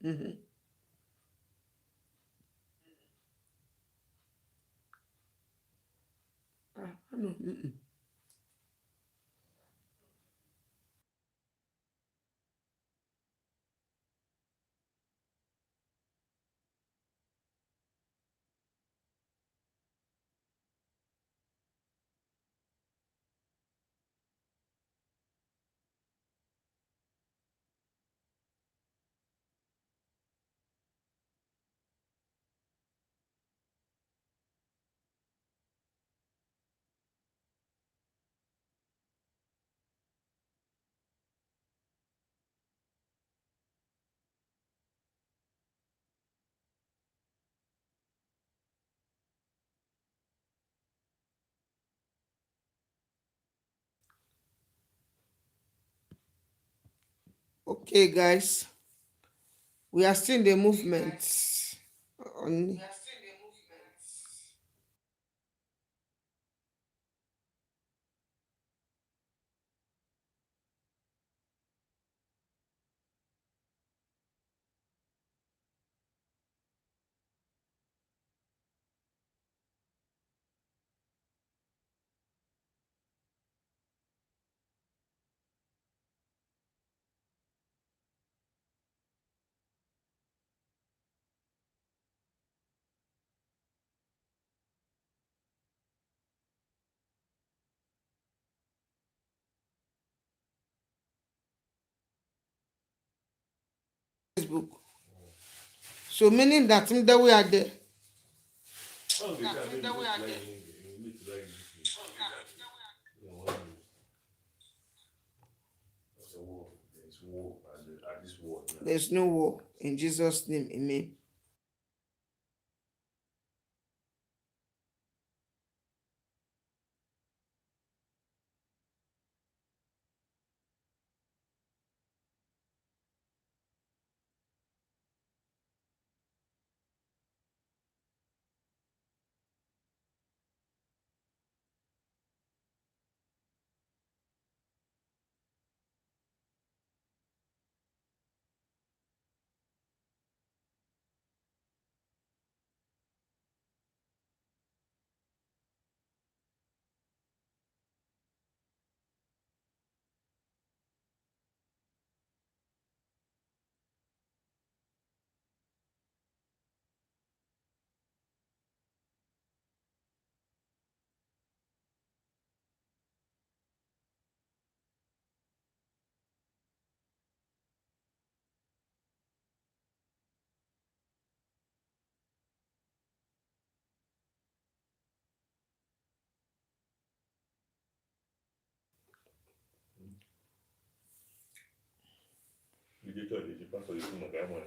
No. Mm-mm. Okay, guys, we are still in the movement on Facebook. So meaning that we are there. Oh, they can maybe just like you need to like this. There's a war. There's war at this war now. There's no war in Jesus' name. Amen. You get to the pastor, you see my guy, man.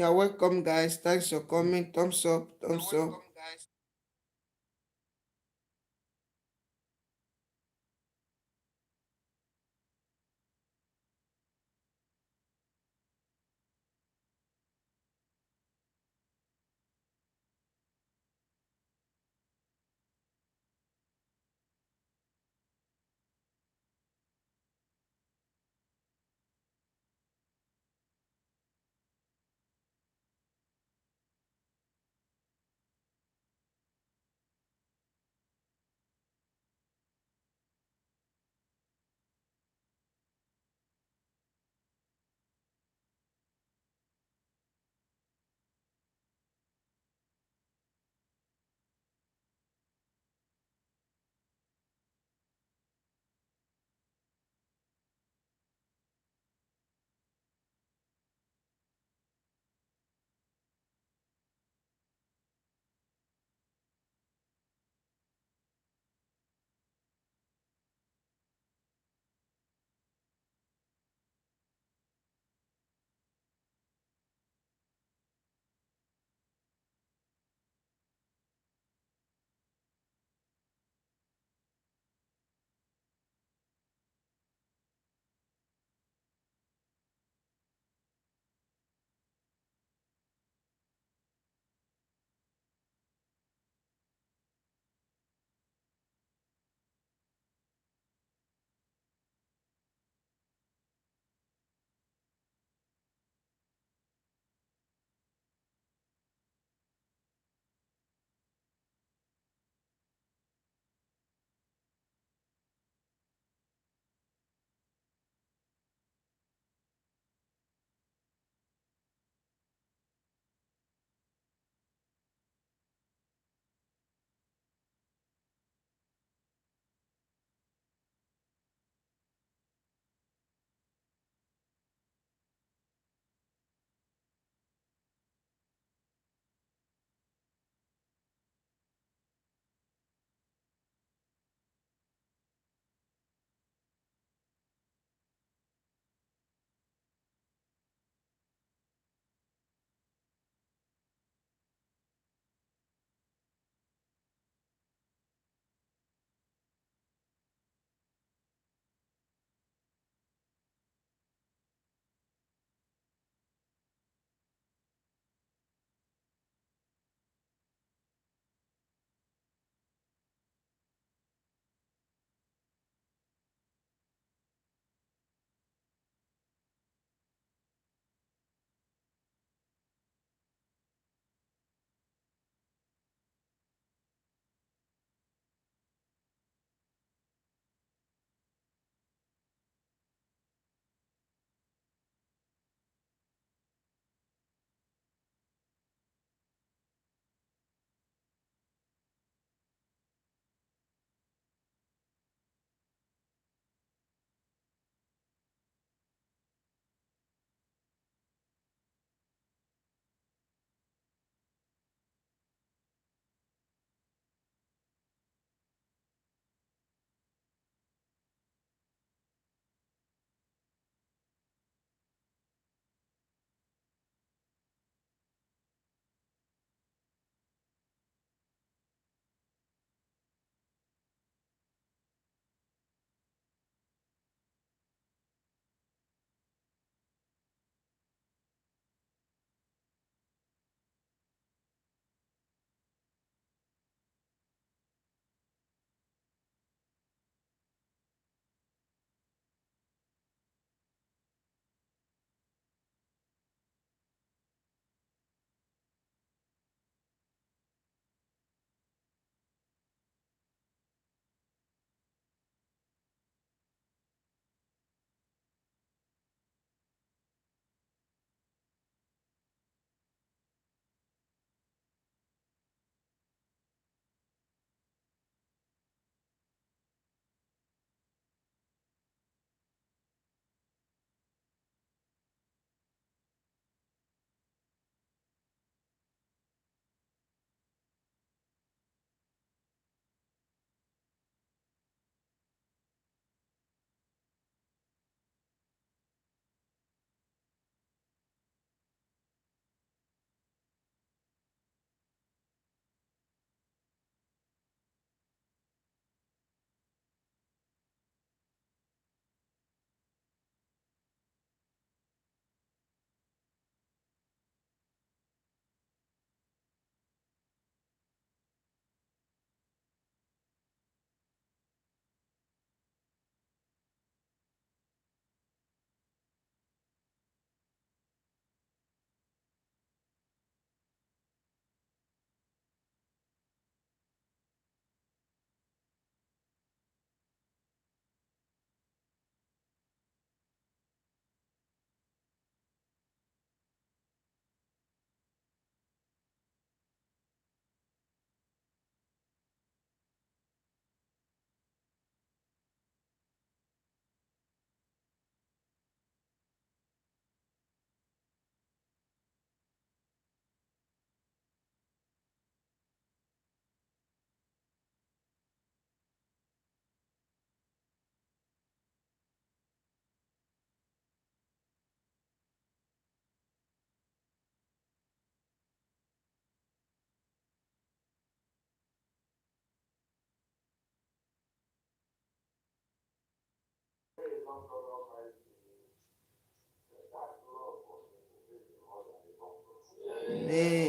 You're welcome, guys. Thanks for coming. Thumbs up, thumbs up. Amen.